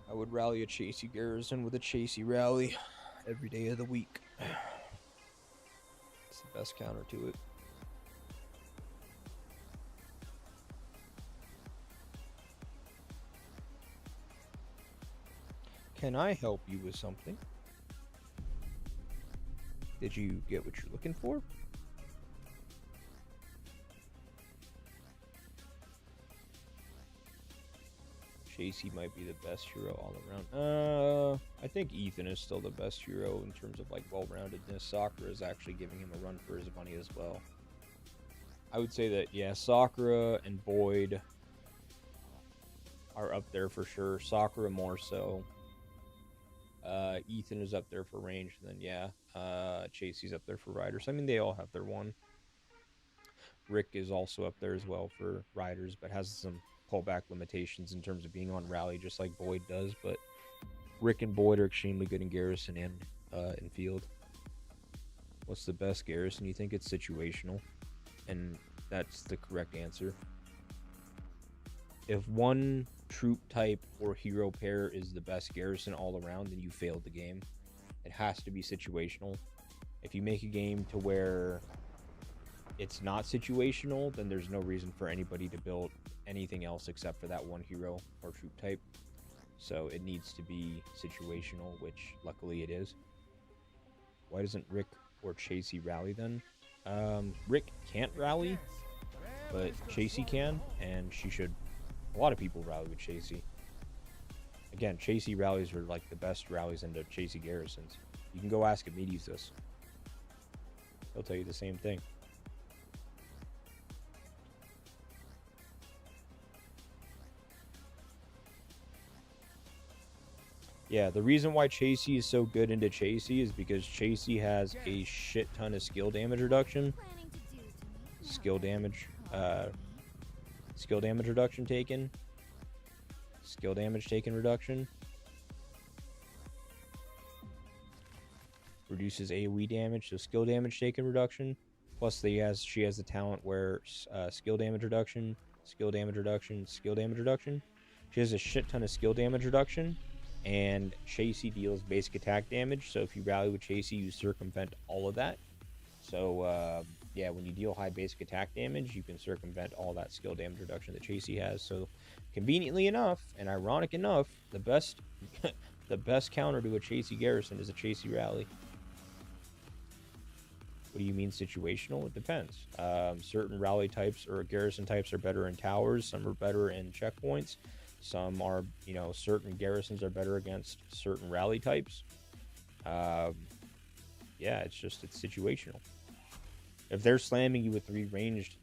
I would rally a Chasey Garrison with a Chasey rally every day of the week. It's the best counter to it. Can I help you with something? Did you get what you're looking for? Chasey might be the best hero all around. I think Ethan is still the best hero in terms of like well-roundedness. Sakura is actually giving him a run for his money as well. I would say that, yeah, Sakura and Boyd are up there for sure. Sakura more so. Ethan is up there for range, and then yeah, Chasey's up there for riders. I mean, they all have their one. Rick is also up there as well for riders, but has some pullback limitations in terms of being on rally, just like Boyd does. But Rick and Boyd are extremely good in Garrison and in field. What's the best Garrison? You think it's situational, and that's the correct answer. If one troop type or hero pair is the best Garrison all around, then you failed the game. It has to be situational. If you make a game to where it's not situational, then there's no reason for anybody to build anything else except for that one hero or troop type. So it needs to be situational, which luckily it is. Why doesn't Rick or Chasey rally then? Rick can't rally, but Chasey can, and she should. A lot of people rally with Chasey. Again, Chasey rallies are like the best rallies into Chasey Garrisons. You can go ask Amides this. He'll tell you the same thing. Yeah, the reason why Chasey is so good into Chasey is because Chasey has a shit ton of skill damage reduction. planning to do to me. Skill damage reduction taken. Skill damage taken reduction. Reduces AoE damage, so skill damage taken reduction. Plus she has the talent where skill damage reduction, skill damage reduction, skill damage reduction. She has a shit ton of skill damage reduction, and Chasey deals basic attack damage, so if you rally with Chasey, you circumvent all of that. So yeah, when you deal high basic attack damage, you can circumvent all that skill damage reduction that Chasey has. So conveniently enough, and ironic enough, the best the best counter to a Chasey Garrison is a Chasey rally. What do you mean situational? It depends. Certain rally types or Garrison types are better in towers. Some are better in checkpoints. Some are, certain Garrisons are better against certain rally types. Yeah, it's situational. If they're slamming you with 3 ranged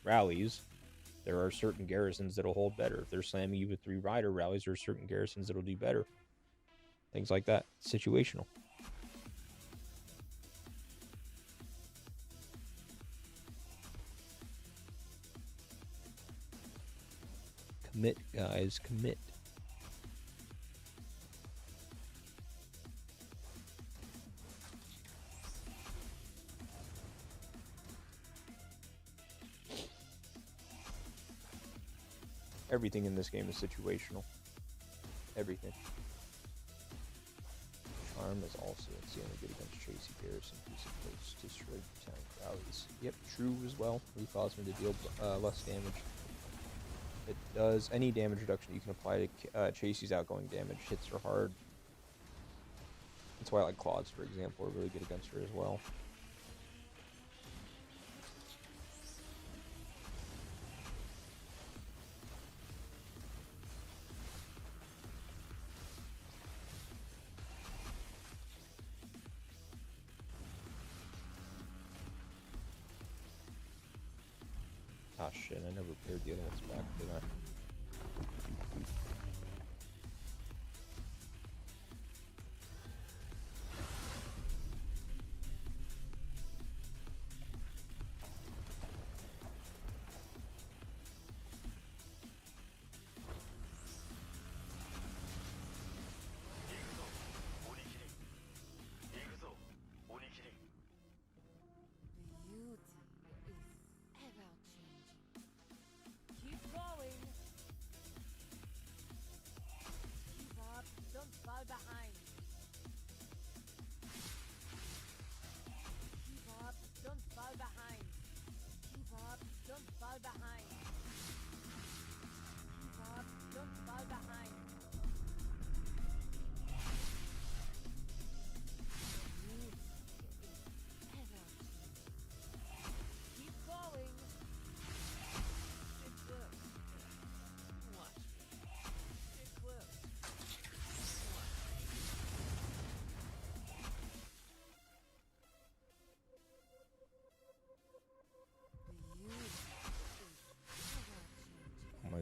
rallies, there are certain Garrisons that'll hold better. If they're slamming you with 3 rider rallies, there are certain Garrisons that'll do better. Things like that. Situational. Commit, guys, commit. Everything in this game is situational. Everything. Charm is also insanely good against Chasey Garrison, who's supposed to destroy town rallies. Yep, true as well. It causes me to deal less damage. It does any damage reduction you can apply to Chasey's outgoing damage. Hits her hard. That's why I like Claudes, for example, are really good against her as well. Ah shit, I never paired the other ones back, did I?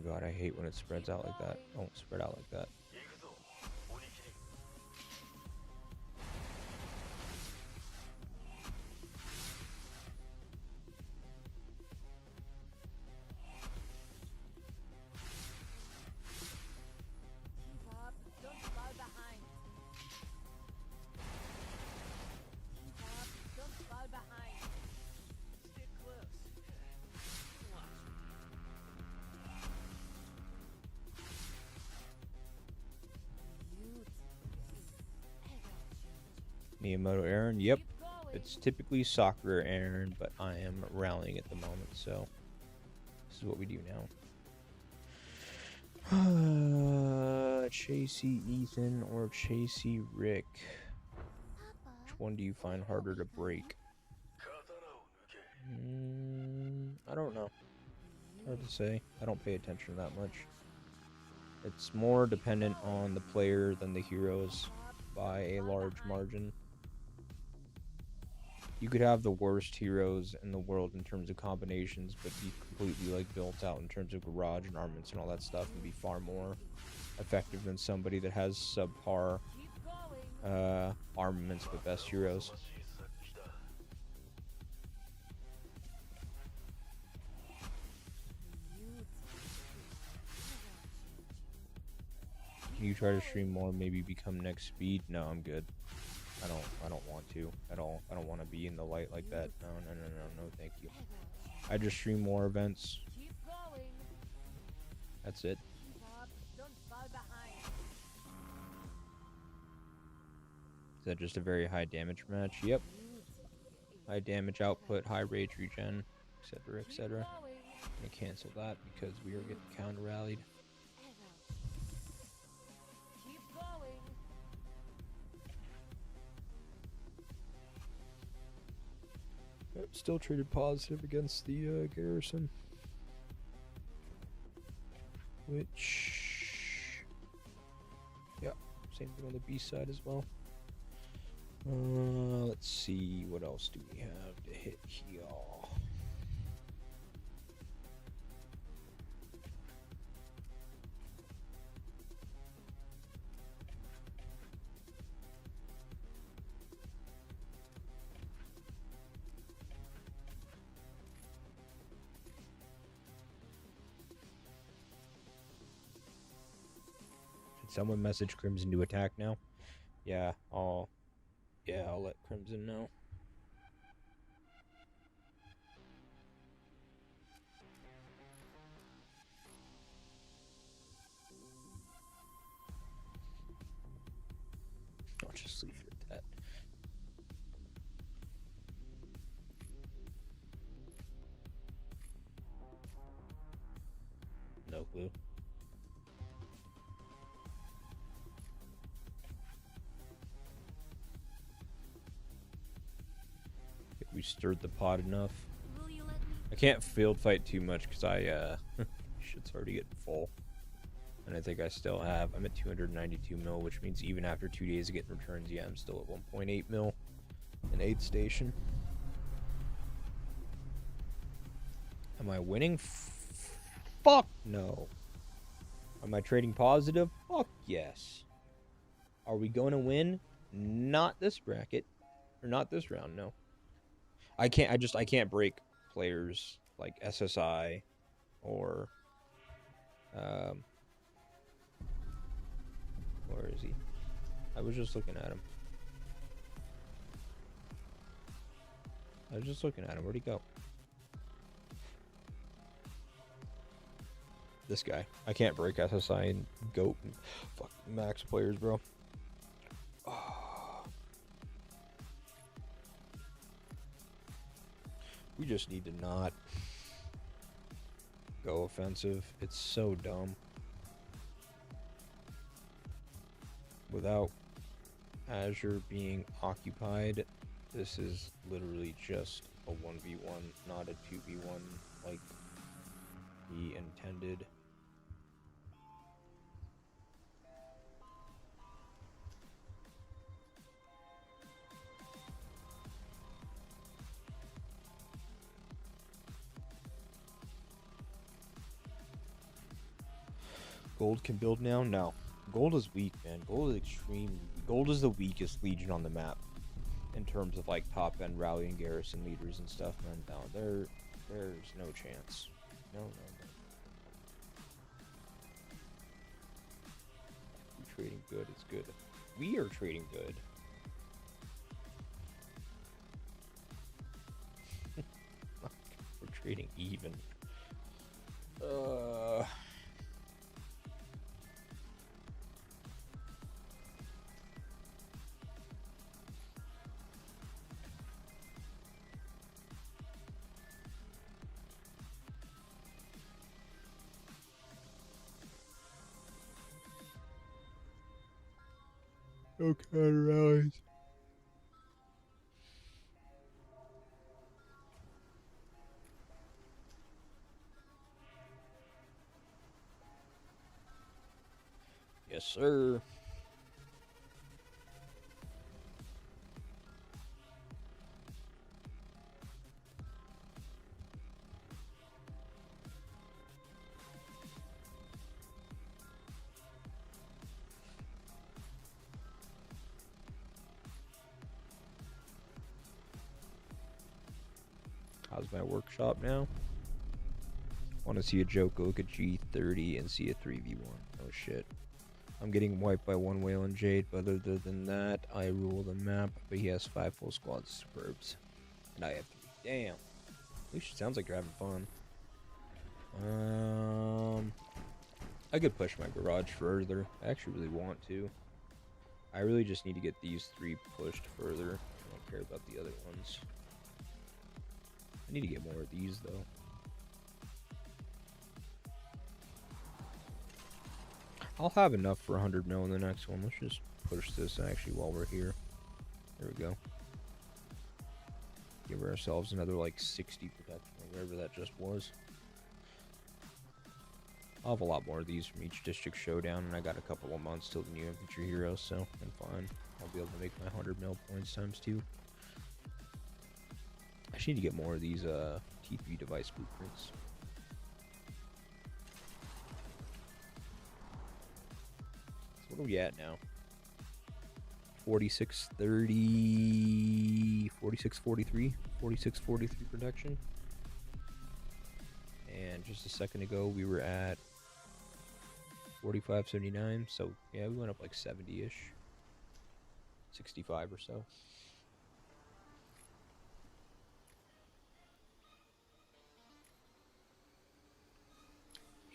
god, I hate when it spreads out like that. Don't spread out like that. Keep up. Don't fall behind. Keep up. Don't fall behind. Stick close. Watch. Beauty is ever changing. Miyamoto Aaron, yep. Keep going. It's typically soccer Aaron, but I am rallying at the moment, so this is what we do now. Chasey Ethan or Chasey Rick? Papa, Which one do you find harder to break? I don't know. Hard to say. I don't pay attention that much. It's more dependent on the player than the heroes by a large margin. You could have the worst heroes in the world in terms of combinations, but be completely like built out in terms of garage and armaments and all that stuff, and be far more effective than somebody that has subpar Keep going. armaments but best heroes. Beauty is ever changing. Can you try to stream more? Maybe become next speed? No, I'm good. I don't want to at all. I don't want to be in the light like that. No, thank you. I just stream more events. Keep going. That's it. Keep up. Don't fall behind. Is that just a very high damage match? Yep. Beauty is High damage output, high rage regen, etc., keep etc. going. I'm gonna cancel that because we are getting counter rallied. Ever changing. Keep going. Yep, still traded positive against the Garrison. Which, yeah, same thing on the B side as well. Let's see, what else do we have to hit here? Did someone message Crimson to attack now? Yeah, I'll let Crimson know. I'll just leave it at that. No clue. We stirred the pot enough. will you let me? I can't field fight too much because shit's already getting full. And I think I still have, I'm at 292 mil, which means even after 2 days of getting returns, yeah, I'm still at 1.8 mil in 8th station. Am I winning? Fuck no. Am I trading positive? Fuck yes. Are we going to win? Not this bracket. Or not this round, no. I can't break players like SSI or where is he? I was just looking at him. Where'd he go? This guy. I can't break SSI and GOAT and fuck max players, bro. We just need to not go offensive. It's so dumb. Without Azure being occupied, this is literally just a 1v1, not a 2v1 like he intended. Gold can build now? No. Gold is weak, man. Gold is extreme. Gold is the weakest legion on the map in terms of like top end rally and garrison leaders and stuff, man. No, there's no chance. No, no, no. Trading good is good. We are trading good. We're trading even. Okay, rallies. Yes, sir. How's my workshop now? Want to see a joke? Look at G30 and see a 3v1. Oh shit. I'm getting wiped by one whale and Jade, but other than that, I rule the map. But he has 5 full squads of superbs. And I have 3. Damn. At least it sounds like you're having fun. I could push my garage further. I actually really want to. I really just need to get these 3 pushed further. I don't care about the other ones. I need to get more of these though. I'll have enough for 100 mil in the next one. Let's just push this actually while we're here. There we go. Give ourselves another like 60 protection or whatever that just was. I'll have a lot more of these from each district showdown, and I got a couple of months till the new infantry heroes, so I'm fine. I'll be able to make my 100 mil points times 2. I just need to get more of these TP device blueprints. So what are we at now? 4630, 4643, 4643 protection. And just a second ago we were at 4579, so yeah, we went up like 70-ish. 65 or so.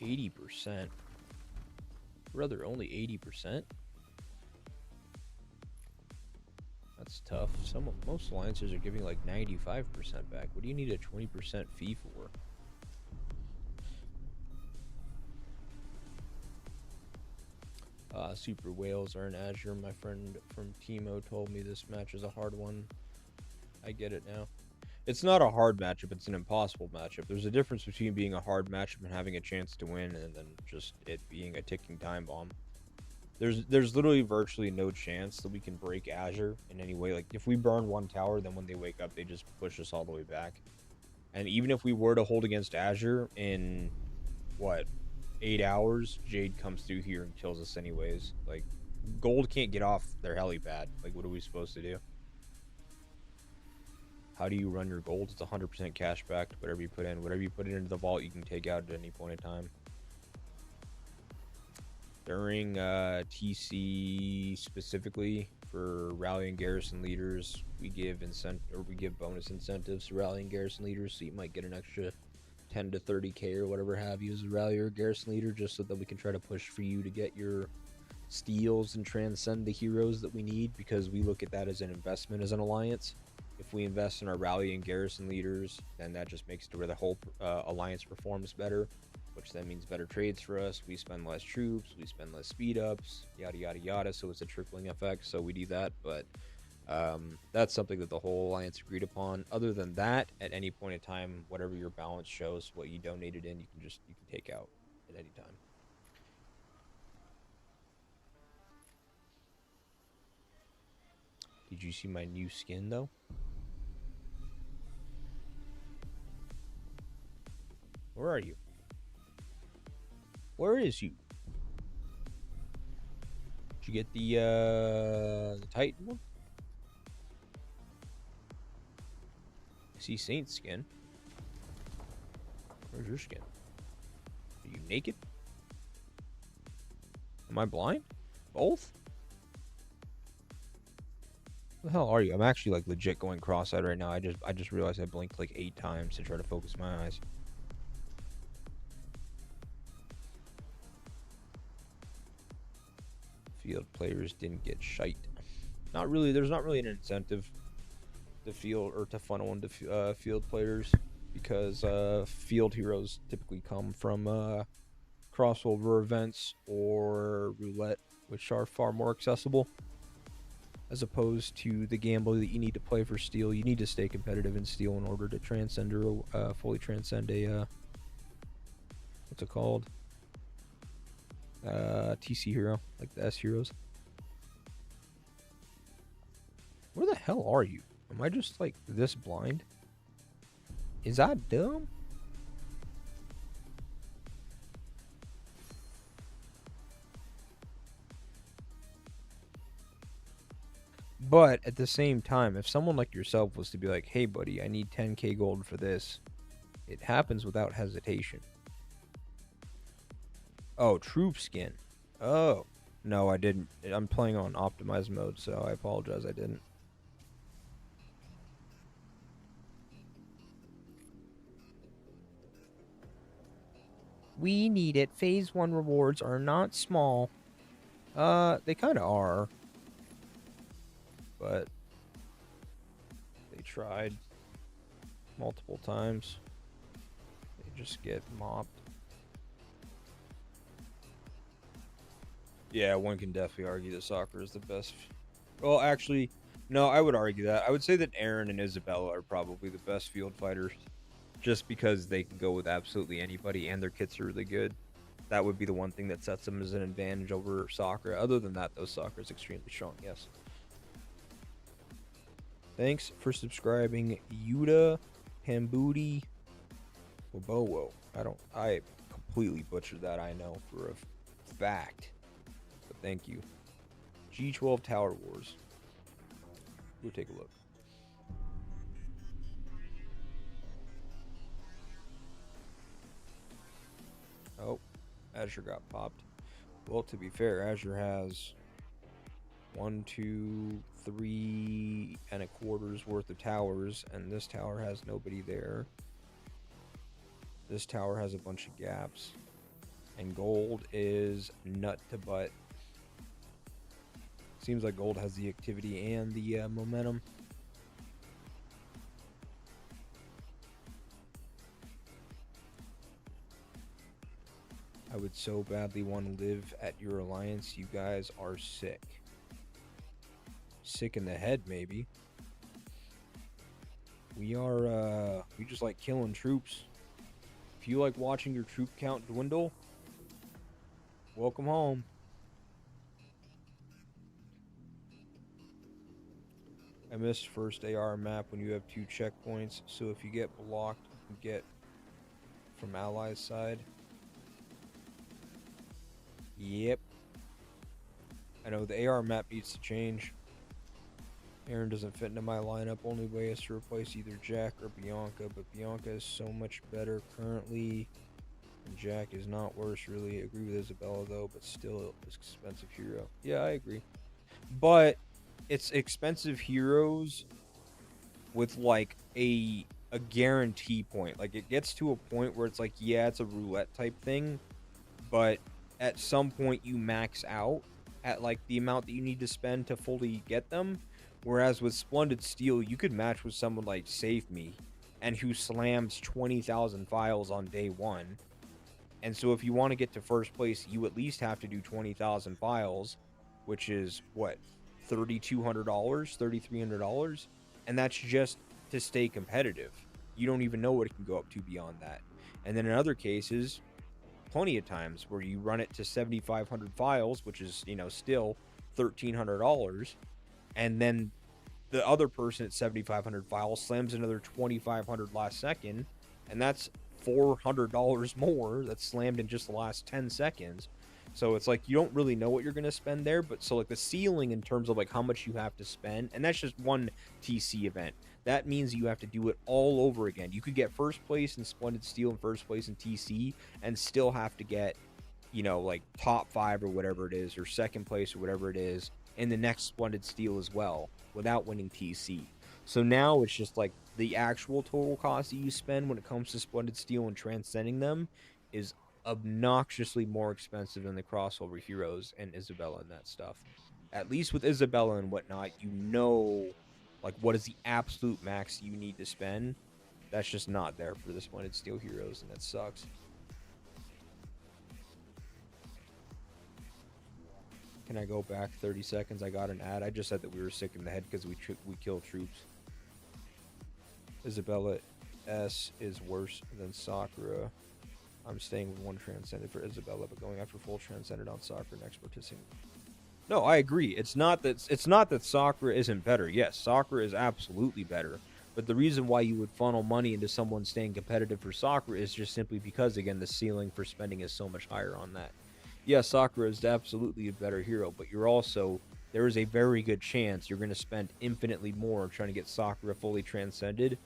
%. Brother, only 80%? That's tough. Most alliances are giving like 95% back. What do you need a 20% fee for? Super whales are in Azure. My friend from Timo told me this match is a hard one. I get it now. It's not a hard matchup, it's an impossible matchup. There's a difference between being a hard matchup and having a chance to win, and then just it being a ticking time bomb. There's literally virtually no chance that we can break Azure in any way. Like, if we burn one tower, then when they wake up, they just push us all the way back. And even if we were to hold against Azure in, what, 8 hours, Jade comes through here and kills us anyways. Like, gold can't get off their helipad. Like, what are we supposed to do? How do you run your gold? It's 100% cash back. Whatever you put in. Whatever you put it into the vault, you can take out at any point in time. During TC specifically for rally and garrison leaders, we give bonus incentives to rally and garrison leaders, so you might get an extra 10 to 30k or whatever have you as a rally or a garrison leader, just so that we can try to push for you to get your steals and transcend the heroes that we need, because we look at that as an investment as an alliance. If we invest in our rally and garrison leaders, then that just makes it to where the whole alliance performs better, which then means better trades for us. We spend less troops, we spend less speed ups, yada yada yada, so it's a trickling effect, so we do that. But that's something that the whole alliance agreed upon. Other than that, at any point in time, whatever your balance shows, what you donated in, you can take out at any time. Did you see my new skin though? Where are you? Where is you? you get the Titan one? I see Saint skin. Where's your skin? Are you naked? Am I blind? Both? What the hell are you? I'm actually like legit going cross-eyed right now. I just realized I blinked like 8 times to try to focus my eyes. Field players didn't get shite. Not really. There's not really an incentive to field or to funnel into field players because field heroes typically come from crossover events or roulette, which are far more accessible. As opposed to the gamble that you need to play for steel. You need to stay competitive in steel in order to transcend or fully transcend a what's it called? TC hero, like the S heroes. Where the hell are you? Am I just like this blind? Is that dumb? But at the same time, if someone like yourself was to be like, hey buddy, I need 10k gold for this, it happens without hesitation. Oh, troop skin. Oh. No, I didn't. I'm playing on optimized mode, so I apologize, I didn't. We need it. Phase 1 rewards are not small. They kind of are. But they tried multiple times. They just get mopped. Yeah, one can definitely argue that soccer is the best. Well, actually, no, I would argue that. I would say that Aaron and Isabella are probably the best field fighters just because they can go with absolutely anybody and their kits are really good. That would be the one thing that sets them as an advantage over soccer. Other than that, though, soccer is extremely strong, yes. Thanks for subscribing, Yuda Pambuti Wabowo. I completely butchered that, I know, for a fact. But thank you. G12 Tower Wars. Go take a look. Oh, Azure got popped. Well, to be fair, Azure has 1, 2, 3 and a quarter's worth of towers, and this tower has nobody there. This tower has a bunch of gaps, and gold is nut to butt. Seems like gold has the activity and the momentum. I would so badly want to live at your alliance. You guys are sick. Sick in the head, maybe. We just like killing troops. If you like watching your troop count dwindle, welcome home. I missed first AR map when you have 2 checkpoints, so if you get blocked, you can get from allies side. Yep. I know the AR map needs to change. Aaron doesn't fit into my lineup. Only way is to replace either Jack or Bianca, but Bianca is so much better currently. And Jack is not worse, really. I agree with Isabella, though, but still expensive hero. Yeah, I agree. But it's expensive heroes with, like, a guarantee point. Like, it gets to a point where it's like, yeah, it's a roulette type thing, but at some point you max out at, like, the amount that you need to spend to fully get them. Whereas with Splendid Steel, you could match with someone like Save Me, and who slams 20,000 files on day 1. And so if you want to get to first place, you at least have to do 20,000 files, which is, what, $3,200, $3,300? And that's just to stay competitive. You don't even know what it can go up to beyond that. And then in other cases, plenty of times where you run it to 7,500 files, which is, you know, still $1,300, and then the other person at 7,500 files slams another 2,500 last second, and that's $400 more that's slammed in just the last 10 seconds. So it's like you don't really know what you're going to spend there, but so like the ceiling in terms of like how much you have to spend, and that's just one TC event. That means you have to do it all over again. You could get first place in Splendid Steel and first place in TC and still have to get, you know, like top 5 or whatever it is, or second place or whatever it is in the next Splendid Steel as well without winning TC. So now it's just like the actual total cost that you spend when it comes to Splendid Steel and transcending them is obnoxiously more expensive than the crossover heroes and Isabella and that stuff. At least with Isabella and whatnot, you know, like what is the absolute max you need to spend. That's just not there for the Splendid Steel heroes, and that sucks. Can I go back 30 seconds? I got an ad. I just said that we were sick in the head because we killed troops. Isabella S is worse than Sakura. I'm staying with one Transcended for Isabella, but going after full Transcended on Sakura next participating. No, I agree. It's not that Sakura isn't better. Yes, Sakura is absolutely better. But the reason why you would funnel money into someone staying competitive for Sakura is just simply because, again, the ceiling for spending is so much higher on that. Yes, Sakura is absolutely a better hero, but there is a very good chance you're going to spend infinitely more trying to get Sakura fully transcended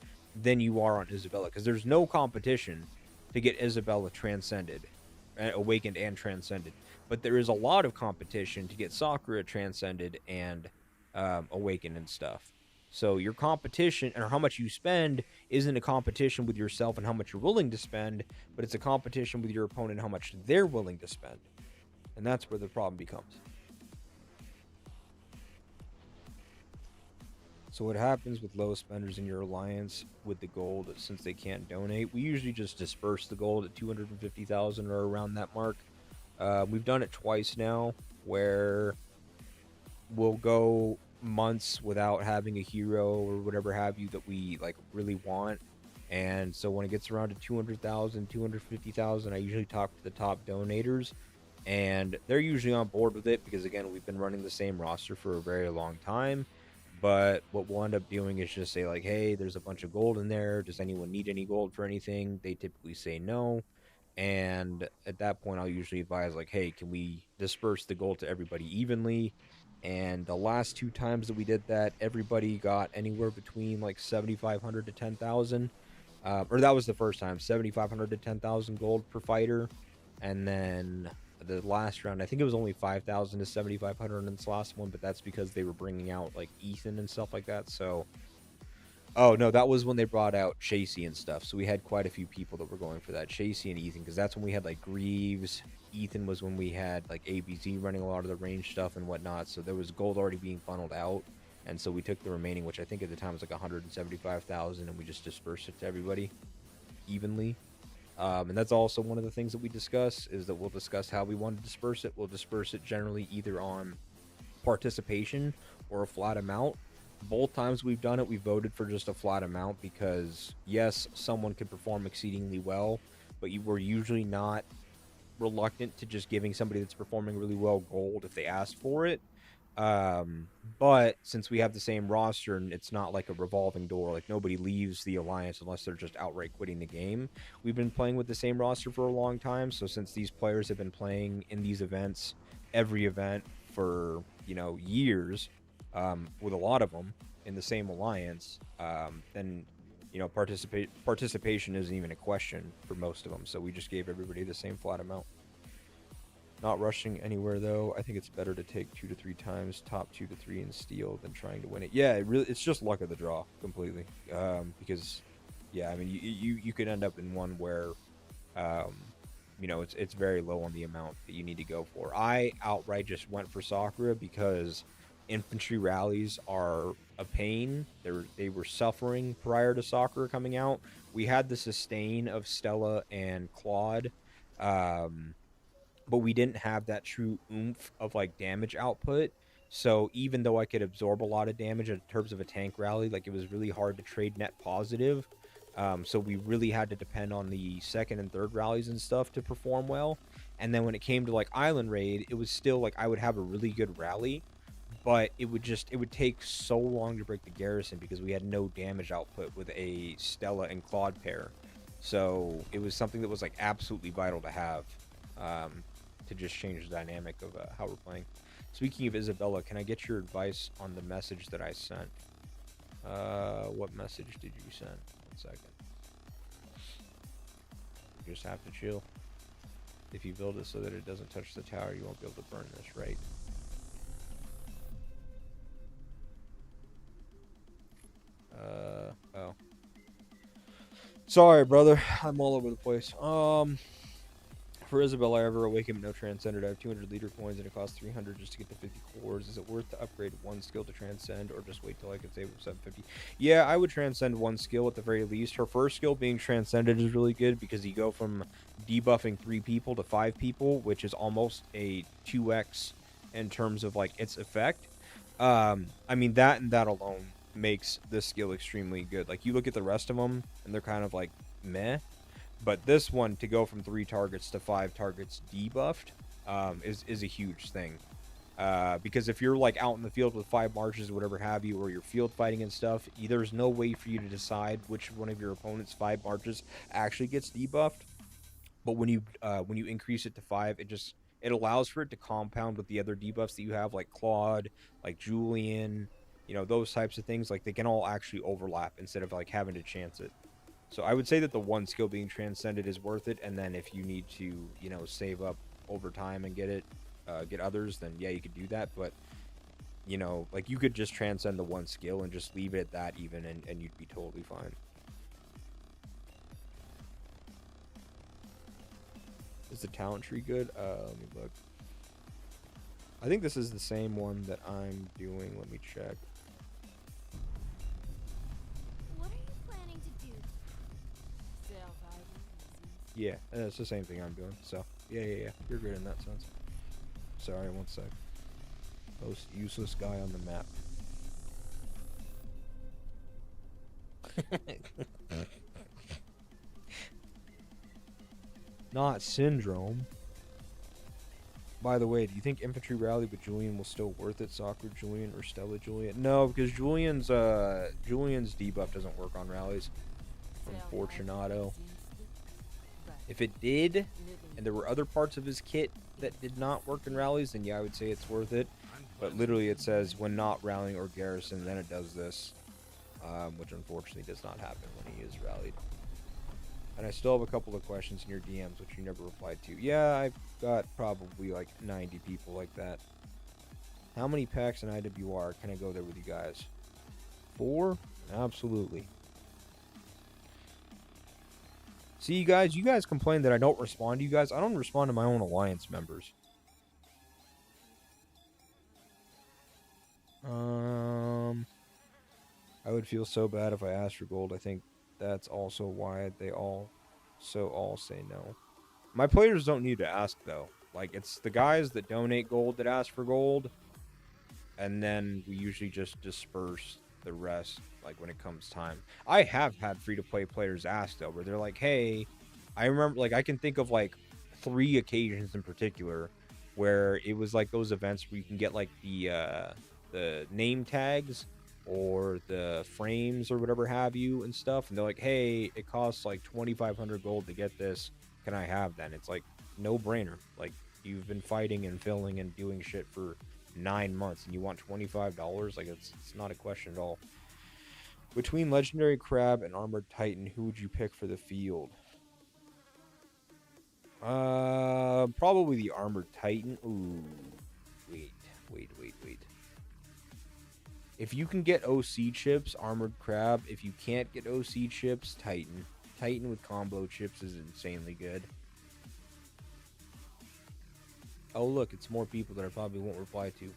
than you are on Isabella, because there's no competition to get Isabella transcended, awakened and transcended. But there is a lot of competition to get Sakura transcended and awakened and stuff. So your competition and how much you spend isn't a competition with yourself and how much you're willing to spend, but it's a competition with your opponent and how much they're willing to spend. And that's where the problem becomes. So what happens with low spenders in your alliance with the gold, since they can't donate? We usually just disperse the gold at 250,000 or around that mark. We've done it twice now, where we'll go months without having a hero or whatever have you that we like really want. And so when it gets around to 200,000, 250,000, I usually talk to the top donators, and they're usually on board with it because, again, we've been running the same roster for a very long time. But what we'll end up doing is just say, like, hey, there's a bunch of gold in there. Does anyone need any gold for anything? They typically say no. And at that point, I'll usually advise, like, hey, can we disperse the gold to everybody evenly? And the last 2 times that we did that, everybody got anywhere between like 7,500 to 10,000. Or that was the first time, 7,500 to 10,000 gold per fighter. And then the last round, I think it was only 5,000 to 7,500 in this last one, but that's because they were bringing out like Ethan and stuff like that. So, oh no, that was when they brought out Chasey and stuff. So we had quite a few people that were going for that, Chasey and Ethan, because that's when we had like Greaves. Ethan was when we had like ABZ running a lot of the range stuff and whatnot. So there was gold already being funneled out. And so we took the remaining, which I think at the time was like 175,000, and we just dispersed it to everybody evenly. And that's also one of the things that we discuss, is that we'll discuss how we want to disperse it. We'll disperse it generally either on participation or a flat amount. Both times we've done it, we voted for just a flat amount because, yes, someone can perform exceedingly well, but you were usually not reluctant to just giving somebody that's performing really well gold if they asked for it. But since we have the same roster and it's not like a revolving door, like nobody leaves the alliance unless they're just outright quitting the game, we've been playing with the same roster for a long time. So since these players have been playing in these events, every event for, you know, years, with a lot of them in the same alliance, then, you know, participation isn't even a question for most of them. So we just gave everybody the same flat amount. Not rushing anywhere though. I think it's better to take 2 to 3 times top 2 to 3 in steel than trying to win it. Yeah, it's just luck of the draw completely. Because yeah, I mean you could end up in one where you know, it's very low on the amount that you need to go for. I outright just went for Sakura because infantry rallies are a pain. They were suffering prior to Sakura coming out. We had the sustain of Stella and Claude. But we didn't have that true oomph of like damage output. So even though I could absorb a lot of damage in terms of a tank rally, like it was really hard to trade net positive. So we really had to depend on the second and third rallies and stuff to perform well. And then when it came to like Island Raid, it was still like I would have a really good rally, but it would take so long to break the Garrison because we had no damage output with a Stella and Claude pair. So it was something that was like absolutely vital to have. to just change the dynamic of how we're playing. Speaking of Isabella, can I get your advice on the message that I sent? What message did you send? 1 second. You just have to chill. If you build it so that it doesn't touch the tower, you won't be able to burn this, right? Oh. Sorry, brother. I'm all over the place. For Isabel, I ever awaken no transcended. I have 200 leader coins and it costs 300 just to get to 50 cores. Is it worth to upgrade one skill to transcend or just wait till I can save 750? Yeah, I would transcend one skill at the very least. Her first skill being transcended is really good because you go from debuffing 3 people to 5 people, which is almost a 2x in terms of like its effect. I mean, that and that alone makes this skill extremely good. Like, you look at the rest of them and they're kind of like meh. But this one, to go from 3 targets to 5 targets debuffed, is a huge thing. Because if you're like out in the field with 5 marches or whatever have you, or you're field fighting and stuff, there's no way for you to decide which one of your opponent's 5 marches actually gets debuffed. But when you increase it to 5, it allows for it to compound with the other debuffs that you have, like Claude, like Julian, those types of things. Like, they can all actually overlap instead of like having to chance it. So I would say that the one skill being transcended is worth it, and then if you need to, save up over time and get others, then yeah, you could do that. But like, you could just transcend the one skill and just leave it at that even, and you'd be totally fine. Is the talent tree good? Let me look. I think this is the same one that I'm doing. Let me check. What are you planning to do? Yeah, it's the same thing I'm doing. So, yeah. You're good in that sense. Sorry, 1 sec. Most useless guy on the map. Not Syndrome. By the way, do you think Infantry Rally with Julian will still worth it? Soccer Julian or Stella Julian? No, because Julian's debuff doesn't work on rallies. Unfortunato. If it did, and there were other parts of his kit that did not work in rallies, then yeah, I would say it's worth it. But literally it says, when not rallying or garrison, then it does this. Which unfortunately does not happen when he is rallied. And I still have a couple of questions in your DMs, which you never replied to. Yeah, I've got probably like 90 people like that. How many packs in IWR can I go there with you guys? 4? Absolutely. See, you guys complain that I don't respond to you guys. I don't respond to my own alliance members. I would feel so bad if I asked for gold. I think that's also why they all say no. My players don't need to ask, though. Like, it's the guys that donate gold that ask for gold, and then we usually just disperse the rest, like, when it comes time. I have had free-to-play players ask, though, where they're like, hey, I remember, like, I can think of, like, 3 occasions in particular where it was, like, those events where you can get, like, the name tags or the frames or whatever have you and stuff, and they're like, hey, it costs, like, 2,500 gold to get this. Can I have that? And it's, like, no brainer. Like, you've been fighting and filling and doing shit for 9 months and you want $25? Like, it's not a question at all. Between Legendary Crab and Armored Titan, who would you pick for the field? Probably the Armored Titan. Ooh, wait. If you can get OC chips, Armored Crab. If you can't get OC chips, Titan. Titan with combo chips is insanely good. Oh, look, it's more people that I probably won't reply to.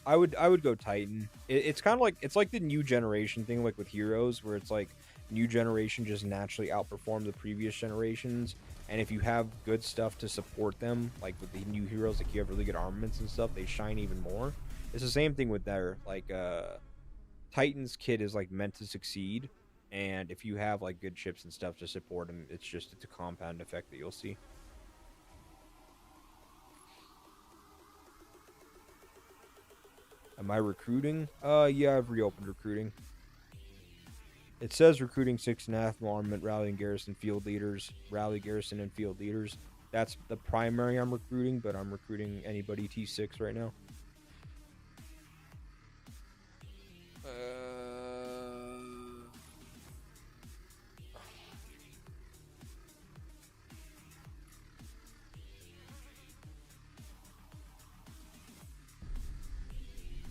I would go Titan. It's kind of like, it's like the new generation thing, like with heroes, where it's like new generation just naturally outperform the previous generations, and if you have good stuff to support them, like with the new heroes, like you have really good armaments and stuff, they shine even more. It's the same thing with their, like, Titan's kit is like meant to succeed, and if you have like good chips and stuff to support them, it's a compound effect that you'll see. Am I recruiting? Yeah, I've reopened recruiting. It says recruiting 6.5 armament, rally and garrison field leaders, rally, garrison, and field leaders. That's the primary I'm recruiting, but I'm recruiting anybody T6 right now.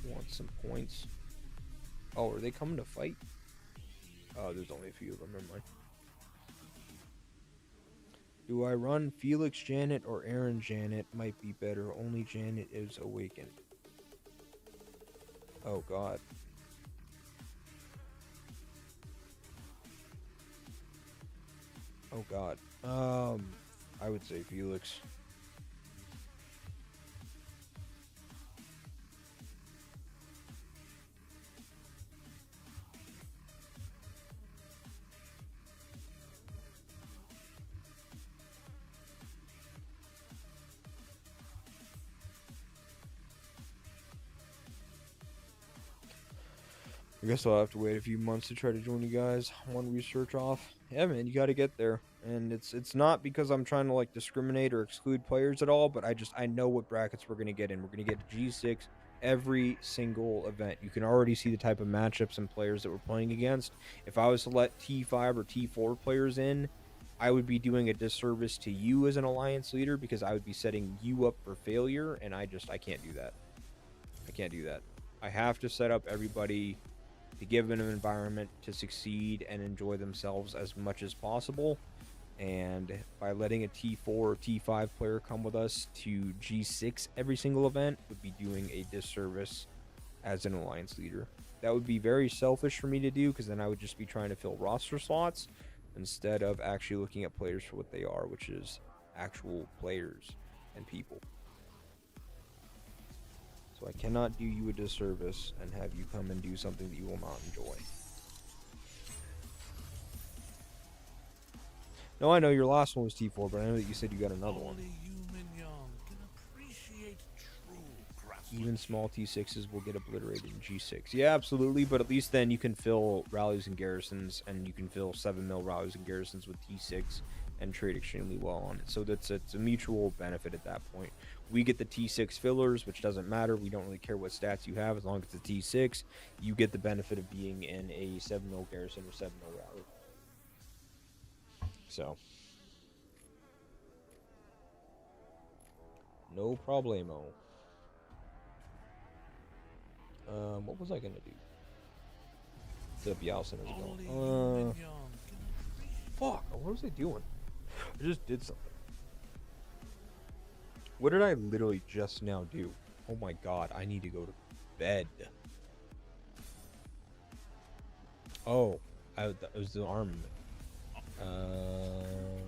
Want some points. Oh, are they coming to fight? Oh, there's only a few of them. Never mind. Do I run Felix Janet or Aaron Janet? Might be better. Only Janet is awakened. Oh, God. Oh, God. I would say Felix. I guess I'll have to wait a few months to try to join you guys. One research off. Yeah, man, you got to get there. And it's not because I'm trying to like discriminate or exclude players at all, but I know what brackets we're gonna get in. We're gonna get to G6 every single event. You can already see the type of matchups and players that we're playing against. If I was to let T5 or T4 players in, I would be doing a disservice to you as an alliance leader because I would be setting you up for failure, and I can't do that. I can't do that. I have to set up everybody to give them an environment to succeed and enjoy themselves as much as possible. And by letting a T4 or T5 player come with us to G6 every single event would be doing a disservice as an alliance leader. That would be very selfish for me to do because then I would just be trying to fill roster slots instead of actually looking at players for what they are, which is actual players and people. So I cannot do you a disservice and have you come and do something that you will not enjoy. No, I know your last one was T4, but I know that you said you got another one. Even small T6s will get obliterated in G6. Yeah, absolutely, but at least then you can fill rallies and garrisons, and you can fill 7 mil rallies and garrisons with T6 and trade extremely well on it. So it's a mutual benefit at that point. We get the T6 fillers, which doesn't matter. We don't really care what stats you have as long as it's a T6. You get the benefit of being in a 7 mil garrison or 7 mil rally. So, no problemo. What was I gonna do? The Bialson is going. Fuck, what was I doing? I just did something. What did I literally just now do? Oh my god, I need to go to bed. Oh, it was the armament. Oh,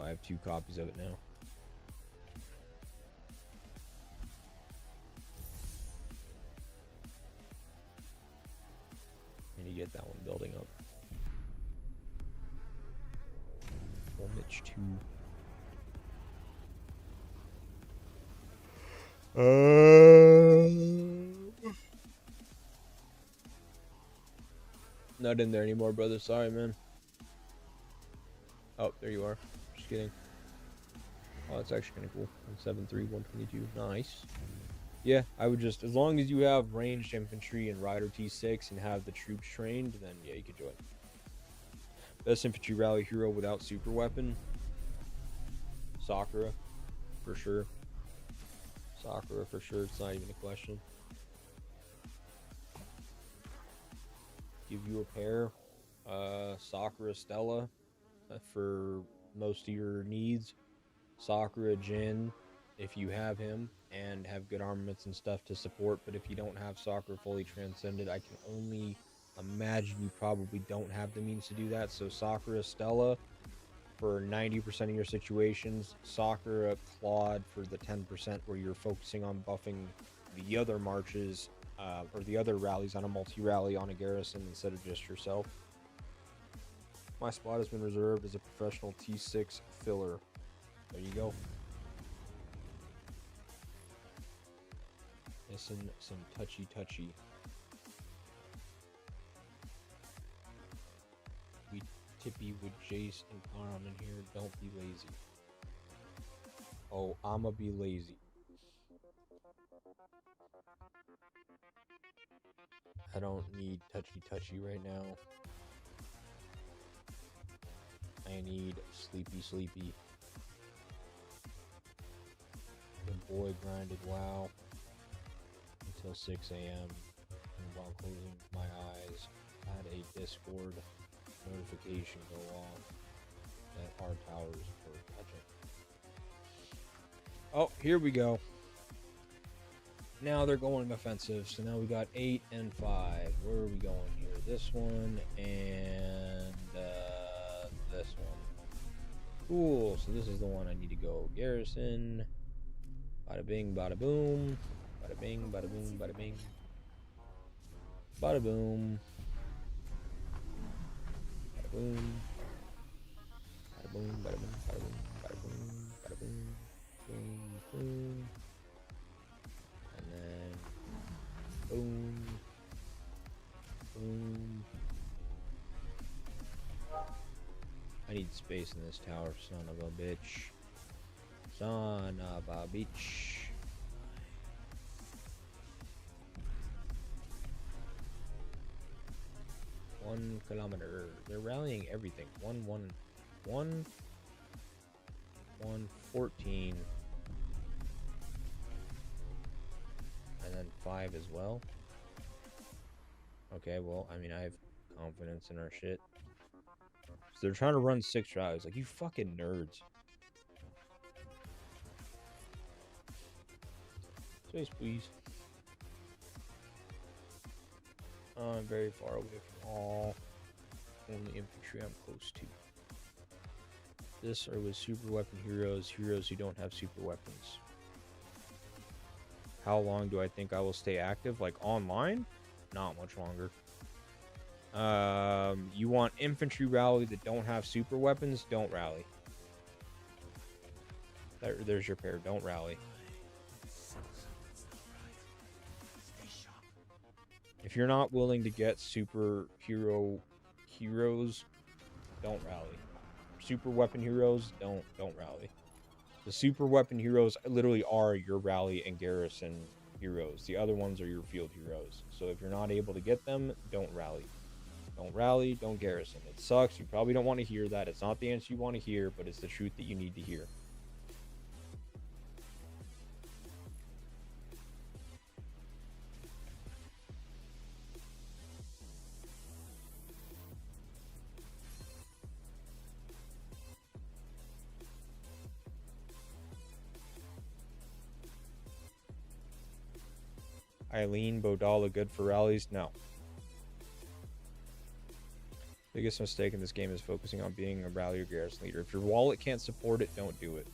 I have 2 copies of it now. I need to get that one building up. Mitch 2. Not in there anymore, brother. Sorry, man. Oh, there you are. Just kidding. Oh, that's actually kind of cool. 173, 122. Nice. Yeah, I would just, as long as you have ranged infantry and rider T6 and have the troops trained, then yeah, you could join. Best infantry rally hero without super weapon. Sakura, for sure. Sakura, for sure. It's not even a question. Give you a pair. Sakura Stella for most of your needs. Sakura Jin if you have him and have good armaments and stuff to support, but if you don't have Sakura fully transcended, I can only imagine you probably don't have the means to do that. So Sakura Stella for 90% of your situations, Sakura Claude for the 10% where you're focusing on buffing the other marches or the other rallies on a multi-rally on a garrison instead of just yourself. My spot has been reserved as a professional T6 filler. There you go. Missing some touchy. Tippy with Jace and Param in here. Don't be lazy. Oh, I'ma be lazy. I don't need touchy right now. I need sleepy. The boy grinded WoW until 6 a.m. and while closing my eyes, had a Discord notification go off that our towers were touching. Oh, here we go. Now they're going offensive. So now we got 8 and 5. Where are we going here? This one and this one. Cool. So this is the one I need to go. Garrison. Bada bing, bada boom. Bada bing, bada boom, bada bing. Bada boom. Bada boom. Bada boom, bada boom, bada boom, bada boom, bada boom. Boom, boom. And then boom. Boom. I need space in this tower, son of a bitch. Son of a bitch. One kilometer. They're rallying everything. 114. And then 5 as well. Okay, well, I mean, I have confidence in our shit. So they're trying to run 6 rallies. Like, you fucking nerds. Space, please. I'm very far away from all. Only infantry I'm close to. This are with super weapon heroes who don't have super weapons. How long do I think I will stay active? Like online? Not much longer. You want infantry rally that don't have super weapons? Don't rally. There's your pair. Don't rally. If you're not willing to get superhero heroes, don't rally. Super weapon heroes, don't rally. The super weapon heroes literally are your rally and garrison heroes. The other ones are your field heroes. So if you're not able to get them, don't rally. Don't rally, don't garrison. It sucks. You probably don't want to hear that. It's not the answer you want to hear, but it's the truth that you need to hear. Eileen, Bodala, good for rallies? No. Biggest mistake in this game is focusing on being a rally or garrison leader. If your wallet can't support it, don't do it.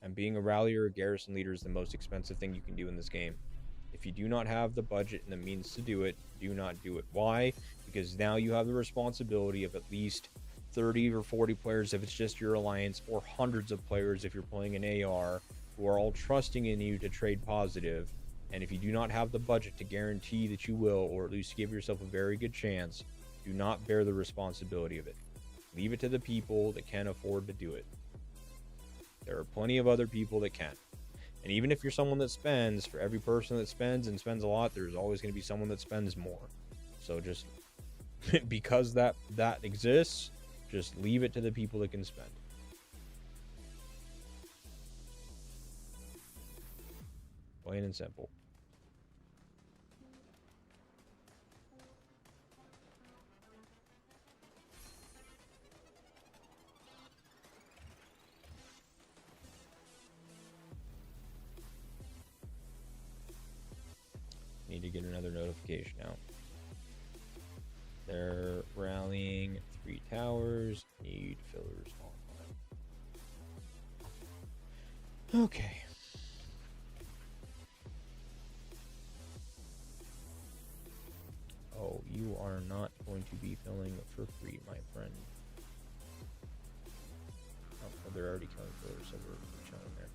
And being a rally or a garrison leader is the most expensive thing you can do in this game. If you do not have the budget and the means to do it, do not do it. Why? Because now you have the responsibility of at least 30 or 40 players if it's just your alliance, or hundreds of players if you're playing an AR, who are all trusting in you to trade positive. And if you do not have the budget to guarantee that you will, or at least give yourself a very good chance, do not bear the responsibility of it. Leave it to the people that can afford to do it. There are plenty of other people that can. And even if you're someone that spends, for every person that spends and spends a lot, there's always going to be someone that spends more. So just, because that exists, just leave it to the people that can spend. Plain and simple. Need to get another notification out. They're rallying 3 towers. Need fillers online. Okay. Oh, you are not going to be filling for free, my friend. Oh, they're already killing fillers, so we're chilling there.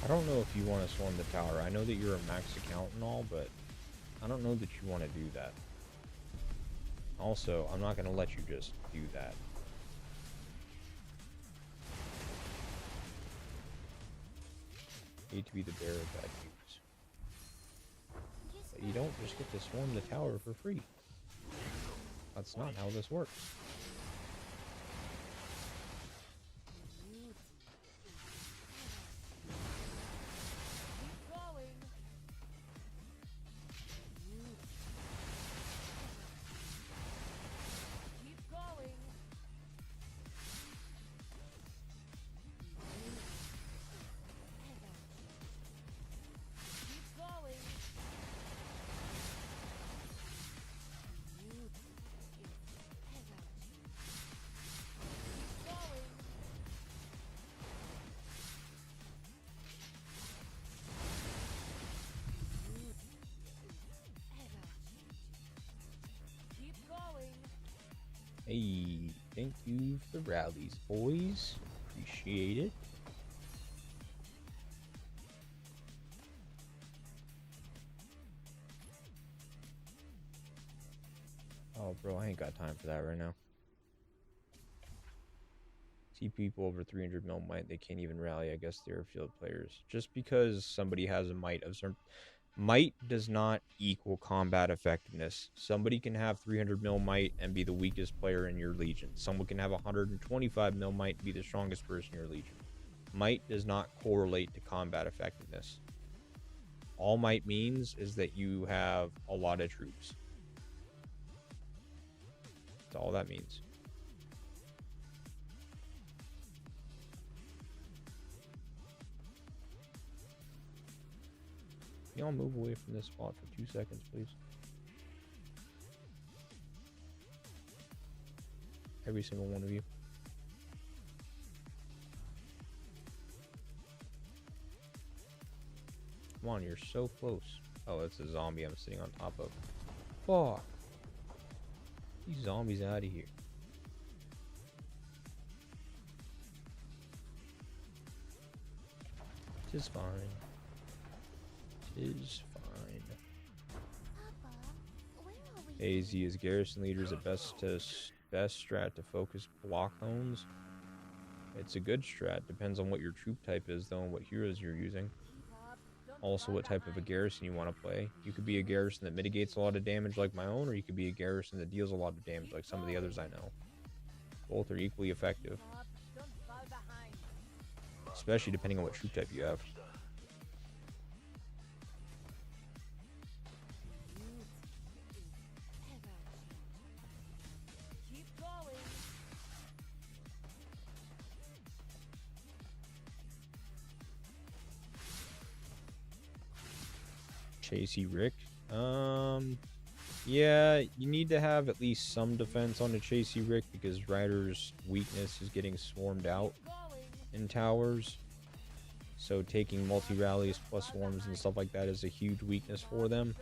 I don't know if you want to swarm the tower. I know that you're a max account and all, but I don't know that you want to do that. Also, I'm not going to let you just do that. Hate to be the bearer of bad news. But you don't just get to swarm the tower for free. That's not how this works. Hey, thank you for the rallies, boys. Appreciate it. Oh, bro, I ain't got time for that right now. See people over 300 mil might, they can't even rally. I guess they're field players. Just because somebody has a might of certain... Might does not equal combat effectiveness. Somebody can have 300 mil might and be the weakest player in your legion. Someone can have 125 mil might and be the strongest person in your legion. Might does not correlate to combat effectiveness. All might means is that you have a lot of troops. That's all that means. Y'all move away from this spot for 2 seconds, please. Every single one of you. Come on, you're so close. Oh, it's a zombie I'm sitting on top of. Fuck. These zombies out of here. Tis fine. Is fine. Papa, where are we? AZ is Garrison leaders at best strat to focus block zones. It's a good strat. Depends on what your troop type is, though, and what heroes you're using. Also, what type of a garrison you want to play. You could be a garrison that mitigates a lot of damage like my own, or you could be a garrison that deals a lot of damage like some of the others I know. Both are equally effective. Especially depending on what troop type you have. Chasey Rick. Yeah, you need to have at least some defense on the Chasey Rick because Ryder's weakness is getting swarmed out in towers. So taking multi-rallies plus swarms and stuff like that is a huge weakness for them.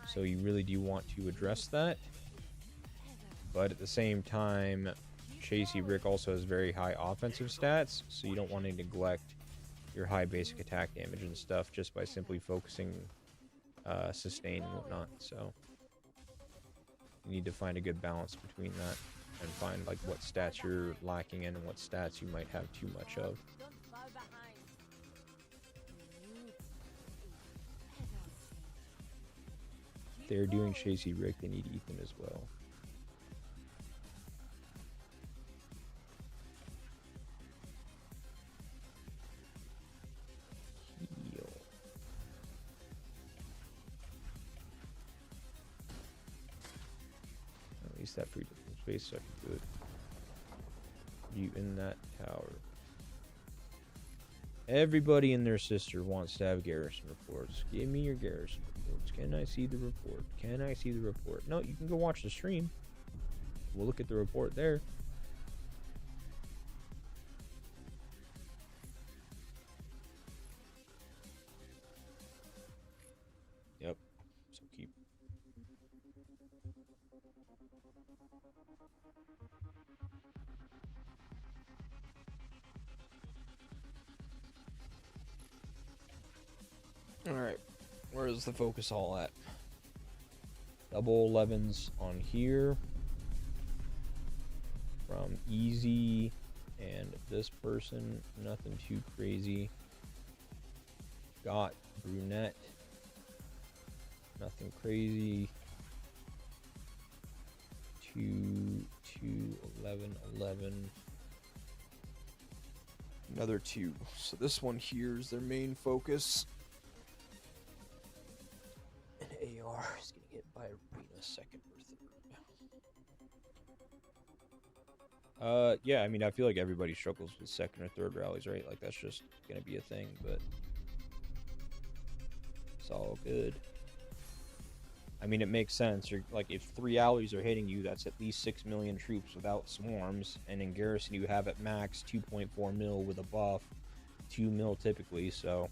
So you really do want to address that. But at the same time, Chasey Rick also has very high offensive stats, so you don't want to neglect your high basic attack damage and stuff just by simply focusing sustain and whatnot. So you need to find a good balance between that and find like what stats you're lacking in and what stats you might have too much of. If they're doing Chasey Rick, they need Ethan as well. That free different space so I can put you in that tower. Everybody and their sister wants to have Garrison reports. Give me your Garrison reports. Can I see the report? Can I see the report? No, you can go watch the stream. We'll look at the report there. Yep. So keep. Where is the focus all at? Double 11s on here. From easy and this person, nothing too crazy. Got brunette, nothing crazy. 2, 2, 11, 11. Another 2. So this one here is their main focus. An AR is gonna get by arena second or third. Yeah, I mean, I feel like everybody struggles with second or third rallies, right? Like, that's just gonna be a thing, but it's all good. I mean, it makes sense. You're like, if 3 allies are hitting you, that's at least 6 million troops without swarms. And in Garrison, you have at max 2.4 mil with a buff, 2 mil typically. So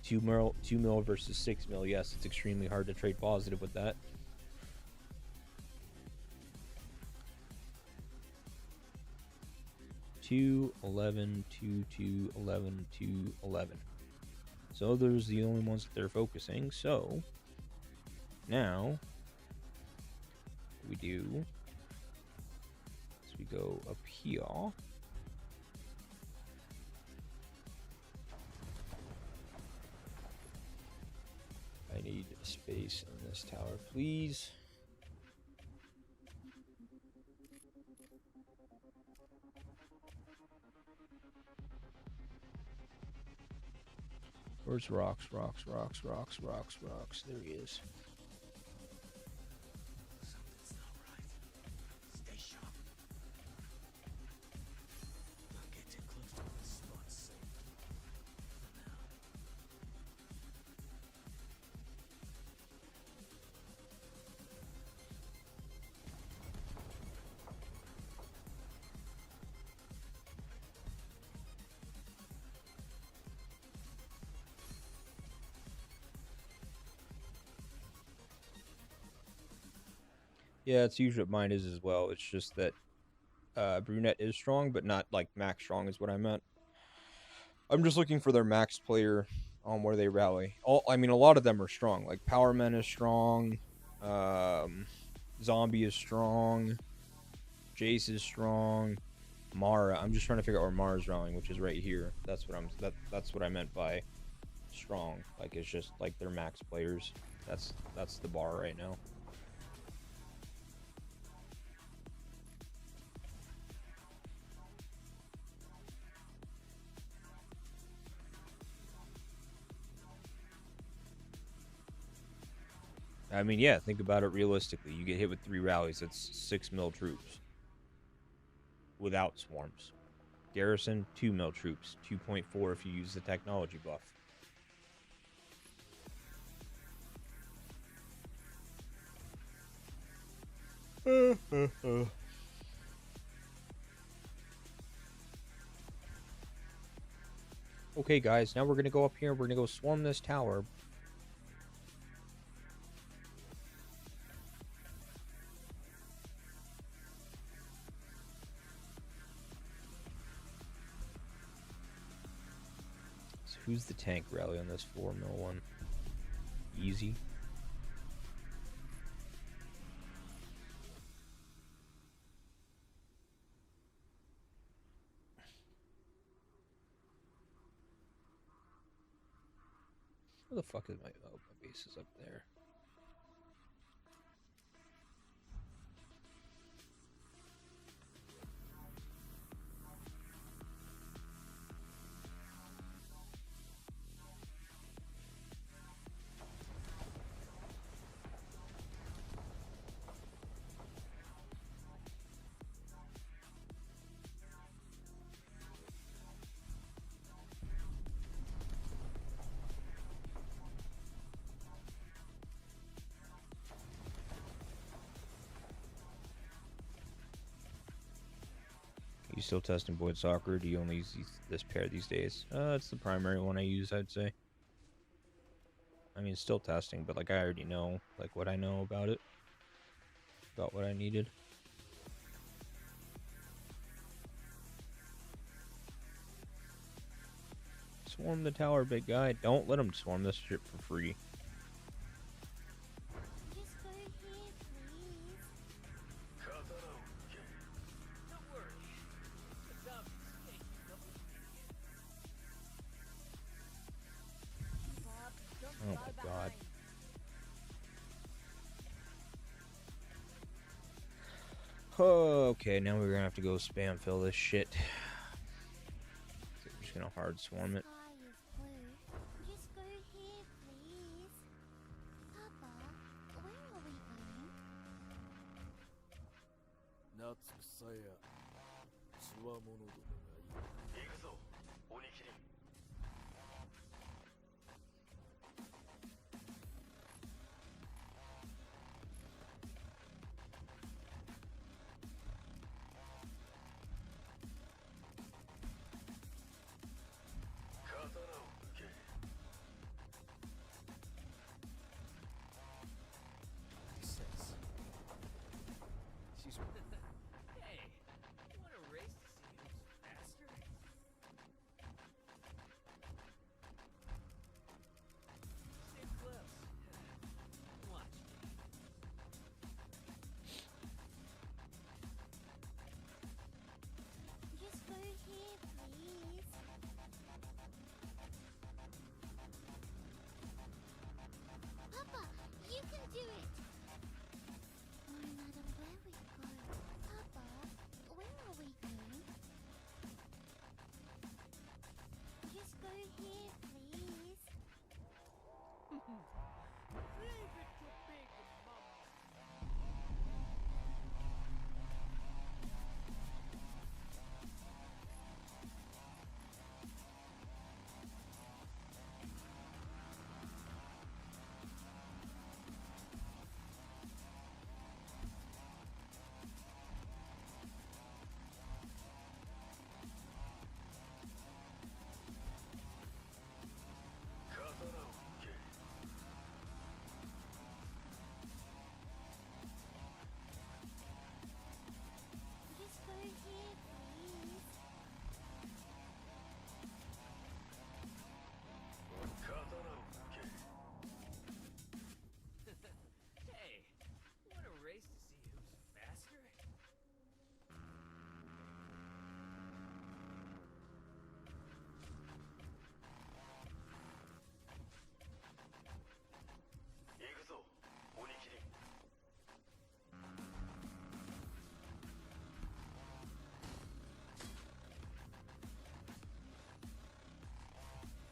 2 mil versus 6 mil. Yes, it's extremely hard to trade positive with that. Two 11, 2, 2, 11, 2, 11. So those are the only ones that they're focusing. So now we do is we go up here. I need space in this tower, please. Where's rocks? Rocks. There he is. Something's not right. Stay sharp. Don't get too close to the spot's safe. For now. Yeah, it's usually what mine is as well. It's just that brunette is strong, but not like max strong is what I meant. I'm just looking for their max player on where they rally. I mean, a lot of them are strong. Like Power Man is strong, Zombie is strong, Jace is strong, Mara. I'm just trying to figure out where Mara's rallying, which is right here. That's what I meant by strong. Like, it's just like their max players. That's the bar right now. I mean, yeah, think about it realistically. You get hit with 3 rallies, that's 6 mil troops. Without swarms. Garrison, 2 mil troops. 2.4 if you use the technology buff. Okay, guys, now we're gonna go up here. We're gonna go swarm this tower. So who's the tank rally on this 4 mil one? Easy. Where the fuck is my... Oh, my base is up there. You still testing Void Soccer? Or do you only use this pair these days? It's the primary one I use, I'd say. I mean, still testing, but like I already know, like what I know about it. About what I needed. Swarm the tower, big guy. Don't let him swarm this shit for free. Okay, now we're gonna have to go spam fill this shit. So we're just gonna hard swarm it. Sky is blue. Just go here, please. Papa, where are we going? 夏草やつわものどもがいる。行くぞ、鬼切り。刀を抜け。Sense. She's Hey, want a race to see who's faster? Stay close. Watch me. Just go here, please. Papa, you can do it. No matter where we go, Papa, where are we going? Just go here, please. Leave it to Big Mama. Just go here, please. Hey, want a race to see who's faster?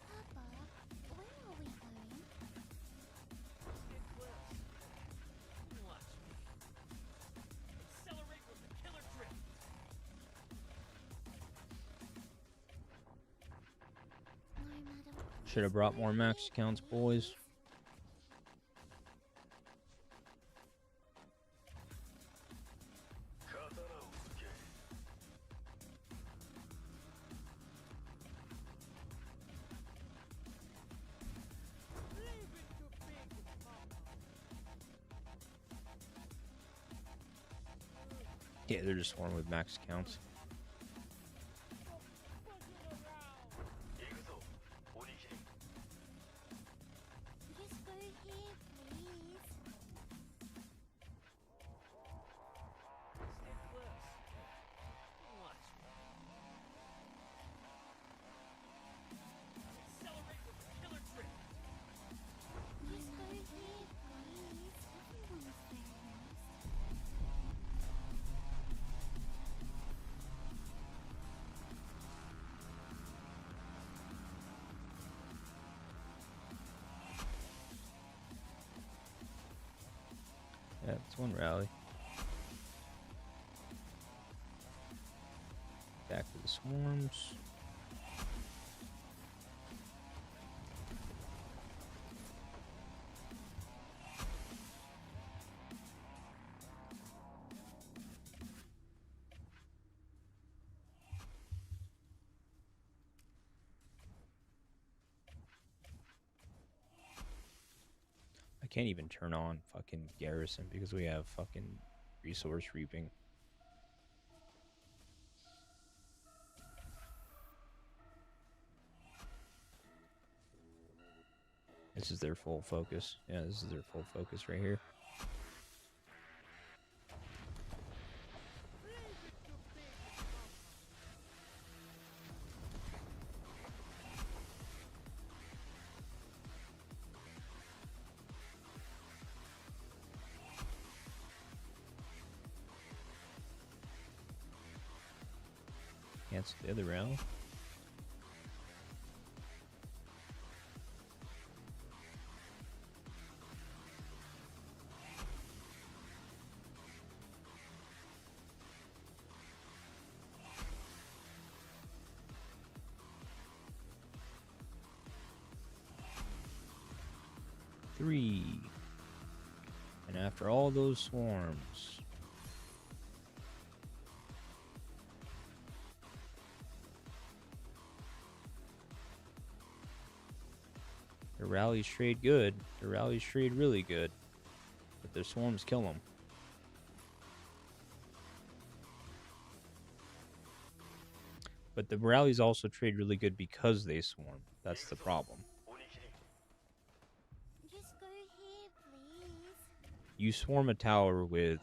Papa, where are we going? Stay close. Watch me. Accelerate with the killer drift. No matter. Should have brought more max accounts, boys. Leave it to Big Mama. Yeah, they're just swarming with max accounts. Just go here, please. Stay close. Watch me. Accelerate with the killer drift. Just go here, please. Everyone's very nice. Yeah, it's one rally. Back to the swarms. I can't even turn on fucking Garrison because we have fucking resource reaping. This is their full focus. Yeah, this is their full focus right here. Leave it to Big Mama. cancel the other rally. Three. And after all those swarms, the rallies trade good. The rallies trade really good. But their swarms kill them. But the rallies also trade really good because they swarm. That's the problem. Just go here, please. You swarm a tower with,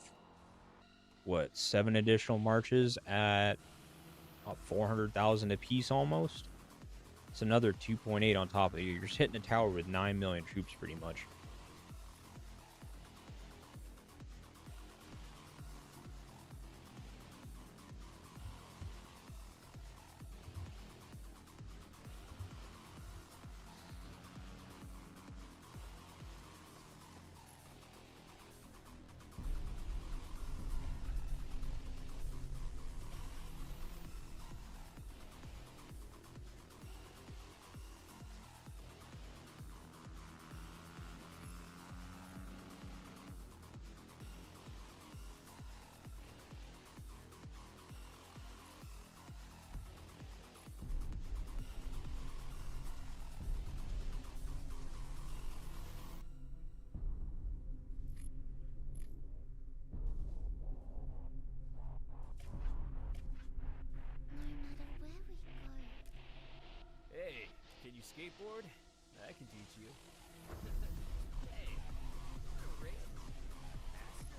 what, 7 additional marches at 400,000 apiece almost? It's another 2.8 on top of it. You're just hitting a tower with 9 million troops pretty much. No matter where we go. Hey, can you skateboard? I can teach you. Hey, wanna race? Faster?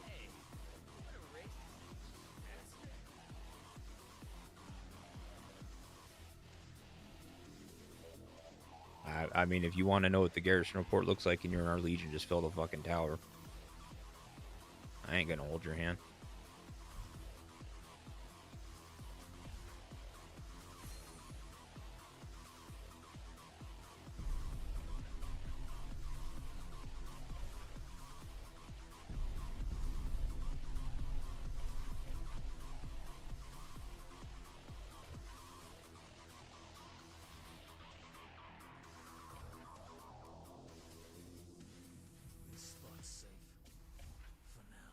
Hey, wanna race? Faster? I mean, if you want to know what the Garrison report looks like and you're in our Legion, just fill the fucking tower. I ain't gonna hold your hand. This spot's safe. For now.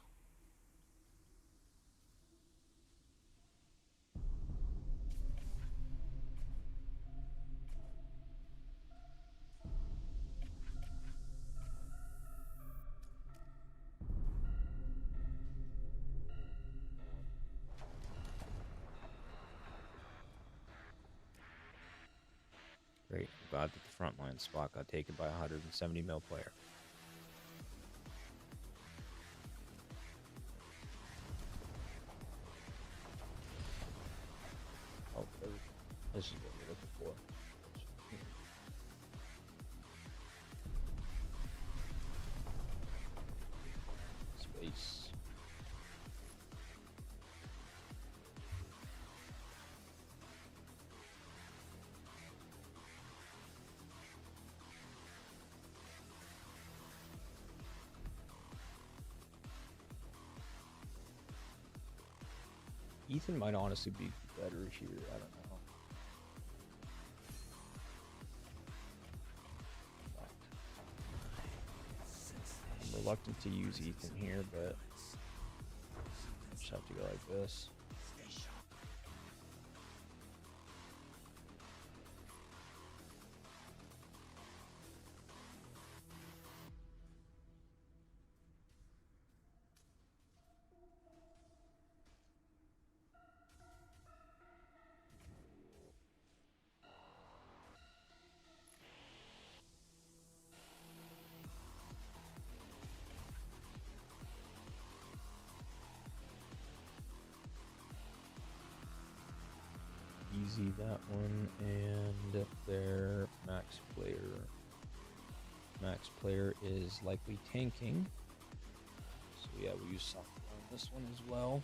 Great. I'm glad that the frontline spot got taken by a 170 mil player. Oh, this is what we're looking for. Space. Ethan might honestly be better here. I don't know. I'm reluctant to use Ethan here, but just have to go like this. easy, that one, and their max player. Max player is likely tanking. So yeah, we'll use soft on this one as well.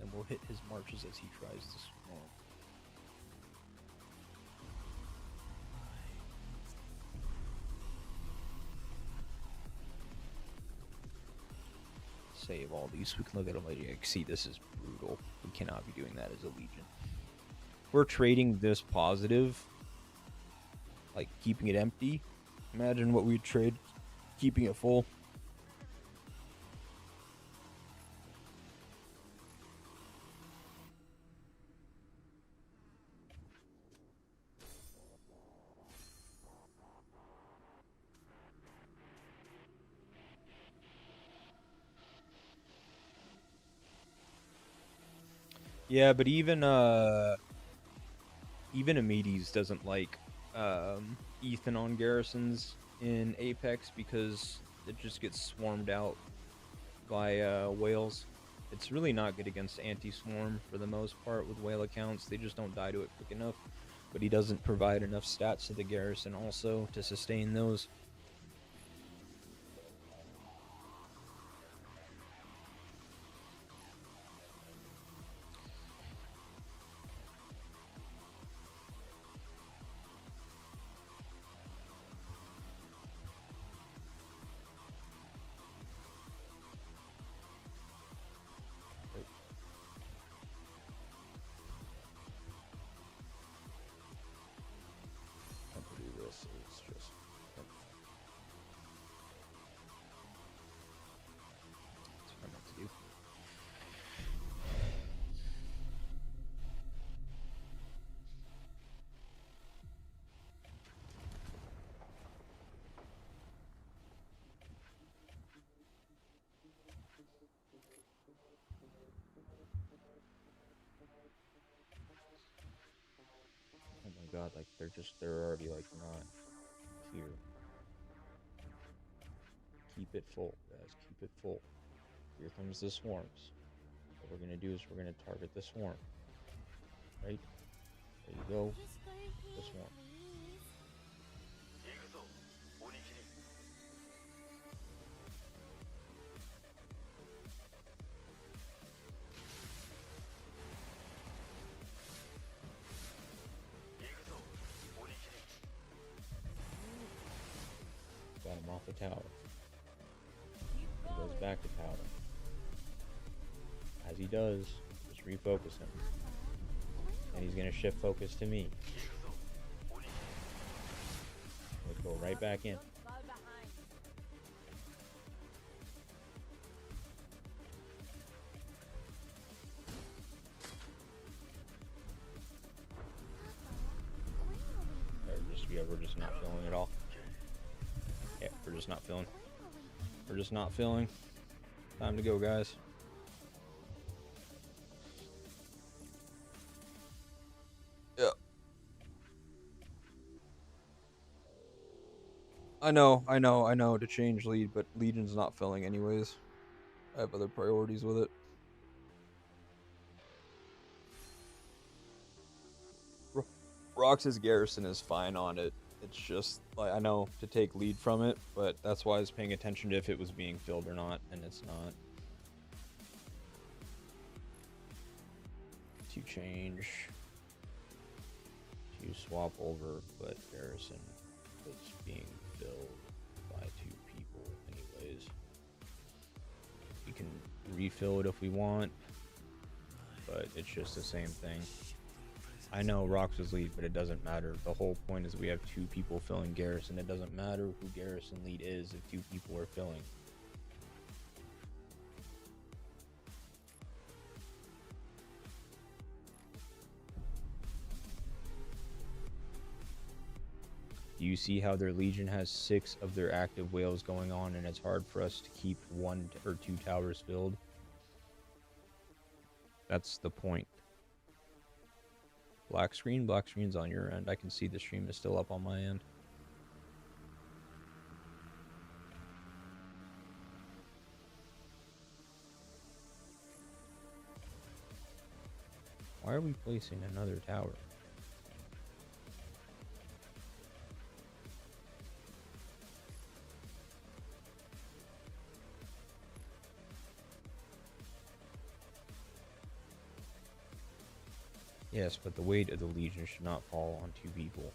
And we'll hit his marches as he tries to swarm. Save all these. We can look at them later. See, this is brutal. We cannot be doing that as a legion. We're trading this positive, like keeping it empty. Imagine what we'd trade keeping it full. Yeah, but even Amides doesn't like Ethan on Garrisons in Apex because it just gets swarmed out by whales. It's really not good against anti-swarm for the most part with whale accounts. They just don't die to it quick enough. But he doesn't provide enough stats to the Garrison also to sustain those. Oh my god, like they're already like not here. Keep it full, guys, keep it full. Here comes the swarms. What we're gonna do is we're gonna target the swarm. Right? There you go. Just go The here, swarm. please. Got him off the tower. He goes back to tower. As he does, just refocus him. And he's gonna shift focus to me. Let's go right back in. We're just not feeling it all. Yeah, we're just not feeling. We're just not feeling. Time to go, guys. Yeah. I know to change lead, but Legion's not filling anyways. I have other priorities with it. Rox's Garrison is fine on it. It's just, like, I know to take lead from it, but that's why I was paying attention to if it was being filled or not, and it's not. To change. To swap over, but Garrison was being filled by 2 people anyways. We can refill it if we want, but it's just the same thing. I know Rox is lead, but it doesn't matter. The whole point is we have 2 people filling Garrison. It doesn't matter who Garrison lead is if 2 people are filling. Do you see how their Legion has 6 of their active whales going on, and it's hard for us to keep 1 or 2 towers filled? That's the point. Black screen's on your end. I can see the stream is still up on my end. Why are we placing another tower? Yes, but the weight of the Legion should not fall on 2 people.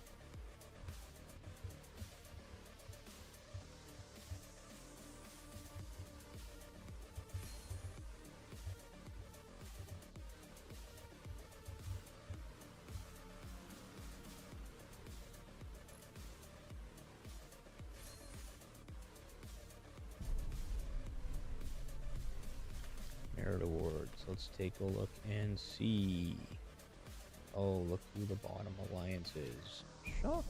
Merit awards. Let's take a look and see. Oh, look who the bottom alliance is. Shock.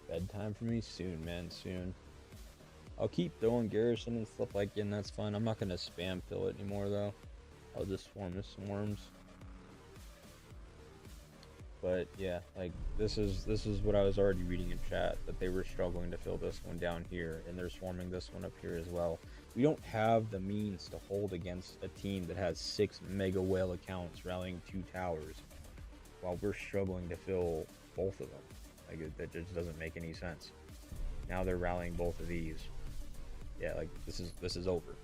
Bedtime for me soon, man, soon. I'll keep throwing Garrison and stuff like that, and that's fine. I'm not gonna spam fill it anymore though. I'll just swarm the swarms. But yeah, like this is what I was already reading in chat, that they were struggling to fill this one down here, and they're swarming this one up here as well. We don't have the means to hold against a team that has 6 mega whale accounts rallying 2 towers, while we're struggling to fill both of them. Like that just doesn't make any sense. Now they're rallying both of these. Yeah, like this is over.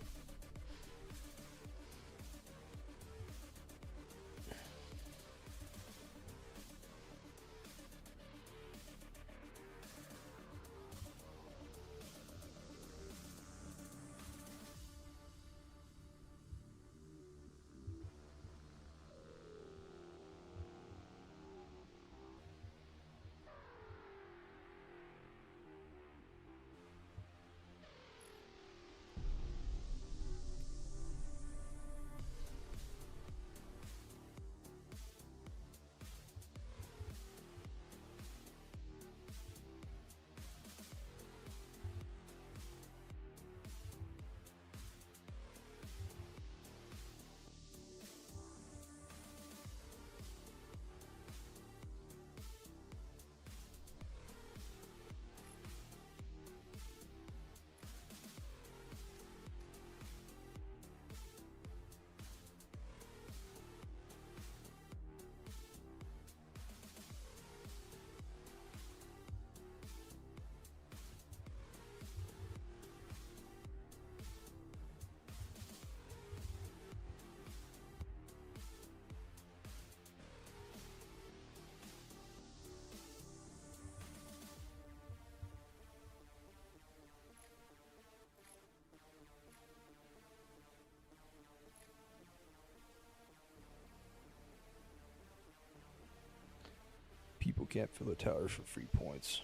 People can't fill the towers for free points.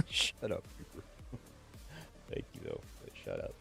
Shut up, Reaper. Thank you, though. But shut up.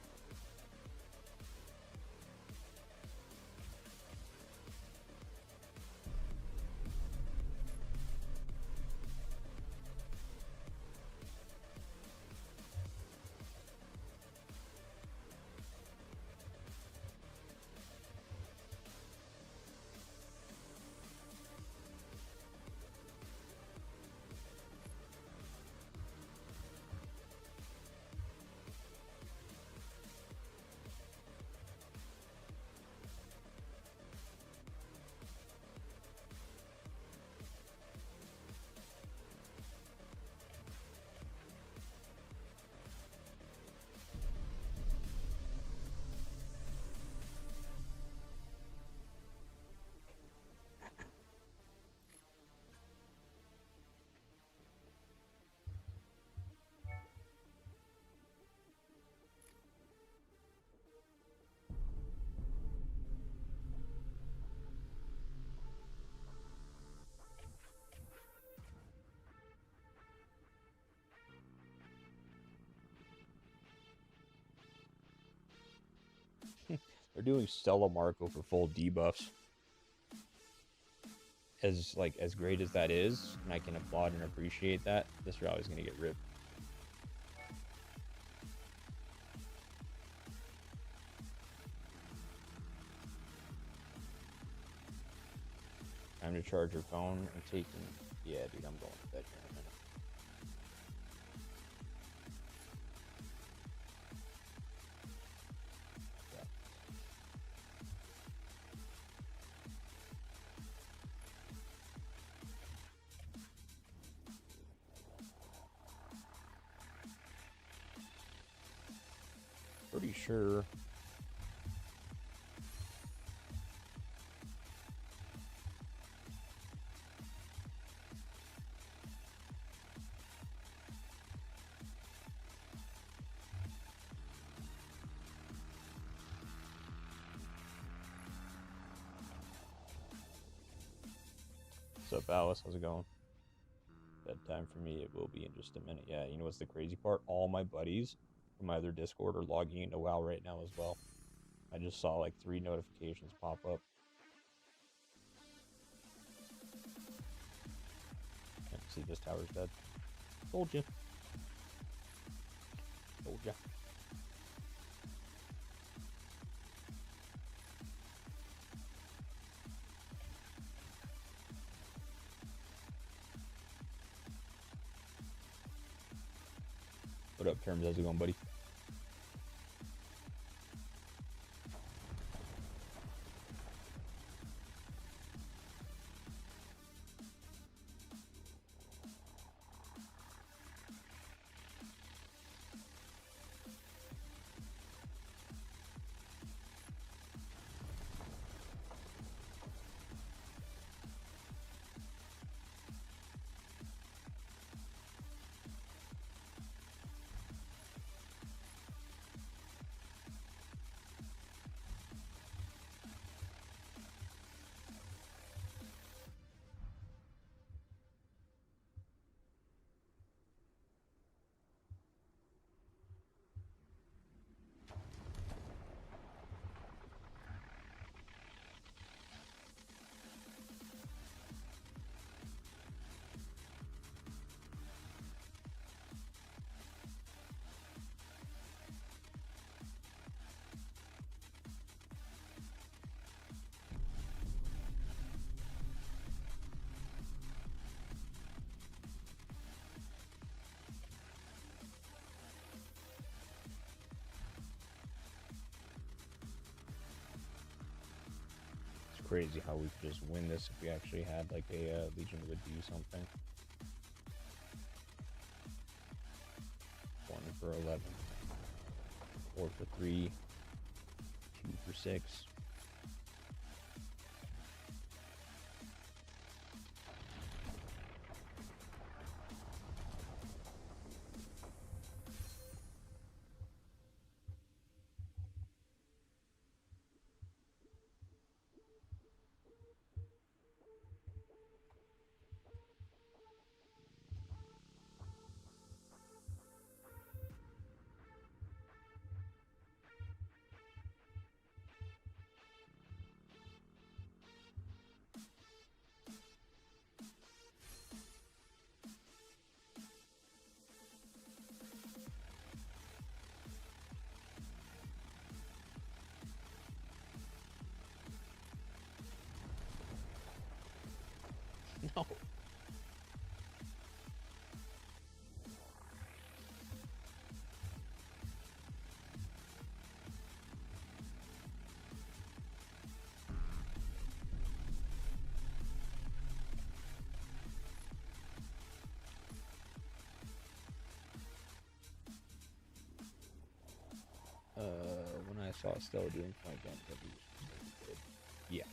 They're doing Stella Marco for full debuffs. as great as that is, and I can applaud and appreciate that, this rally is gonna get ripped. Time to charge your phone and taking. Yeah, dude, I'm going to bed here in a minute. Yeah. Pretty sure. What's up, Alice? How's it going? Bedtime for me, it will be in just a minute. Yeah, you know what's the crazy part? All my buddies from my other Discord are logging into WoW right now as well. I just saw like 3 notifications pop up. Can't see this tower's dead. Told you. Told ya. What up, Terms? How's it going, buddy? Crazy how we could just win this if we actually had like a Legion would do something. 1 for 11, 4 for 3, 2 for 6. No. When I saw Stella doing flank damage, I think it was really good. Yeah.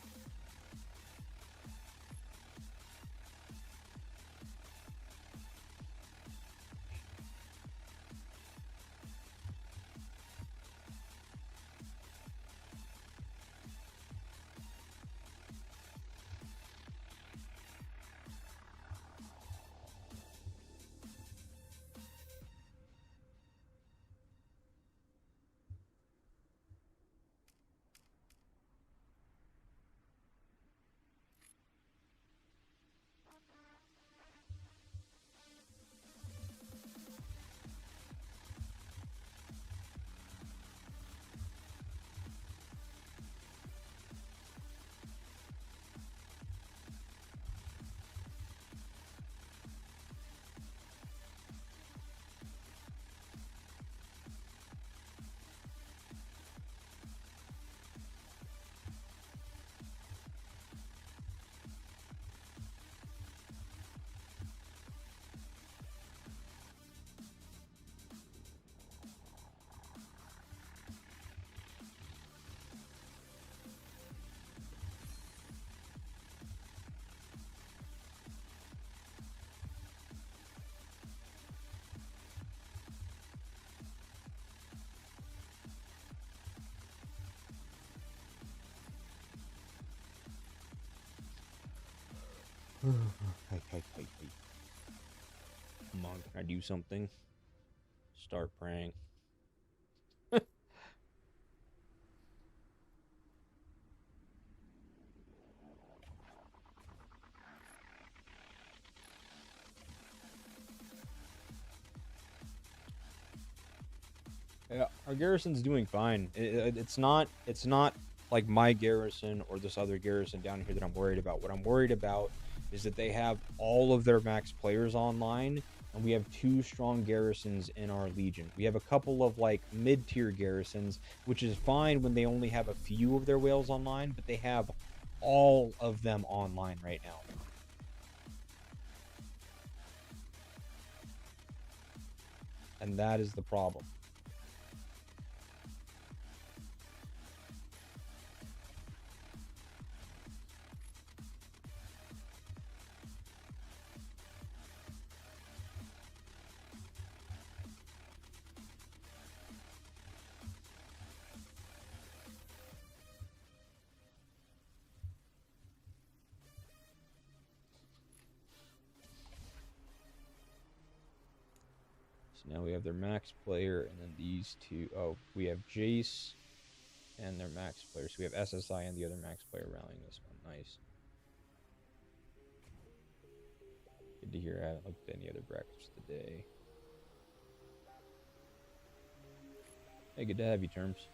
Hi, hi, hi, hi. Come on, can I do something? Start praying. Yeah, our garrison's doing fine. It's not like my garrison or this other garrison down here that I'm worried about. What I'm worried about is that they have all of their max players online, and we have 2 strong garrisons in our legion. We have a couple of like mid-tier garrisons, which is fine when they only have a few of their whales online, but they have all of them online right now. And that is the problem. So now we have their max player, and then these 2. Oh, we have Jace and their max player. So we have SSI and the other max player rallying this one. Nice. Good to hear. I haven't looked at any other brackets today. Hey, good to have you, Terms.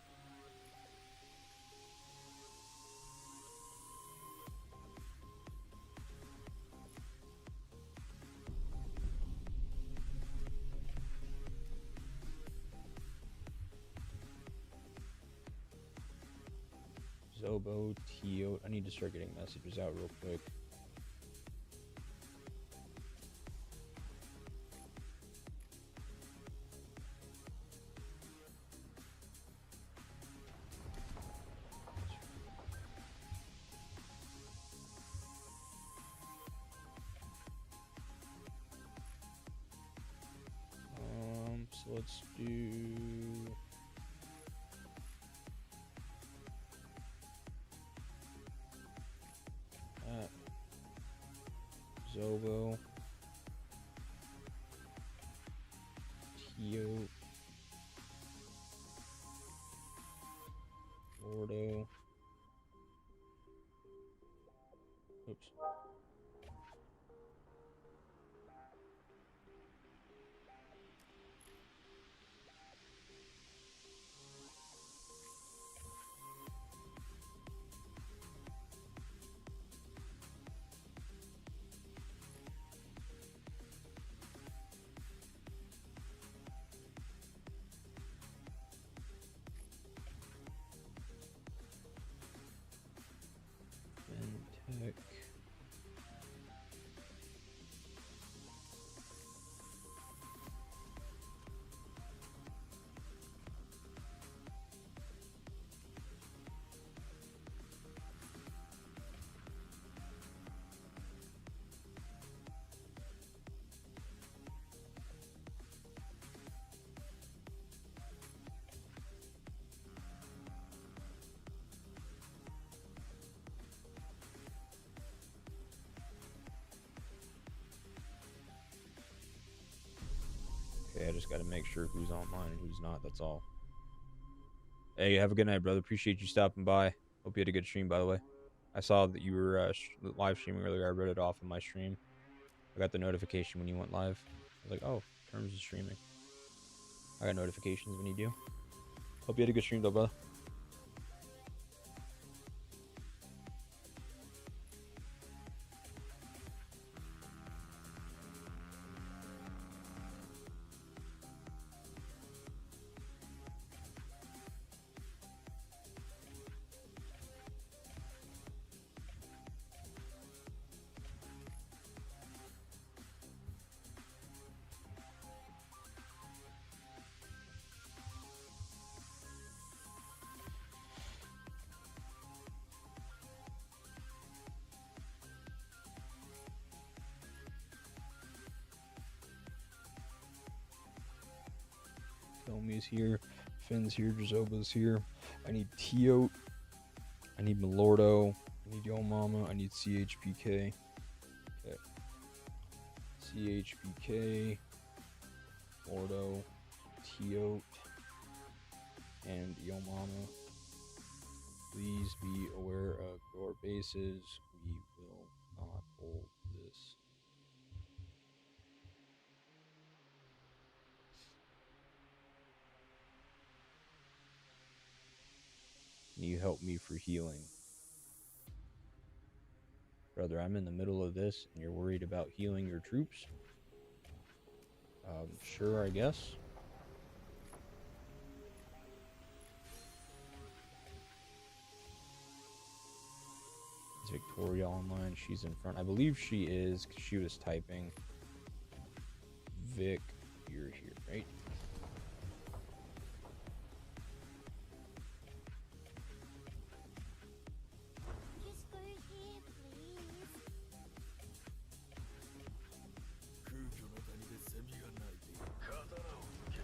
Zobo, Tio. I need to start getting messages out real quick. So let's do that. Zobo, Tio, Gordo. Oops. Fintech. Okay, I just got to make sure who's online and who's not. That's all. Hey, have a good night, brother. Appreciate you stopping by. Hope you had a good stream, by the way. I saw that you were live streaming earlier. I read it off in my stream. I got the notification when you went live. I was like, oh, Terms is streaming. I got notifications when you do. Hope you had a good stream, though, brother. Tommy's here. Finn's here. Drazoba's here. I need Tio. I need Milordo. I need Yo Mama. I need CHPK. Okay. CHBK, Ordo, Teote, and Yomama. Please be aware of your bases. We will not hold this. Can you help me for healing? Brother, I'm in the middle of this and you're worried about healing your troops? Sure, I guess. Is Victoria online? She's in front. I believe she is because she was typing. Vic, you're here, right? Just go here, please. 空虚の谷でセミが鳴いている。刀を抜け。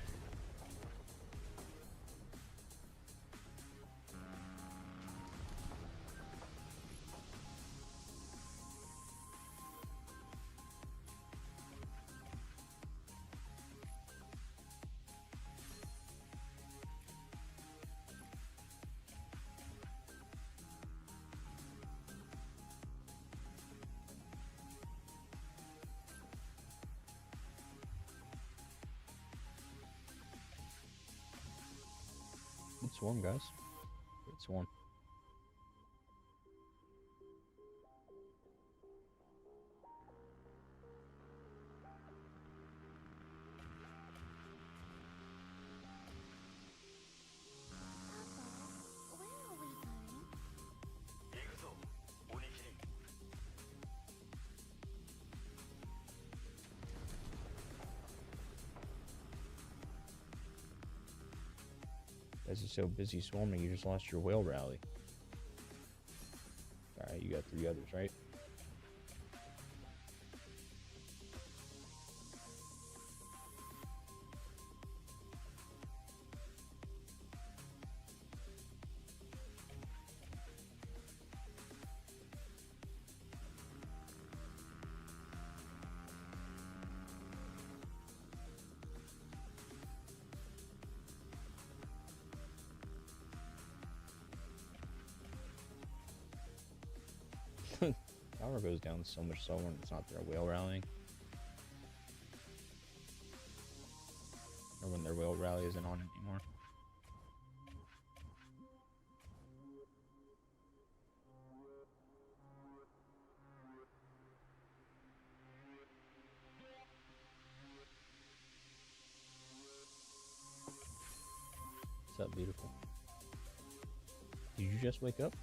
It's one, guys. It's one. Papa, where are we going? 行くぞ、鬼切り。Guys are so busy swarming, you just lost your whale rally. Alright, you got 3 others, right? Power goes down so much so when it's not their whale rallying. Or when their whale rally isn't on anymore. What's up, beautiful? Did you just wake up?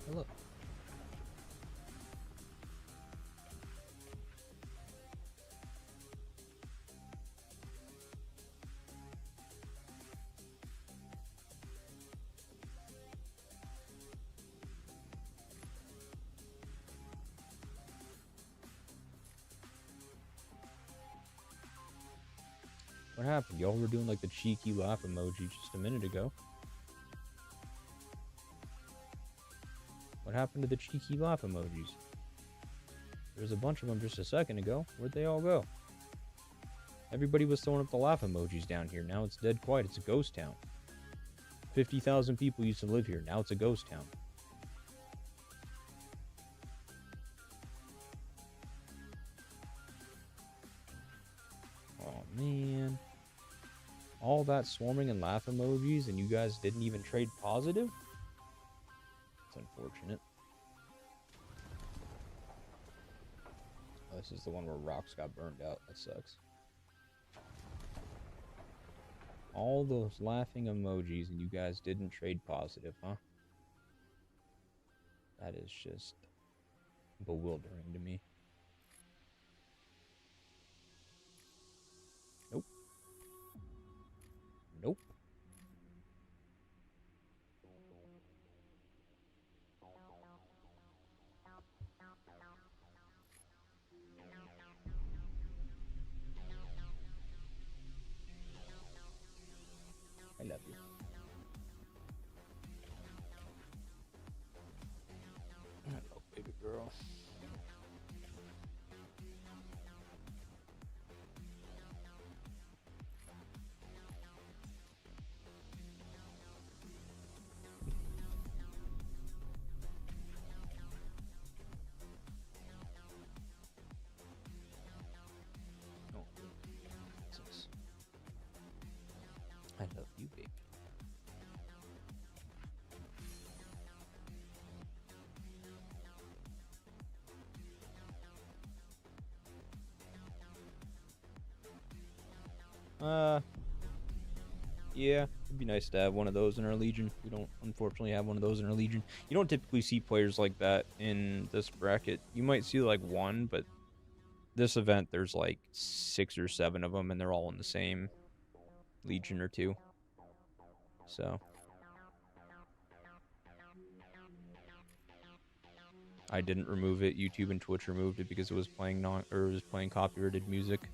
Hello. What happened? Y'all were doing like the cheeky laugh emoji just a minute ago. What happened to the cheeky laugh emojis? There was a bunch of them just a second ago. Where'd they all go? Everybody was throwing up the laugh emojis down here. Now it's dead quiet. It's a ghost town. 50,000 people used to live here. Now it's a ghost town. Oh, man. All that swarming and laugh emojis and you guys didn't even trade positive? It's unfortunate. Oh, this is the one where rocks got burned out. That sucks. All those laughing emojis and you guys didn't trade positive, huh? That is just bewildering to me. Nope. Nope. I love you. Hello, baby girl. Yeah, it'd be nice to have one of those in our Legion. We don't, unfortunately, have one of those in our Legion. You don't typically see players like that in this bracket. You might see like one, but this event, there's like 6 or 7 of them, and they're all in the same Legion or 2. So I didn't remove it. YouTube and Twitch removed it because it was playing copyrighted music.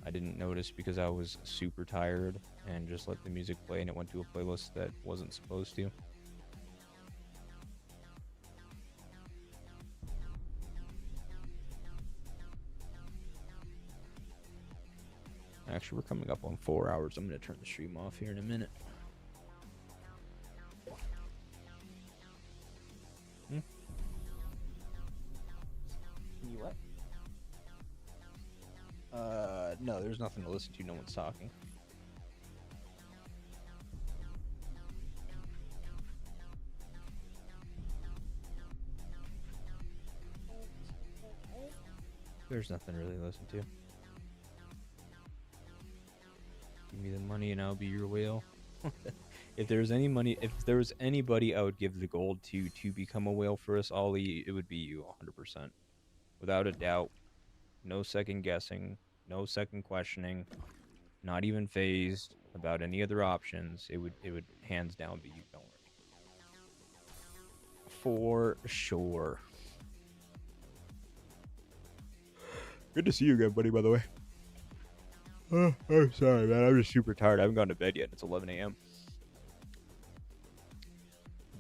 I didn't notice because I was super tired and just let the music play, and it went to a playlist that wasn't supposed to. Actually, we're coming up on 4 hours. I'm going to turn the stream off here in a minute. You what? No, there's nothing to listen to. No one's talking. There's nothing really to listen to. Give me the money and I'll be your whale. If there's any money, if there was anybody I would give the gold to become a whale for us, Ollie, it would be you, 100%. Without a doubt. No second guessing. No second questioning. Not even phased about any other options. It would hands down be you. Don't worry. For sure. Good to see you again, buddy, by the way. Oh, I'm sorry, man. I'm just super tired. I haven't gone to bed yet. It's 11 a.m.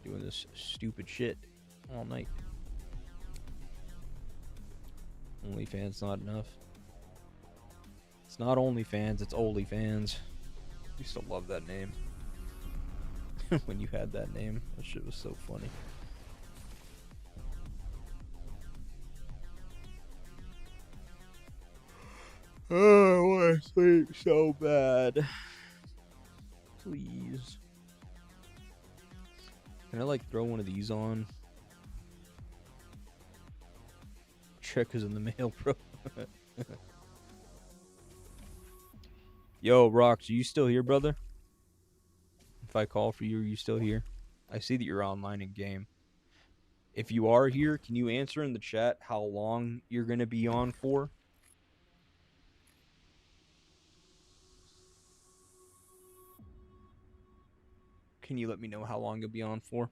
Doing this stupid shit all night. OnlyFans not enough. It's not OnlyFans, it's OnlyFans. I used to love that name. When you had that name, that shit was so funny. Oh, I want to sleep so bad. Please. Can I like throw one of these on? Check is in the mail, bro. Yo, Rox, are you still here, brother? If I call for you, are you still here? I see that you're online in game. If you are here, can you answer in the chat how long you're going to be on for? Can you let me know how long you'll be on for?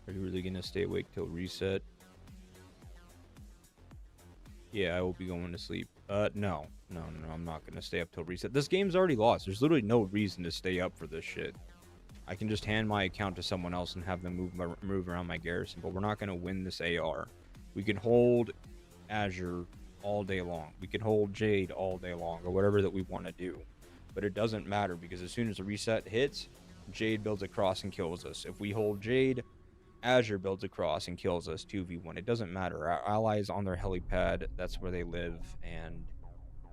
Are you really gonna stay awake till reset? Yeah, I will be going to sleep. No, I'm not gonna stay up till reset. This game's already lost. There's literally no reason to stay up for this shit. I can just hand my account to someone else and have them move around my garrison, but we're not gonna win this AR. We can hold Azure all day long. We can hold Jade all day long, or whatever that we want to do. But it doesn't matter, because as soon as the reset hits, Jade builds across and kills us. If we hold Jade, Azure builds across and kills us 2v1. It doesn't matter. Our allies on their helipad, that's where they live, and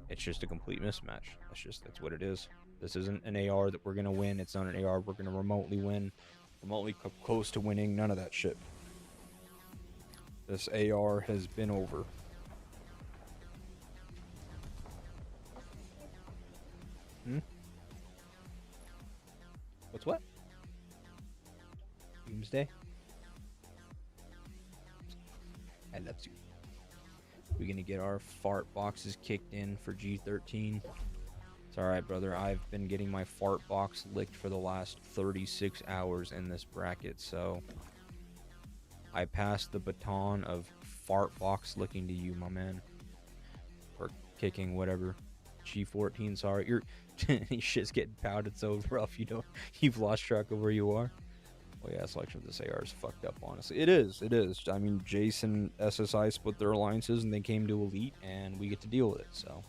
it's just a complete mismatch. That's what it is. This isn't an AR that we're going to win. It's not an AR we're going to remotely win. Remotely close to winning. None of that shit. This AR has been over. What's what? Doomsday? I love you. We're gonna get our fart boxes kicked in for G13. It's alright, brother. I've been getting my fart box licked for the last 36 hours in this bracket, so I passed the baton of fart box licking to you, my man. Or kicking, whatever. G14, sorry. Your shit's getting pounded so rough, you've lost track of where you are. Well, yeah, selection of this AR is fucked up, honestly. It is. I mean, Jason, SSI split their alliances, and they came to Elite, and we get to deal with it, so.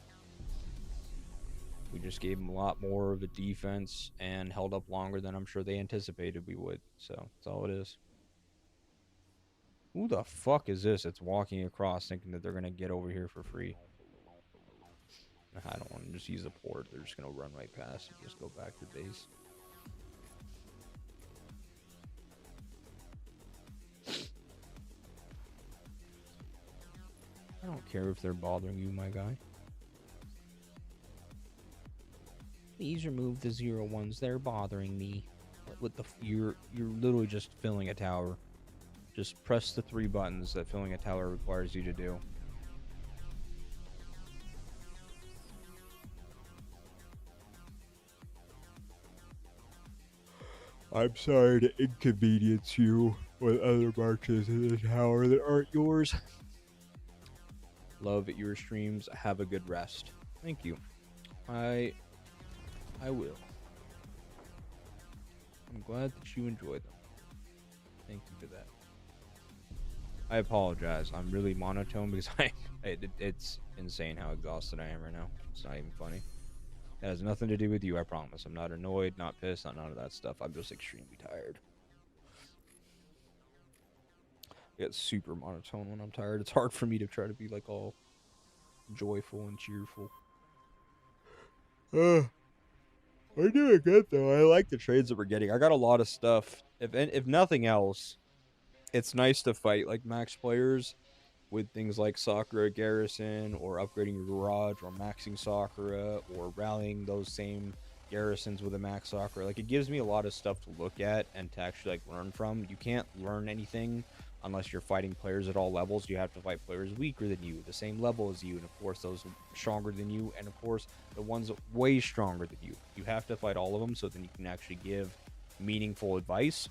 We just gave them a lot more of a defense and held up longer than I'm sure they anticipated we would. So, that's all it is. Who the fuck is this? It's walking across thinking that they're going to get over here for free. I don't want to just use a port. They're just going to run right past and just go back to base. I don't care if they're bothering you, my guy. Please remove the 0-1s. They're bothering me. With the you're literally just filling a tower. Just press the 3 buttons that filling a tower requires you to do. I'm sorry to inconvenience you with other marches in the tower that aren't yours. Love your streams. Have a good rest. Thank you. I will. I'm glad that you enjoyed them. Thank you for that. I apologize. I'm really monotone because it's insane how exhausted I am right now. It's not even funny. It has nothing to do with you, I promise. I'm not annoyed, not pissed, not none of that stuff. I'm just extremely tired. I get super monotone when I'm tired. It's hard for me to try to be like all joyful and cheerful. We're doing good though. I like the trades that we're getting. I got a lot of stuff. If nothing else, it's nice to fight like max players with things like Sakura Garrison, or upgrading your garage, or maxing Sakura, or rallying those same Garrisons with a max Sakura. Like, it gives me a lot of stuff to look at and to actually like learn from. You can't learn anything unless you're fighting players at all levels. You have to fight players weaker than you, the same level as you, and of course those stronger than you, and of course the ones way stronger than you. You have to fight all of them so then you can actually give meaningful advice.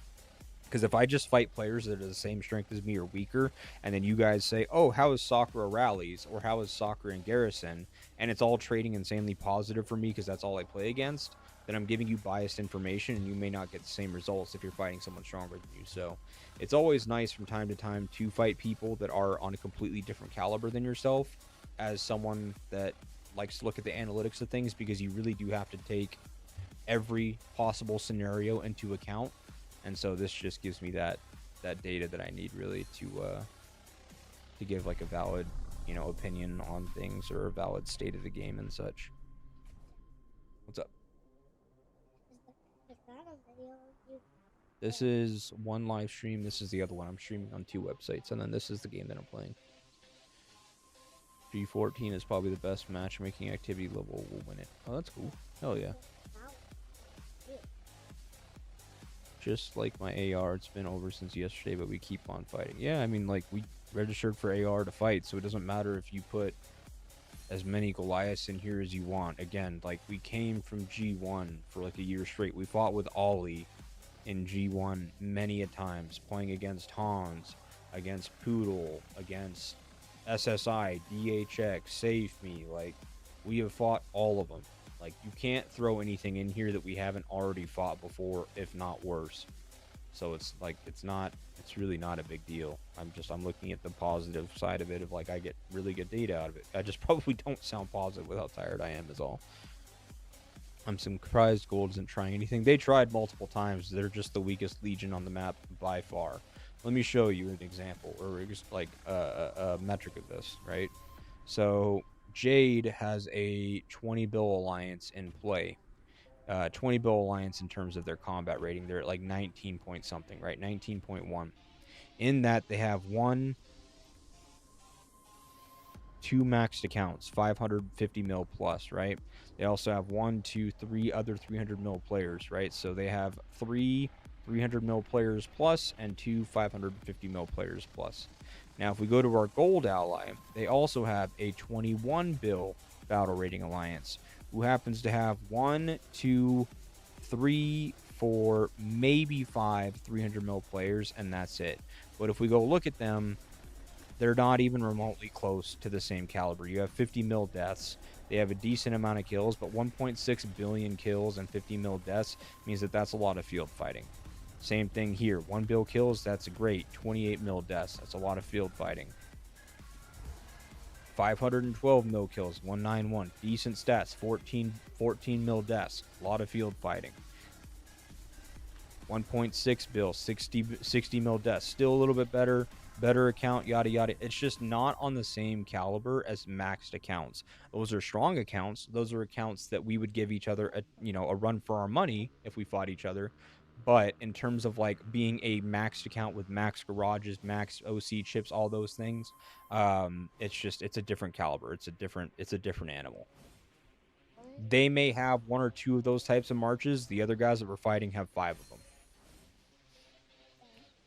Because if I just fight players that are the same strength as me or weaker, and then you guys say, oh, how is Sakura rallies, or how is Sakura in Garrison, and it's all trading insanely positive for me because that's all I play against, then I'm giving you biased information, and you may not get the same results if you're fighting someone stronger than you. So it's always nice from time to time to fight people that are on a completely different caliber than yourself, as someone that likes to look at the analytics of things, because you really do have to take every possible scenario into account. And so this just gives me that data that I need really to give like a valid, opinion on things, or a valid state of the game and such. What's up? Is that a video you? This is one live stream. This is the other one. I'm streaming on 2 websites, and then this is the game that I'm playing. G14 is probably the best matchmaking activity level. We'll win it. Oh, that's cool. Hell yeah. Just like my AR, it's been over since yesterday, but we keep on fighting. Yeah, I mean, like, we registered for AR to fight, so it doesn't matter if you put as many Goliaths in here as you want. Again, like, we came from G1 for like a year straight. We fought with Ollie in G1 many a times, playing against Hans, against Poodle, against SSI, DHX, Save Me. Like, we have fought all of them. Like, you can't throw anything in here that we haven't already fought before, if not worse. So it's like, it's really not a big deal. I'm looking at the positive side of it, of like, I get really good data out of it. I just probably don't sound positive with how tired I am is all. I'm surprised Gold isn't trying anything. They tried multiple times. They're just the weakest Legion on the map by far. Let me show you an example, or just like a metric of this, right? So Jade has a 20 bill alliance in play. 20 bill alliance in terms of their combat rating. They're at like 19 point something, right? 19.1. In that, they have 2 maxed accounts, 550 mil plus, right? They also have 3 other 300 mil players, right? So they have 3 300 mil players plus and 2 550 mil players plus. Now, if we go to our gold ally, they also have a 21 bill battle rating alliance, who happens to have 1, 2, 3, 4, maybe 5 300 mil players, and that's it. But if we go look at them, they're not even remotely close to the same caliber. You have 50 mil deaths. They have a decent amount of kills, but 1.6 billion kills and 50 mil deaths means that that's a lot of field fighting. Same thing here. 1 bill kills, that's great. 28 mil deaths, that's a lot of field fighting. 512 mil kills, 191. Decent stats, 14 mil deaths, a lot of field fighting. 1.6 bill, 60 mil deaths, still a little bit better account, yada yada. It's just not on the same caliber as maxed accounts. Those are strong accounts. Those are accounts that we would give each other a run for our money if we fought each other. But in terms of like being a maxed account with max garages, max OC chips, all those things, it's a different caliber. It's a different animal. They may have 1 or 2 of those types of marches. The other guys that we're fighting have 5 of them.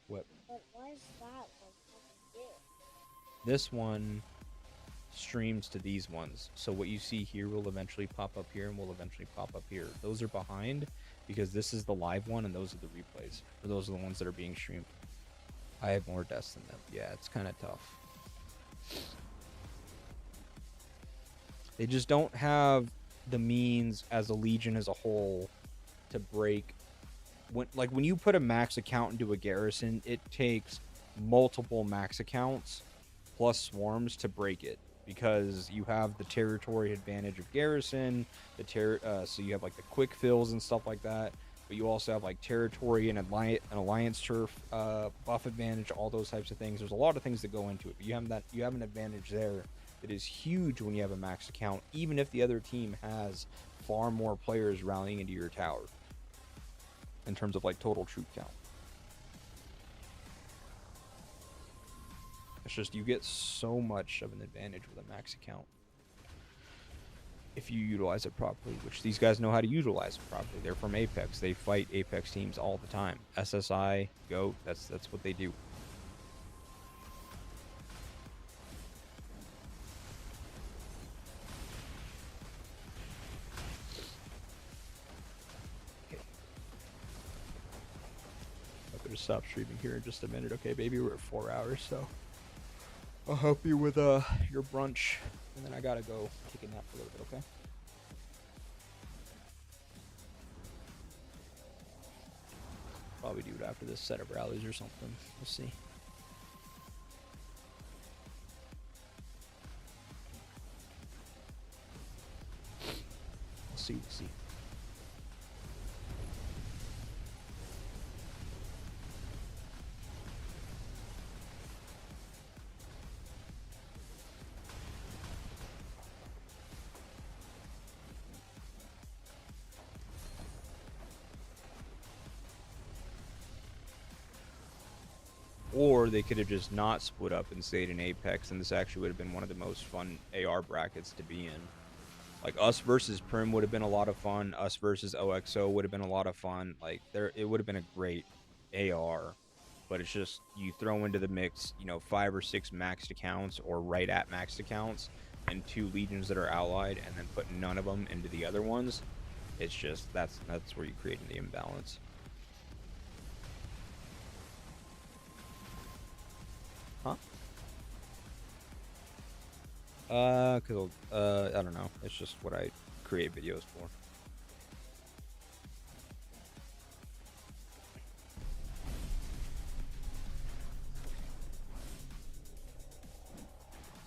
What? But why is that like here? This one streams to these ones. So what you see here will eventually pop up here and will eventually pop up here. Those are behind because this is the live one and those are the replays. Or those are the ones that are being streamed. I have more deaths than them. Yeah, it's kind of tough. They just don't have the means as a Legion as a whole to break. When you put a max account into a Garrison, it takes multiple max accounts plus swarms to break it, because you have the territory advantage of Garrison, so you have like the quick fills and stuff like that, but you also have like territory and alliance turf buff advantage, all those types of things. There's a lot of things that go into it, but you have an advantage there that is huge when you have a max account, even if the other team has far more players rallying into your tower in terms of like total troop count. It's just you get so much of an advantage with a max account if you utilize it properly, which these guys know how to utilize it properly. They're from Apex. They fight Apex teams all the time. SSI, GOAT, that's what they do. Okay. I'm gonna stop streaming here in just a minute, okay, baby? We're at 4 hours, so I'll help you with your brunch, and then I gotta go take a nap for a little bit, okay? Probably do it after this set of rallies or something. We'll see. We'll see. Or they could have just not split up and stayed in Apex, and this actually would have been one of the most fun AR brackets to be in. Like, us versus Prim would have been a lot of fun. Us versus OXO would have been a lot of fun. Like, it would have been a great AR. But it's just, you throw into the mix, 5 or 6 maxed accounts, or right at maxed accounts, and 2 Legions that are allied, and then put none of them into the other ones. It's just, that's where you create the imbalance. Huh? Cause I don't know. It's just what I create videos for.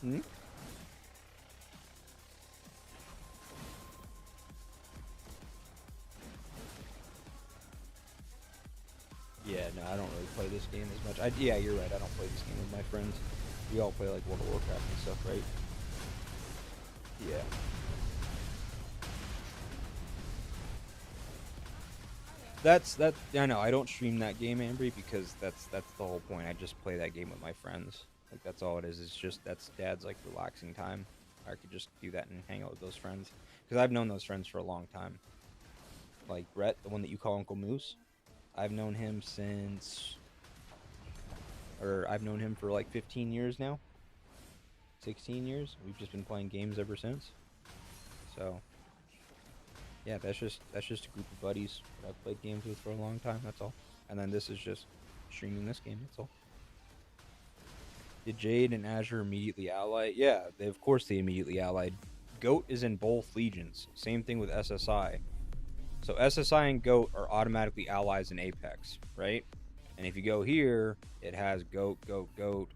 Hmm? Yeah, no, I don't really play this game as much. Yeah, you're right. I don't play this game with my friends. We all play like World of Warcraft and stuff, right? Yeah. I know I don't stream that game, Ambry, because that's the whole point. I just play that game with my friends. Like, that's all it is. It's just, that's Dad's like relaxing time. I could just do that and hang out with those friends, because I've known those friends for a long time. Like Brett, the one that you call Uncle Moose, I've known him for like 15 years now. 16 years. We've just been playing games ever since. So yeah, that's just a group of buddies that I've played games with for a long time. That's all. And then this is just streaming this game. That's all. Did Jade and Azure immediately ally? Yeah, of course they immediately allied. GOAT is in both Legions. Same thing with SSI. So SSI and GOAT are automatically allies in Apex, right? And if you go here, it has GOAT, GOAT, GOAT.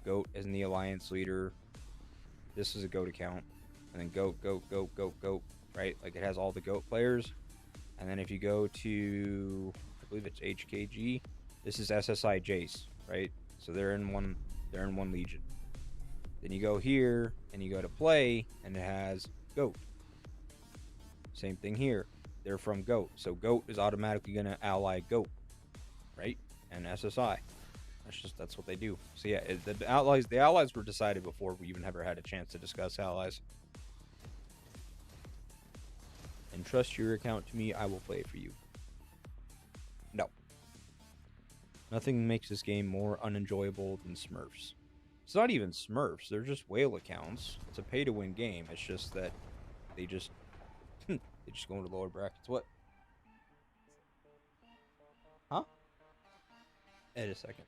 GOAT is the alliance leader. This is a GOAT account. And then GOAT, GOAT, GOAT, GOAT, GOAT, right? Like it has all the GOAT players. And then if you go to, I believe it's HKG, this is SSI Jace, right? So they're in one legion. Then you go here and you go to play and it has GOAT. Same thing here. They're from GOAT. So GOAT is automatically going to ally GOAT, right? And SSI. That's what they do. So yeah, the allies were decided before we even ever had a chance to discuss allies. And trust your account to me, I will play for you. No. Nothing makes this game more unenjoyable than Smurfs. It's not even Smurfs, they're just whale accounts. It's a pay-to-win game. It's just that they just they just go into lower brackets. What? Huh? Wait a second.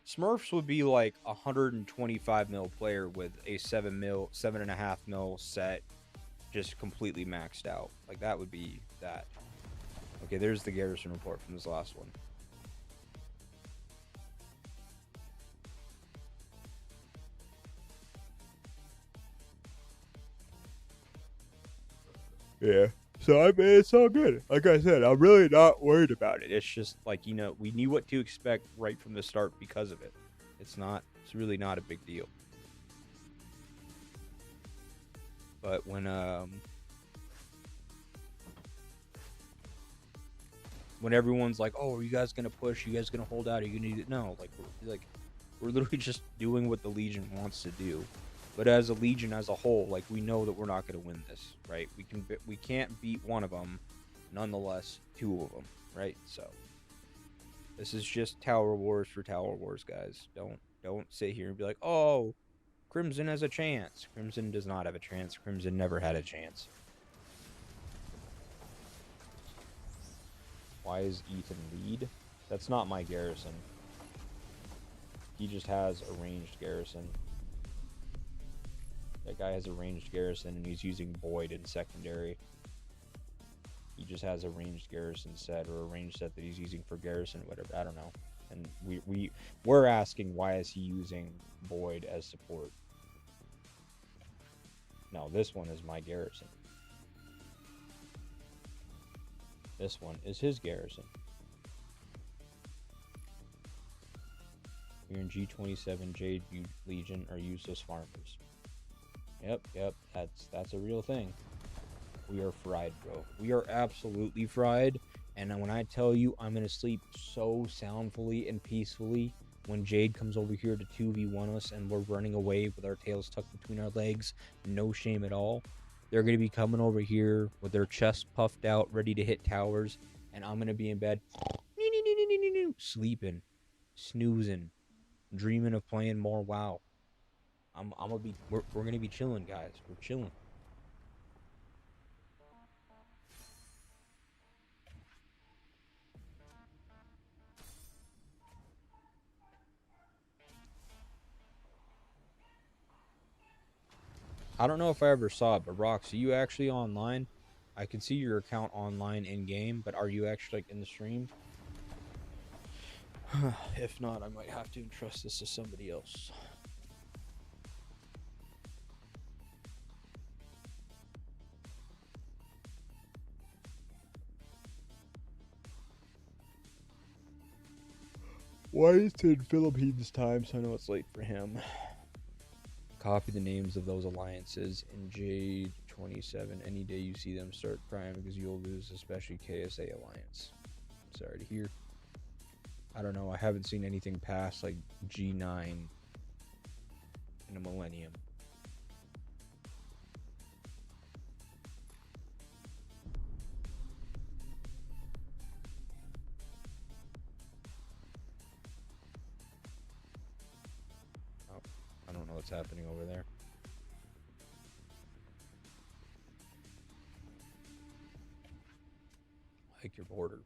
Smurfs would be like a 125 mil player with a 7.5 mil set, just completely maxed out. Like that would be that. Okay, there's the Garrison report from this last one. Yeah. So I mean, it's all good. Like I said, I'm really not worried about it. It's just like, you know, we knew what to expect right from the start because of it. It's really not a big deal. But when everyone's like, "Oh, are you guys gonna push? Are you guys gonna hold out? Are you gonna do it?" No, we're literally just doing what the Legion wants to do. But as a Legion as a whole, like we know that we're not gonna win this, right? We can't beat one of them, nonetheless, two of them, right? So this is just Tower Wars for Tower Wars, guys. Don't sit here and be like, "Oh, Crimson has a chance." Crimson does not have a chance. Crimson never had a chance. Why is Ethan lead? That's not my Garrison. He just has a ranged Garrison. That guy has a ranged Garrison and he's using Boyd in secondary. He just has a ranged Garrison set or a ranged set that he's using for Garrison, whatever. I don't know. And we're asking, why is he using Boyd as support? No, this one is my Garrison. This one is his Garrison. You're in G27, Jade Legion are useless farmers. Yep, that's a real thing. We are fried, bro. We are absolutely fried. And when I tell you I'm gonna sleep so soundfully and peacefully when Jade comes over here to 2v1 us and we're running away with our tails tucked between our legs, no shame at all. They're gonna be coming over here with their chests puffed out, ready to hit towers, and I'm gonna be in bed, sleeping, snoozing, dreaming of playing more WoW. We're gonna be chilling, guys. We're chilling. I don't know if I ever saw it, but Rox, are you actually online? I can see your account online in game, but are you actually like in the stream? If not, I might have to entrust this to somebody else. Why is it in Philippines time? So I know it's late for him. Copy the names of those alliances in J27. Any day you see them, start crying because you'll lose, especially KSA Alliance. Sorry to hear. I don't know. I haven't seen anything past like G9 in a millennium. I don't know what's happening over there. I like your border.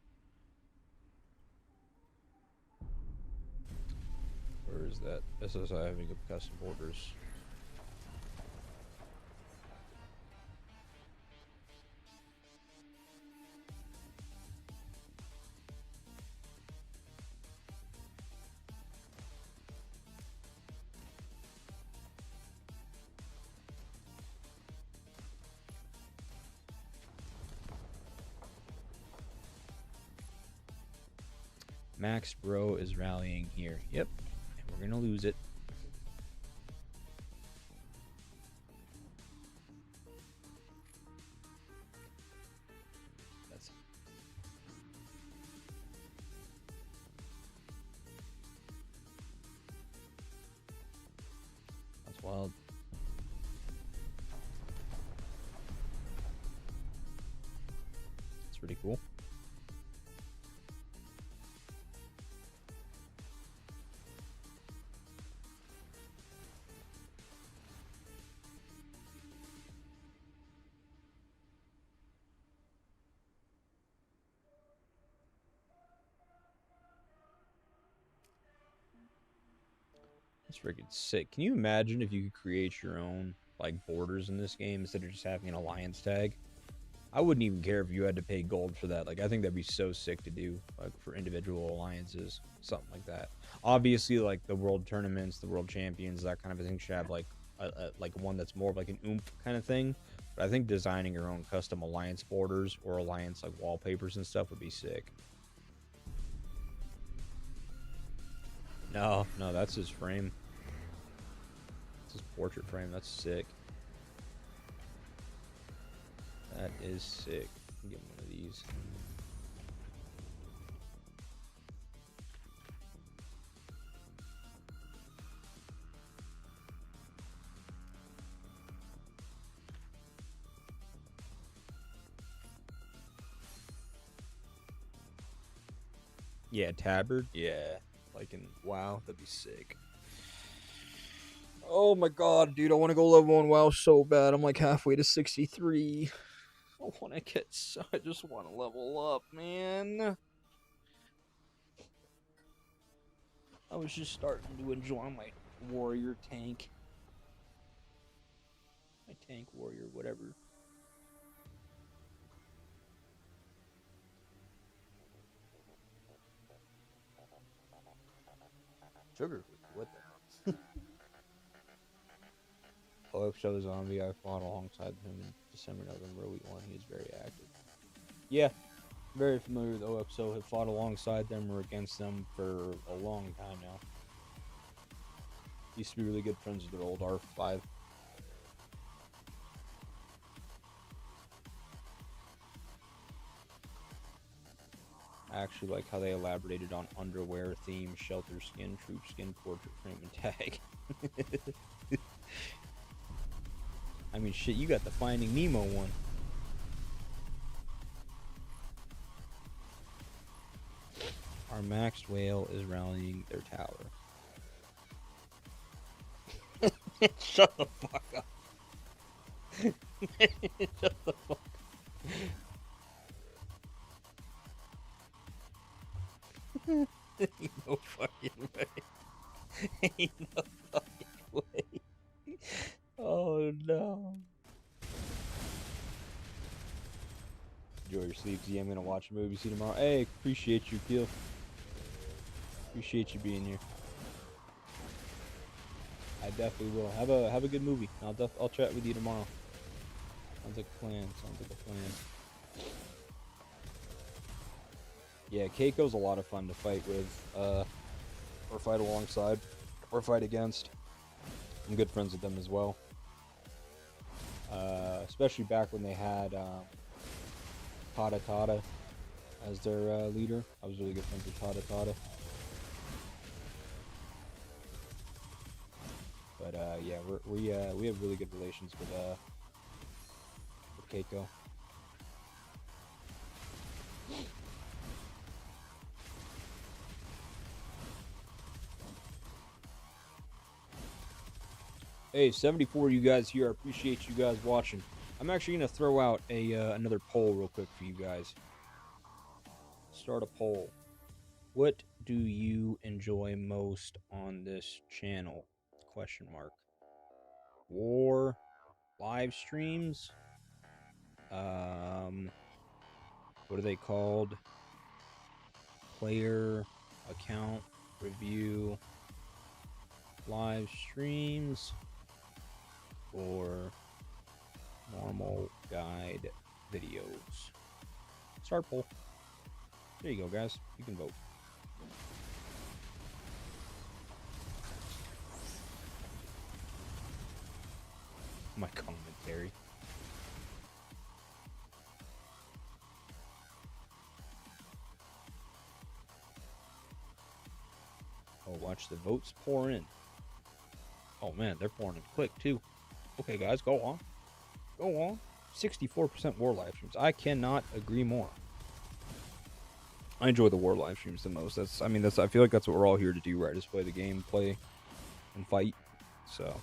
Where is that? SSI having a custom borders. Max Bro is rallying here. Yep. And we're going to lose it. That's wild. That's pretty cool. That's freaking sick. Can you imagine if you could create your own like borders in this game instead of just having an alliance tag? I wouldn't even care if you had to pay gold for that. Like, I think that'd be so sick to do, like, for individual alliances, something like that. Obviously, like, the world tournaments, the world champions, that kind of thing should have, like, like one that's more of, like, an oomph kind of thing. But I think designing your own custom alliance borders or alliance, like, wallpapers and stuff would be sick. No, that's his frame. It's his portrait frame. That's sick. That is sick. Get one of these. Yeah, tabard. Yeah, like in WoW, that'd be sick. Oh my god, dude, I want to go level 1 WoW so bad. I'm like halfway to 63. I just want to level up, man. I was just starting to enjoy my warrior tank. My tank warrior, whatever. Sugar, what the hell? OXO Zombie, I fought alongside him in December, November, week 1. He is very active. Yeah, very familiar with OXO. Have fought alongside them or against them for a long time now. Used to be really good friends with their old R5. I actually like how they elaborated on underwear theme, shelter skin, troop skin, portrait frame, and tag. I mean, shit, you got the Finding Nemo one. Our maxed whale is rallying their tower. Shut the fuck up. Shut the fuck up. Ain't no fucking way. Ain't no fucking way. Oh no. Enjoy your sleep, Z. I'm gonna watch a movie, see you tomorrow. Hey, appreciate you, Keel. Appreciate you being here. I definitely will. Have a good movie. I'll chat with you tomorrow. Sounds like a plan. Sounds like a plan. Yeah, Keiko's a lot of fun to fight with, or fight alongside, or fight against. I'm good friends with them as well. Especially back when they had Tada as their leader. I was really good friends with Tada. But yeah, we have really good relations with Keiko. Hey, 74 you guys here. I appreciate you guys watching. I'm actually gonna throw out a another poll real quick for you guys. Start a poll. What do you enjoy most on this channel? Question mark. War live streams. What are they called? Player account review live streams, or normal guide videos. Start poll. There you go, guys. You can vote. My commentary. Oh, watch the votes pour in. Oh man, they're pouring in quick too. Okay, guys, go on. Go on. 64% war live streams. I cannot agree more. I enjoy the war live streams the most. I feel like that's what we're all here to do, right? Is play the game, play, and fight. So.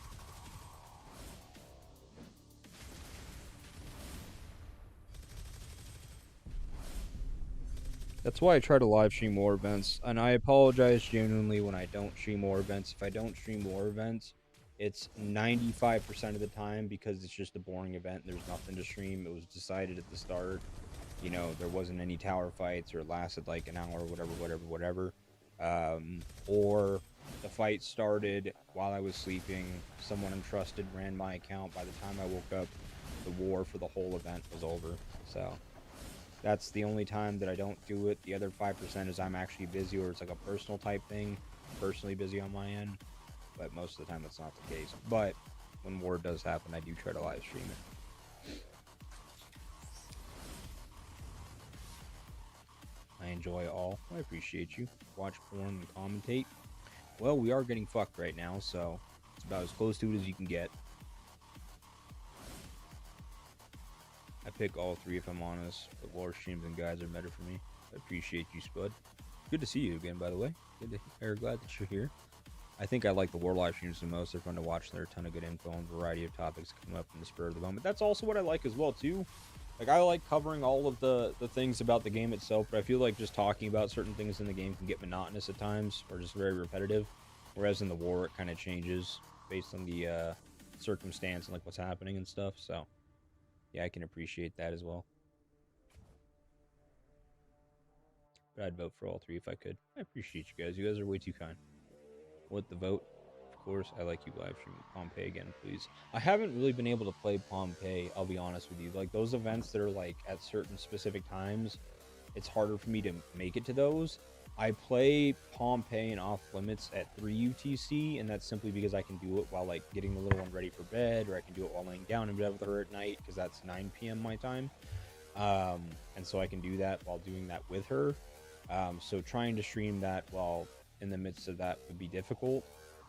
That's why I try to live stream more events, and I apologize genuinely when I don't stream more events. If I don't stream more events, it's 95% of the time because it's just a boring event. There's nothing to stream. It was decided at the start. You know, there wasn't any tower fights, or it lasted like an hour, whatever. Or the fight started while I was sleeping. Someone untrusted ran my account. By the time I woke up, the war for the whole event was over. So that's the only time that I don't do it. The other 5% is I'm actually busy, or it's like a personal type thing, personally busy on my end. But most of the time that's not the case. But when war does happen, I do try to live stream it. I enjoy it all. I appreciate you. Watch porn and commentate. Well, we are getting fucked right now, so it's about as close to it as you can get. I pick all three if I'm honest, but war streams and guides are better for me. I appreciate you, Spud. Good to see you again, by the way. Glad that you're here. I think I like the war live streams the most. They're fun to watch. There are a ton of good info and variety of topics come up in the spur of the moment. That's also what I like as well, too. Like, I like covering all of the things about the game itself, but I feel like just talking about certain things in the game can get monotonous at times, or just very repetitive. Whereas in the war, it kind of changes based on the circumstance and like what's happening and stuff. So yeah, I can appreciate that as well. But I'd vote for all three if I could. I appreciate you guys. You guys are way too kind. With the vote, of course, I like you live streaming Pompeii again, please. I haven't really been able to play Pompeii, I'll be honest with you. Like, those events that are, like, at certain specific times, it's harder for me to make it to those. I play Pompeii and Off Limits at 3 UTC, and that's simply because I can do it while, like, getting the little one ready for bed, or I can do it while laying down in bed with her at night, because that's 9 p.m. my time. And so I can do that while doing that with her. So trying to stream that while in the midst of that would be difficult,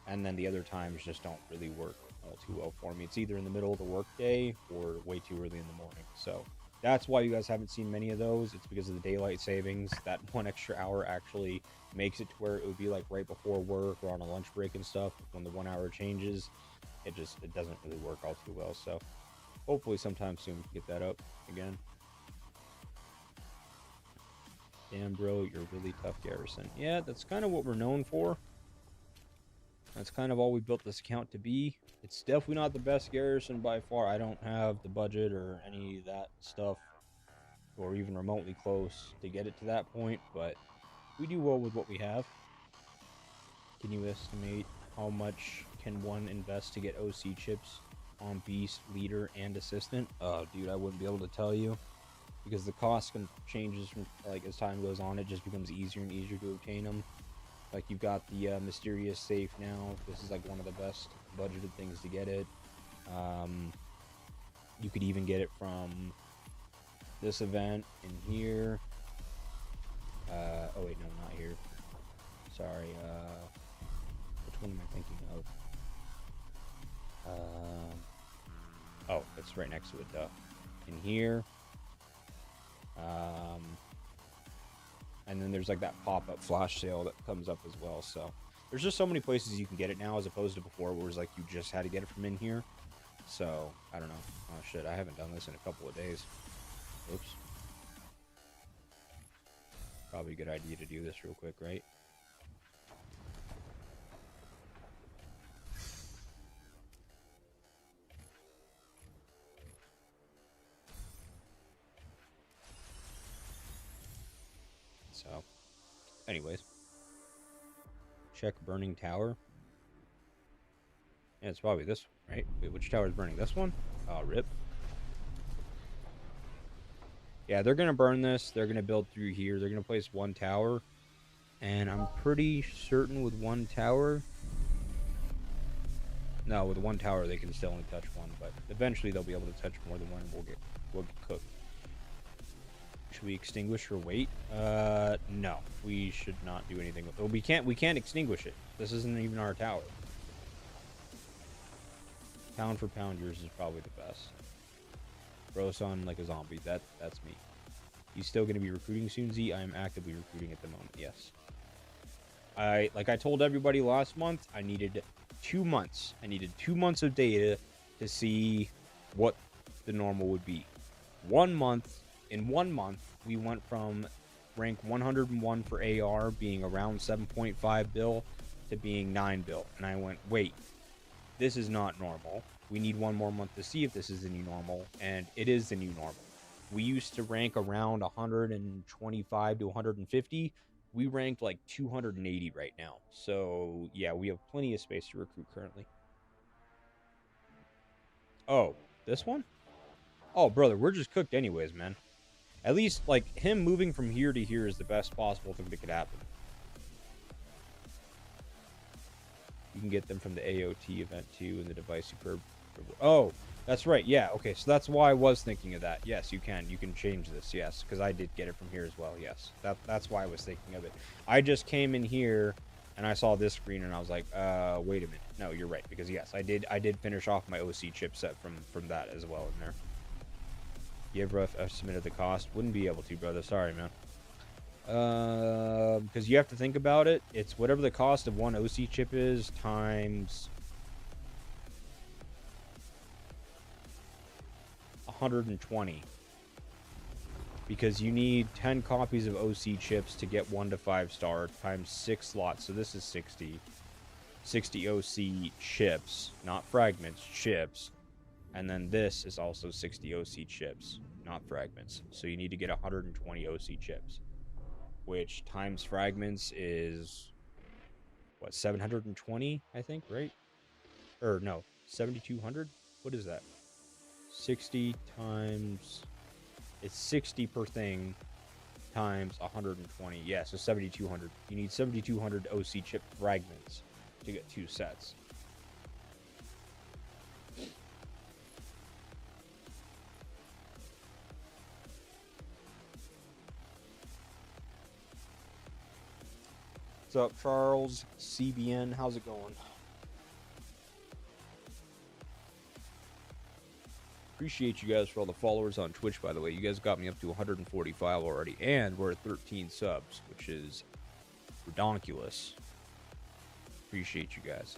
and then the other times just don't really work all too well for me. It's either in the middle of the workday or way too early in the morning. So that's why you guys haven't seen many of those. It's because of the daylight savings. That 1 extra hour actually makes it to where it would be like right before work or on a lunch break and stuff. When the 1 hour changes, it doesn't really work all too well. So hopefully sometime soon we can get that up again. Damn, bro, you're really tough, Garrison. Yeah, that's kind of what we're known for. That's kind of all we built this account to be. It's definitely not the best Garrison by far. I don't have the budget or any of that stuff, or even remotely close to get it to that point, but we do well with what we have. Can you estimate how much can one invest to get OC chips on Beast, Leader, and Assistant? Dude, I wouldn't be able to tell you, because the cost changes from, like, as time goes on. It just becomes easier and easier to obtain them. Like, you've got the mysterious safe now. This is like one of the best budgeted things to get it. You could even get it from this event in here. Oh wait, no, not here. Sorry. Which one am I thinking of? Oh, it's right next to it, though. In here. And then there's like that pop-up flash sale that comes up as well. So there's just so many places you can get it now, as opposed to before where it was like you just had to get it from in here. So I don't know. Oh shit, I haven't done this in a couple of days. Oops. Probably a good idea to do this real quick, right? So, anyways, check burning tower. Yeah, it's probably this one, right? Wait, which tower is burning? This one? Oh, rip. Yeah, they're gonna burn this. They're gonna build through here. They're gonna place one tower, And I'm pretty certain with one tower. No, with one tower they can still only touch one, but eventually they'll be able to touch more than one. And we'll get cooked. Should we extinguish or wait? No, we should not do anything with it. Well, we can't extinguish it. This isn't even our tower. Pound for pound, yours is probably the best. Bros on like a zombie. That's me. You still gonna be recruiting soon, Z? I am actively recruiting at the moment. Yes. Like I told everybody last month, I needed 2 months. I needed 2 months of data to see what the normal would be. 1 month. In 1 month, we went from rank 101 for AR being around 7.5 bill to being 9 bill. And I went, wait, this is not normal. We need 1 more month to see if this is the new normal. And it is the new normal. We used to rank around 125 to 150. We ranked like 280 right now. So, yeah, we have plenty of space to recruit currently. Oh, this one? Oh, brother, we're just cooked anyways, man. At least, like, him moving from here to here is the best possible thing that could happen. You can get them from the AOT event, too, and the device superb. Oh, that's right. Yeah, okay, so that's why I was thinking of that. Yes, you can. You can change this, yes, because I did get it from here as well, yes. That's why I was thinking of it. I just came in here, and I saw this screen, and I was like, wait a minute. No, you're right, because, yes, I did finish off my OC chipset from that as well in there. You ever estimated the cost? Wouldn't be able to, brother. Sorry, man. Because you have to think about it. It's whatever the cost of one OC chip is times 120. Because you need 10 copies of OC chips to get 1 to 5 star times 6 slots. So this is 60. 60 OC chips, not fragments, chips. And then this is also 60 OC chips, not fragments. So you need to get 120 OC chips, which times fragments is, what, 720, I think, right? Or no, 7,200? What is that? 60 times, it's 60 per thing times 120. Yeah, so 7,200. You need 7,200 OC chip fragments to get 2 sets. What's up, Charles? CBN, how's it going? Appreciate you guys for all the followers on Twitch, by the way. You guys got me up to 145 already, and we're at 13 subs, which is redonkulous. Appreciate you guys.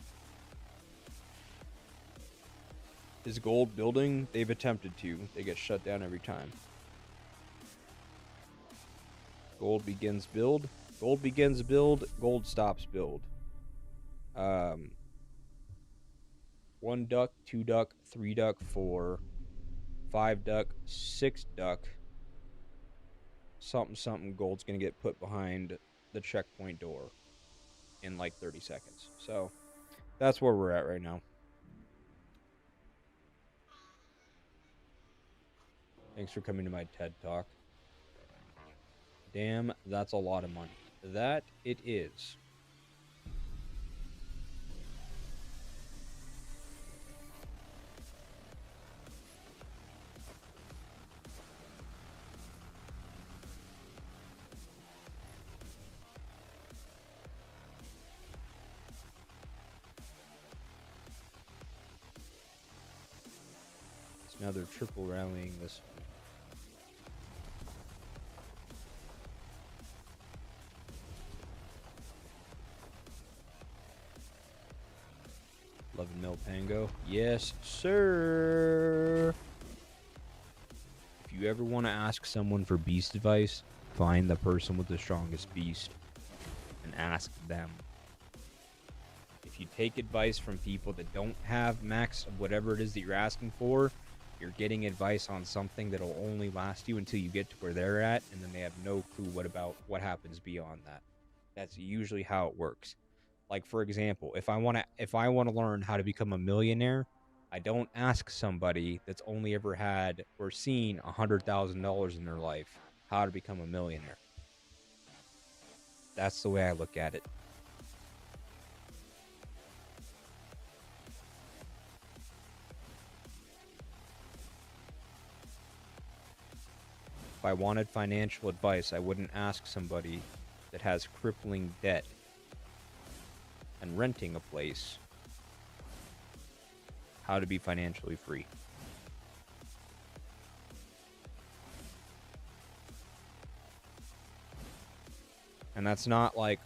Is gold building? They've attempted to. They get shut down every time. Gold begins build. Gold begins build. Gold stops build. 1 duck, 2 duck, 3 duck, 4, 5 duck, 6 duck. Something gold's gonna get put behind the checkpoint door in like 30 seconds. So that's where we're at right now. Thanks for coming to my TED Talk. Damn, that's a lot of money. That it is. So now they're triple rallying this one. Love Mil Pango. Yes, sir. If you ever want to ask someone for beast advice, find the person with the strongest beast and ask them. If you take advice from people that don't have max of whatever it is that you're asking for, you're getting advice on something that'll only last you until you get to where they're at, and then they have no clue what happens beyond that. That's usually how it works. Like, for example, if I want to learn how to become a millionaire, I don't ask somebody that's only ever had or seen $100,000 in their life how to become a millionaire. That's the way I look at it. If I wanted financial advice, I wouldn't ask somebody that has crippling debt and renting a place how to be financially free. And that's not like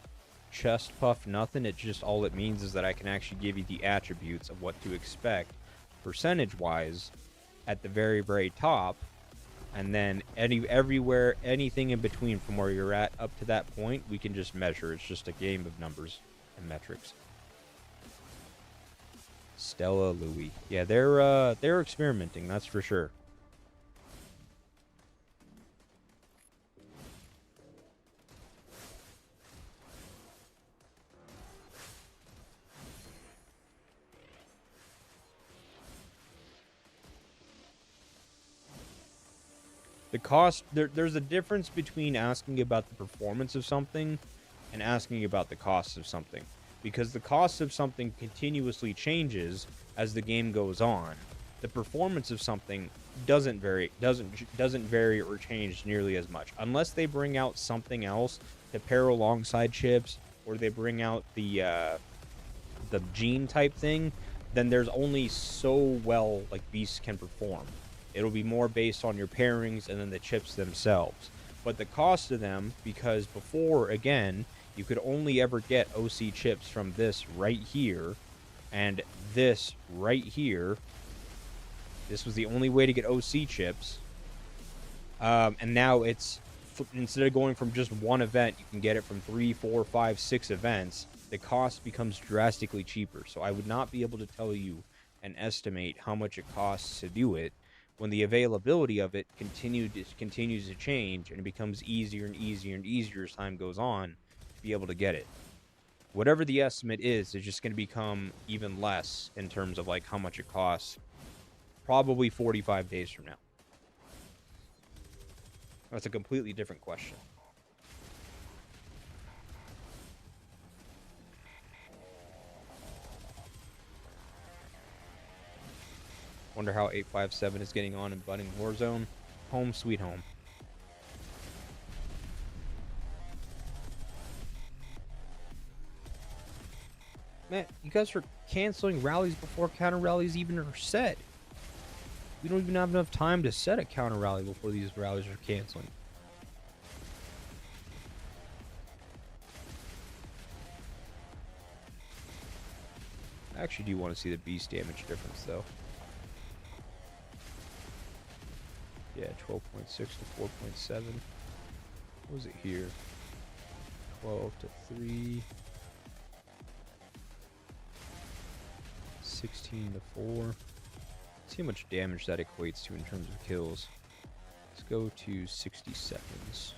chest puff nothing. It just, all it means is that I can actually give you the attributes of what to expect percentage wise at the very, very top. And then everywhere, anything in between from where you're at up to that point, we can just measure. It's just a game of numbers and metrics. Stella Louis. Yeah, they're experimenting, that's for sure. The cost, there's a difference between asking about the performance of something and asking about the cost of something. Because the cost of something continuously changes as the game goes on. The performance of something doesn't vary or change nearly as much. Unless they bring out something else to pair alongside chips, or they bring out the gene type thing, then there's only so well like beasts can perform. It'll be more based on your pairings and then the chips themselves. But the cost of them, because before, again, you could only ever get OC chips from this right here and this right here. This was the only way to get OC chips. And now it's, instead of going from just one event, you can get it from 3, 4, 5, 6 events. The cost becomes drastically cheaper. So I would not be able to tell you and estimate how much it costs to do it, when the availability of it continues to change, and it becomes easier and easier and easier as time goes on to be able to get it. Whatever the estimate is just going to become even less in terms of like how much it costs, probably 45 days from now. That's a completely different question. Wonder how 857 is getting on in Budding Warzone. Home sweet home. Man, you guys are canceling rallies before counter rallies even are set. We don't even have enough time to set a counter rally before these rallies are canceling. I actually do want to see the beast damage difference though. Yeah, 12.6 to 4.7. What was it here? 12 to 3. 16 to 4. Let's see how much damage that equates to in terms of kills. Let's go to 60 seconds.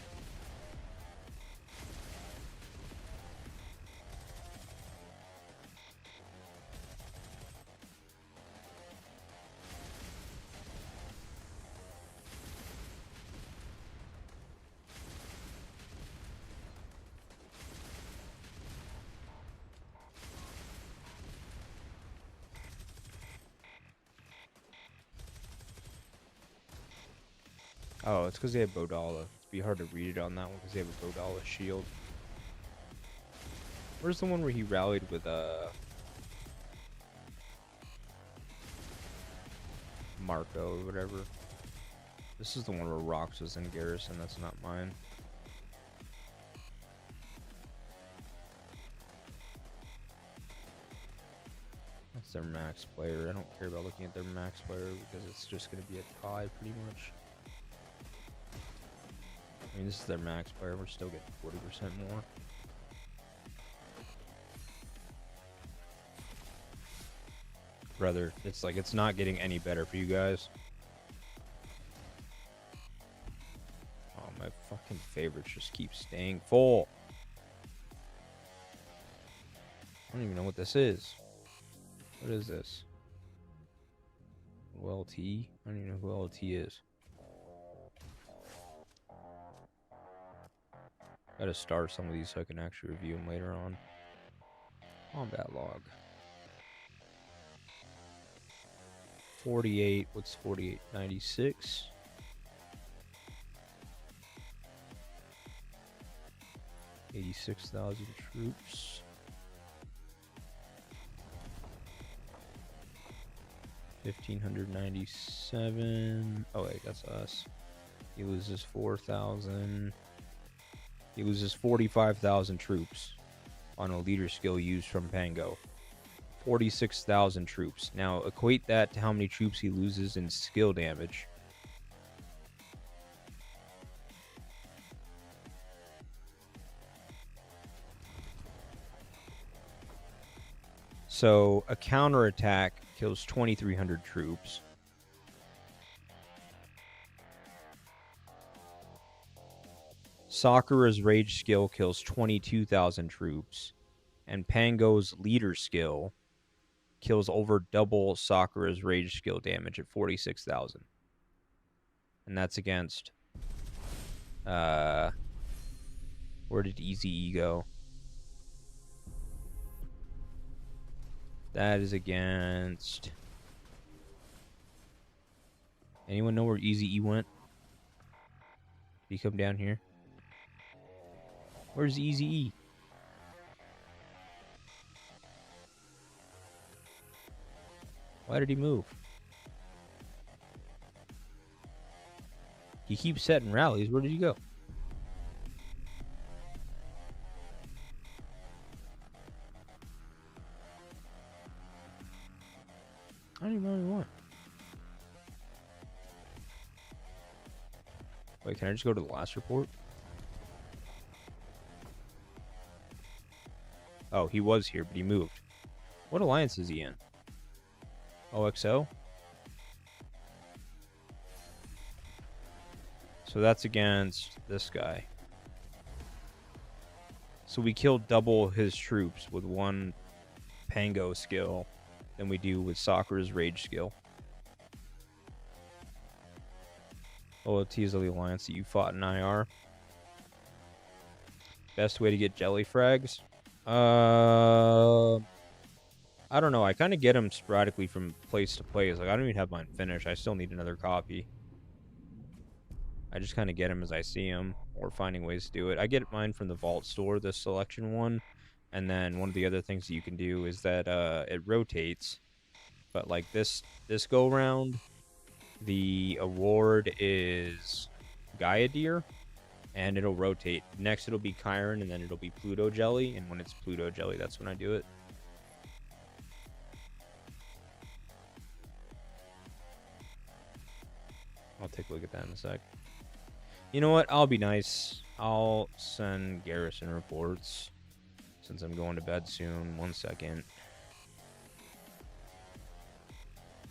Oh, it's because they have Bodala. It'd be hard to read it on that one because they have a Bodala shield. Where's the one where he rallied with Marco or whatever? This is the one where Rox was in Garrison. That's not mine. That's their max player. I don't care about looking at their max player because it's just going to be a tie pretty much. I mean, this is their max player. We're still getting 40% more. Brother, it's like, it's not getting any better for you guys. Oh, my fucking favorites just keep staying full. I don't even know what this is. What is this? LT? I don't even know who LT is. Gotta star some of these so I can actually review them later on. Combat log. 48. What's 48? 96. 86,000 troops. 1,597. Oh wait, that's us. He loses 4,000. He loses 45,000 troops on a leader skill used from Pango. 46,000 troops. Now equate that to how many troops he loses in skill damage. So a counterattack kills 2,300 troops. Sakura's rage skill kills 22,000 troops. And Pango's leader skill kills over double Sakura's rage skill damage at 46,000. And that's against... where did Easy E go? That is against... Anyone know where Easy E went? Did he come down here? Where's Easy E? Why did he move? He keeps setting rallies. Where did he go? I don't even know what he wants. Wait, can I just go to the last report? Oh, he was here, but he moved. What alliance is he in? OXO? So that's against this guy. So we killed double his troops with one Pango skill than we do with Sakura's rage skill. OLT is the alliance that you fought in IR. Best way to get jelly frags? I don't know. I kind of get them sporadically from place to place. Like, I don't even have mine finished. I still need another copy. I just kind of get them as I see them, or finding ways to do it. I get mine from the vault store, the selection one. And then one of the other things that you can do is that it rotates. But like this go round, the award is Gaia Deer, and it'll rotate. Next it'll be Chiron, and then it'll be Pluto Jelly. And when it's Pluto Jelly, that's when I do it. I'll take a look at that in a sec. You know what? I'll be nice. I'll send Garrison reports since I'm going to bed soon. 1 second.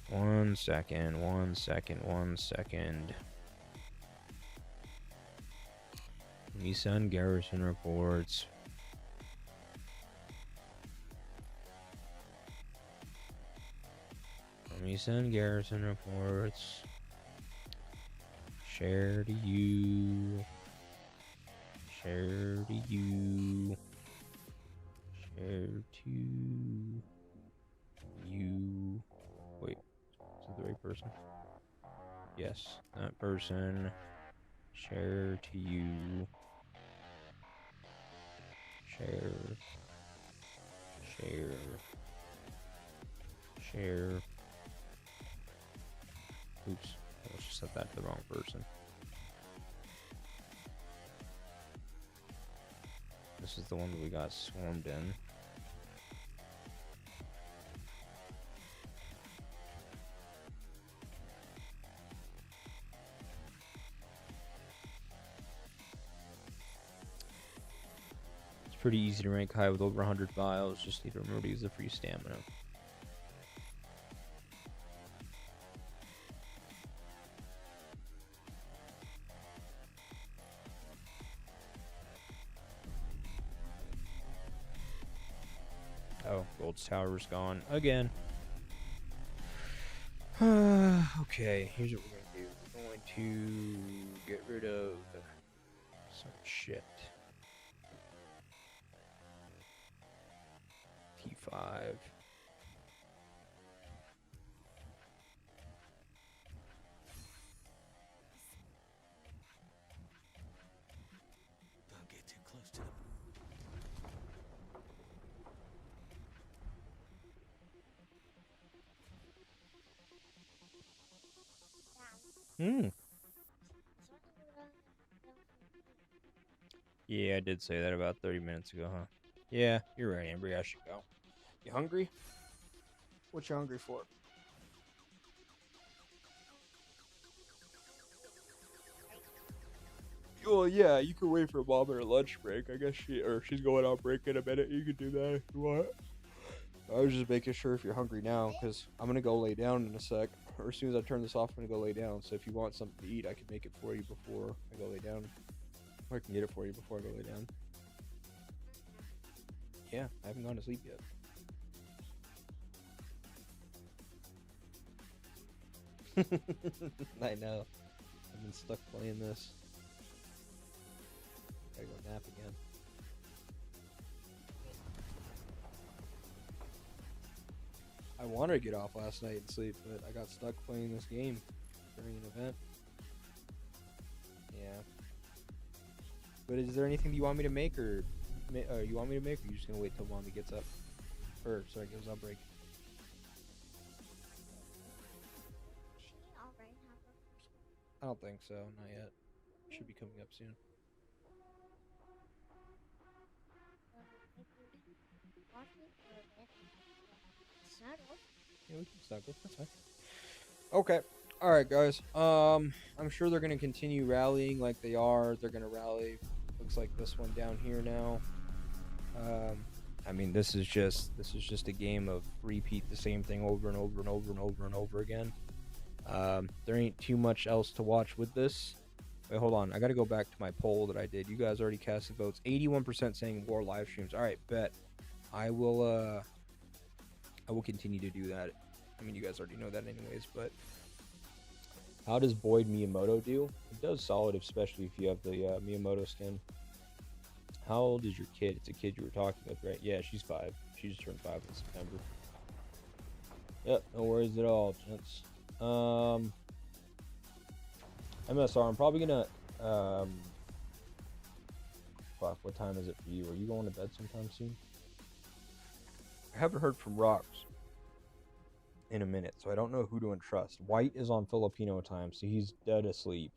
1 second. 1 second. 1 second. Let me send Garrison reports. Let me send Garrison reports. Share to you. Share to you. Share to you. Wait, is it the right person? Yes, that person. Share to you. Share. Share. Share. Oops. Let's just set that to the wrong person. This is the one that we got swarmed in. It's pretty easy to rank high with over 100 vials. Just need to remember to use the free stamina. Oh, Gold's Tower's gone again. Okay, here's what we're going to do. We're going to get rid of some shit. 5. Don't get too close to them. Hmm. Yeah, I did say that about 30 minutes ago, huh? Yeah, you're right, Ambry. I should go. You hungry? What you hungry for? Well, yeah, you can wait for mom at her lunch break. I guess she's going on break in a minute. You can do that if you want. I was just making sure if you're hungry now, because I'm gonna go lay down in a sec. Or as soon as I turn this off, I'm gonna go lay down. So if you want something to eat, I can make it for you before I go lay down. Or I can get it for you before I go lay down. Yeah, I haven't gone to sleep yet. I know. I've been stuck playing this. Gotta go nap again. I wanted to get off last night and sleep, but I got stuck playing this game during an event. Yeah. But is there anything you want me to make, or you want me to make, or are you just gonna wait till mommy gets up? Or sorry, goes on break. She already have her first I don't think so, not yet. Should be coming up soon. one. If you watch it for a bit, snuggle. Yeah, we can snuggle. That's fine. Okay. All right, guys. I'm sure they're gonna continue rallying like they are. They're gonna rally. Looks like this one down here now. I mean, this is just a game of repeat the same thing over and over and over and over and over again. There ain't too much else to watch with this. Wait, hold on. I got to go back to my poll that I did. You guys already cast the votes. 81% saying war live streams. All right, bet. I will continue to do that. I mean, you guys already know that anyways, but how does Boyd Miyamoto do? It does solid, especially if you have the Miyamoto skin. How old is your kid? It's a kid you were talking with, right? Yeah, she's 5. She just turned 5 in September. Yep, no worries at all, gents. MSR, I'm probably gonna fuck, what time is it for you? Are you going to bed sometime soon? I haven't heard from Rocks in a minute, so I don't know who to entrust. White is on Filipino time, so he's dead asleep.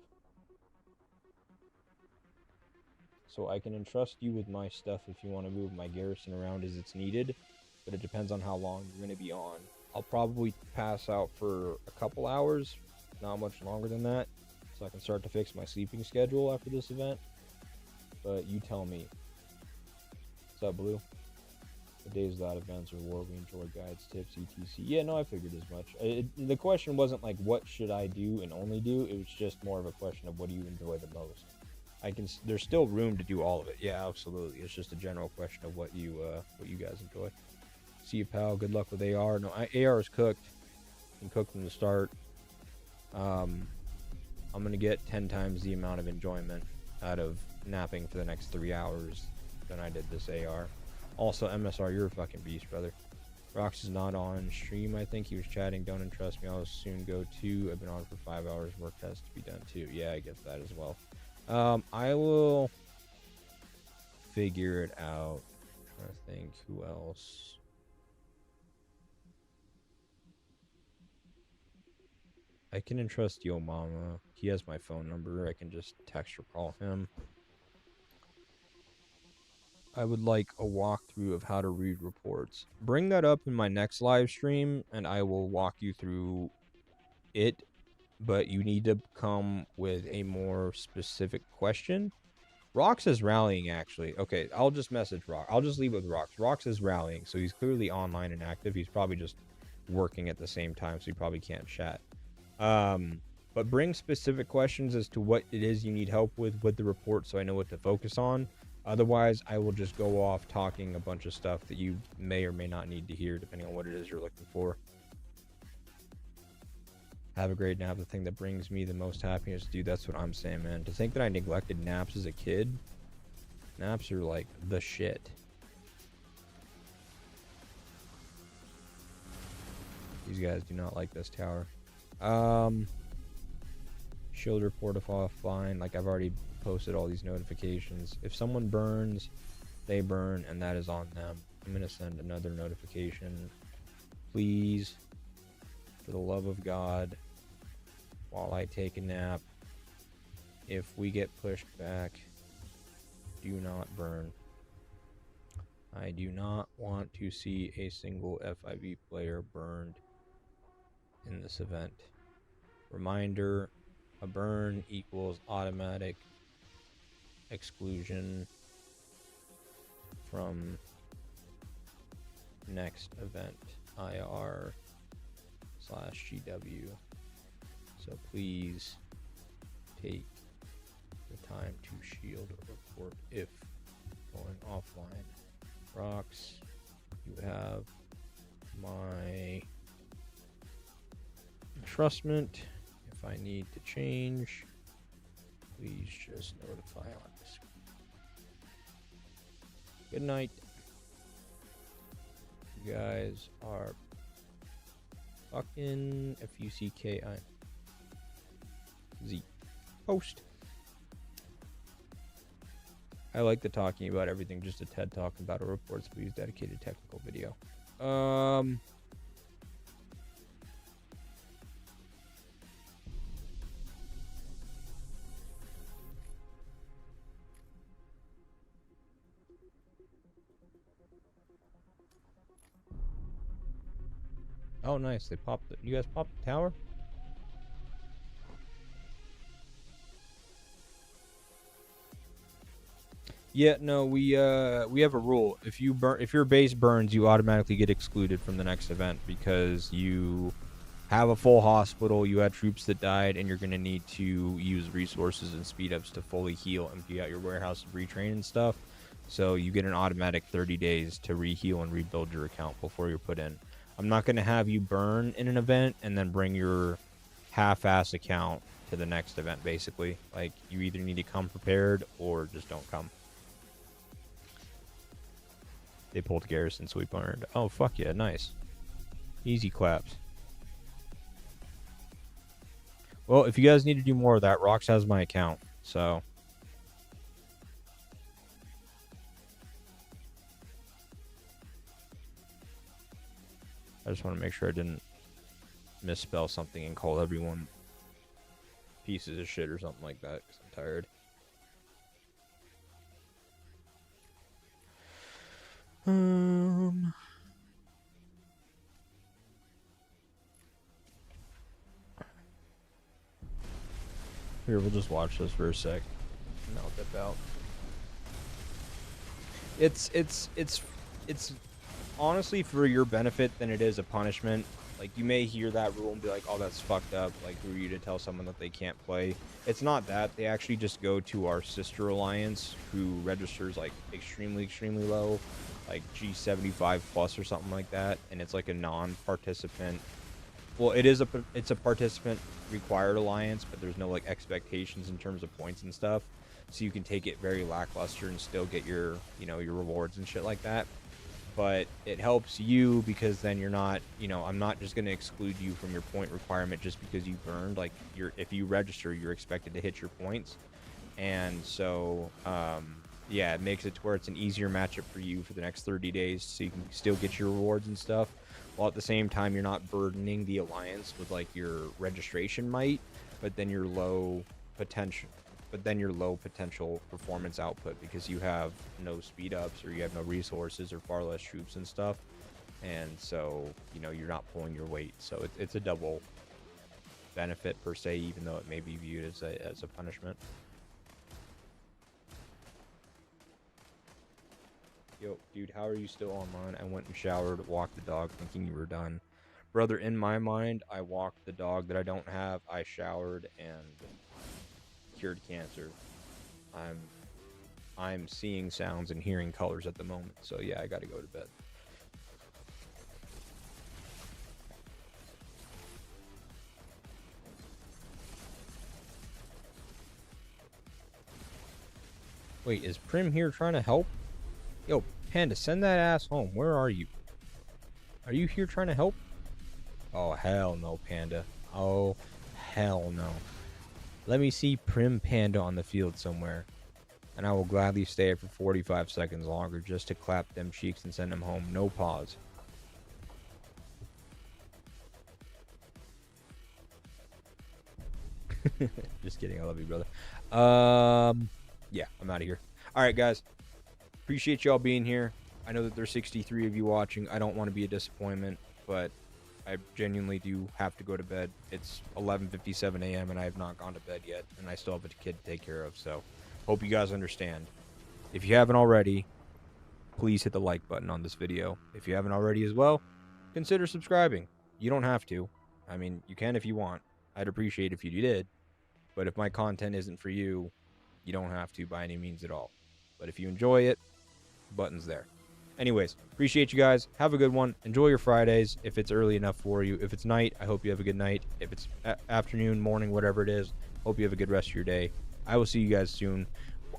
So I can entrust you with my stuff if you want to move my Garrison around as it's needed, but it depends on how long you're going to be on. I'll probably pass out for a couple hours, not much longer than that, so I can start to fix my sleeping schedule after this event. But you tell me. What's up, Blue? The days without events or war, we enjoy guides, tips, etc. Yeah, no, I figured as much. The question wasn't like what should I do and only do. It was just more of a question of what do you enjoy the most. There's still room to do all of it. Yeah, absolutely. It's just a general question of what you guys enjoy. See you, pal. Good luck with AR. No, AR is cooked. Been cooked from the start. I'm gonna get 10 times the amount of enjoyment out of napping for the next 3 hours than I did this AR. Also, MSR, you're a fucking beast, brother. Rox is not on stream. I think he was chatting. Don't entrust me. I'll soon go too. I've been on for 5 hours. Work has to be done too. Yeah, I get that as well. I will figure it out. I think who else. I can entrust Yo Mama. He has my phone number. I can just text or call him. I would like a walkthrough of how to read reports. Bring that up in my next live stream, and I will walk you through it. But you need to come with a more specific question. Rox is rallying, actually. Okay, I'll just message Rox. I'll just leave it with Rox. Rox is rallying, so he's clearly online and active. He's probably just working at the same time, so he probably can't chat. But bring specific questions as to what it is you need help with the report, so I know what to focus on. Otherwise, I will just go off talking a bunch of stuff that you may or may not need to hear, depending on what it is you're looking for. Have a great nap, the thing that brings me the most happiness. Dude, that's what I'm saying, man. To think that I neglected naps as a kid, naps are like the shit. These guys do not like this tower. Shield report if offline. Like, I've already posted all these notifications. If someone burns, they burn, and that is on them. I'm gonna send another notification. Please, for the love of God, while I take a nap, if we get pushed back, do not burn. I do not want to see a single FIV player burned in this event. Reminder, a burn equals automatic exclusion from next event, IR/GW. So please take the time to shield or report if going offline. Rocks, you have my entrustment. If I need to change, please just notify on this. Good night. You guys are fucking FUCKIZ. Post. I like the talking about everything, just a TED Talk about a reports please dedicated technical video. Oh, nice. They popped it. You guys popped the tower? Yeah, no, we have a rule. If your base burns, you automatically get excluded from the next event because you have a full hospital, you had troops that died, and you're gonna need to use resources and speed ups to fully heal, empty out your warehouse, retrain and stuff. So you get an automatic 30 days to reheal and rebuild your account before you're put in. I'm not gonna have you burn in an event and then bring your half-ass account to the next event. Basically, like, you either need to come prepared or just don't come. They pulled Garrison, so we burned. Oh, fuck yeah, nice. Easy claps. Well, if you guys need to do more of that, Rox has my account, so. I just want to make sure I didn't misspell something and call everyone pieces of shit or something like that, because I'm tired. Here, we'll just watch this for a sec, and I'll dip out. It's honestly for your benefit than it is a punishment. Like, you may hear that rule and be like, oh, that's fucked up, like, who are you to tell someone that they can't play? It's not that. They actually just go to our sister alliance, who registers like extremely low, like G75 plus or something like that, and it's like a non-participant. Well, it's a participant required alliance, but there's no like expectations in terms of points and stuff, so you can take it very lackluster and still get your, you know, your rewards and shit like that. But it helps you because then you're not, you know, I'm not just going to exclude you from your point requirement just because you burned. Like, if you register, you're expected to hit your points, and so yeah, it makes it to where it's an easier matchup for you for the next 30 days, so you can still get your rewards and stuff, while at the same time you're not burdening the alliance with like your registration might, but then your low potential performance output because you have no speed ups or you have no resources or far less troops and stuff, and so, you know, you're not pulling your weight. So it's a double benefit per se, even though it may be viewed as a punishment. Yo, dude, how are you still online? I went and showered, walked the dog, thinking you were done. Brother, in my mind, I walked the dog that I don't have, I showered, and cured cancer. I'm seeing sounds and hearing colors at the moment, so yeah, I gotta go to bed. Wait, is Prim here trying to help? Yo, Panda, send that ass home. Where are you? Are you here trying to help? Oh, hell no, Panda. Oh, hell no. Let me see Prim Panda on the field somewhere, and I will gladly stay for 45 seconds longer just to clap them cheeks and send them home. No pause. Just kidding. I love you, brother. Yeah, I'm out of here. All right, guys. Appreciate y'all being here. I know that there's 63 of you watching. I don't want to be a disappointment, but I genuinely do have to go to bed. It's 11:57 a.m. and I have not gone to bed yet, and I still have a kid to take care of. So, hope you guys understand. If you haven't already, please hit the like button on this video. If you haven't already as well, consider subscribing. You don't have to. I mean, you can if you want. I'd appreciate if you did. But if my content isn't for you, you don't have to by any means at all. But if you enjoy it, button's there. Anyways, appreciate you guys. Have a good one. Enjoy your Fridays if it's early enough for you. If it's night, I hope you have a good night. If it's afternoon, morning, whatever it is, hope you have a good rest of your day. I will see you guys soon.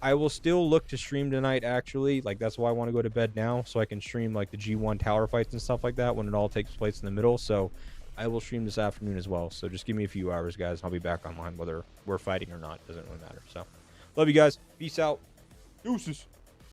I will still look to stream tonight, actually. Like, that's why I want to go to bed now, so I can stream, like, the G1 tower fights and stuff like that when it all takes place in the middle. So I will stream this afternoon as well. So just give me a few hours, guys. I'll be back online whether we're fighting or not. Doesn't really matter. So love you guys. Peace out. Deuces.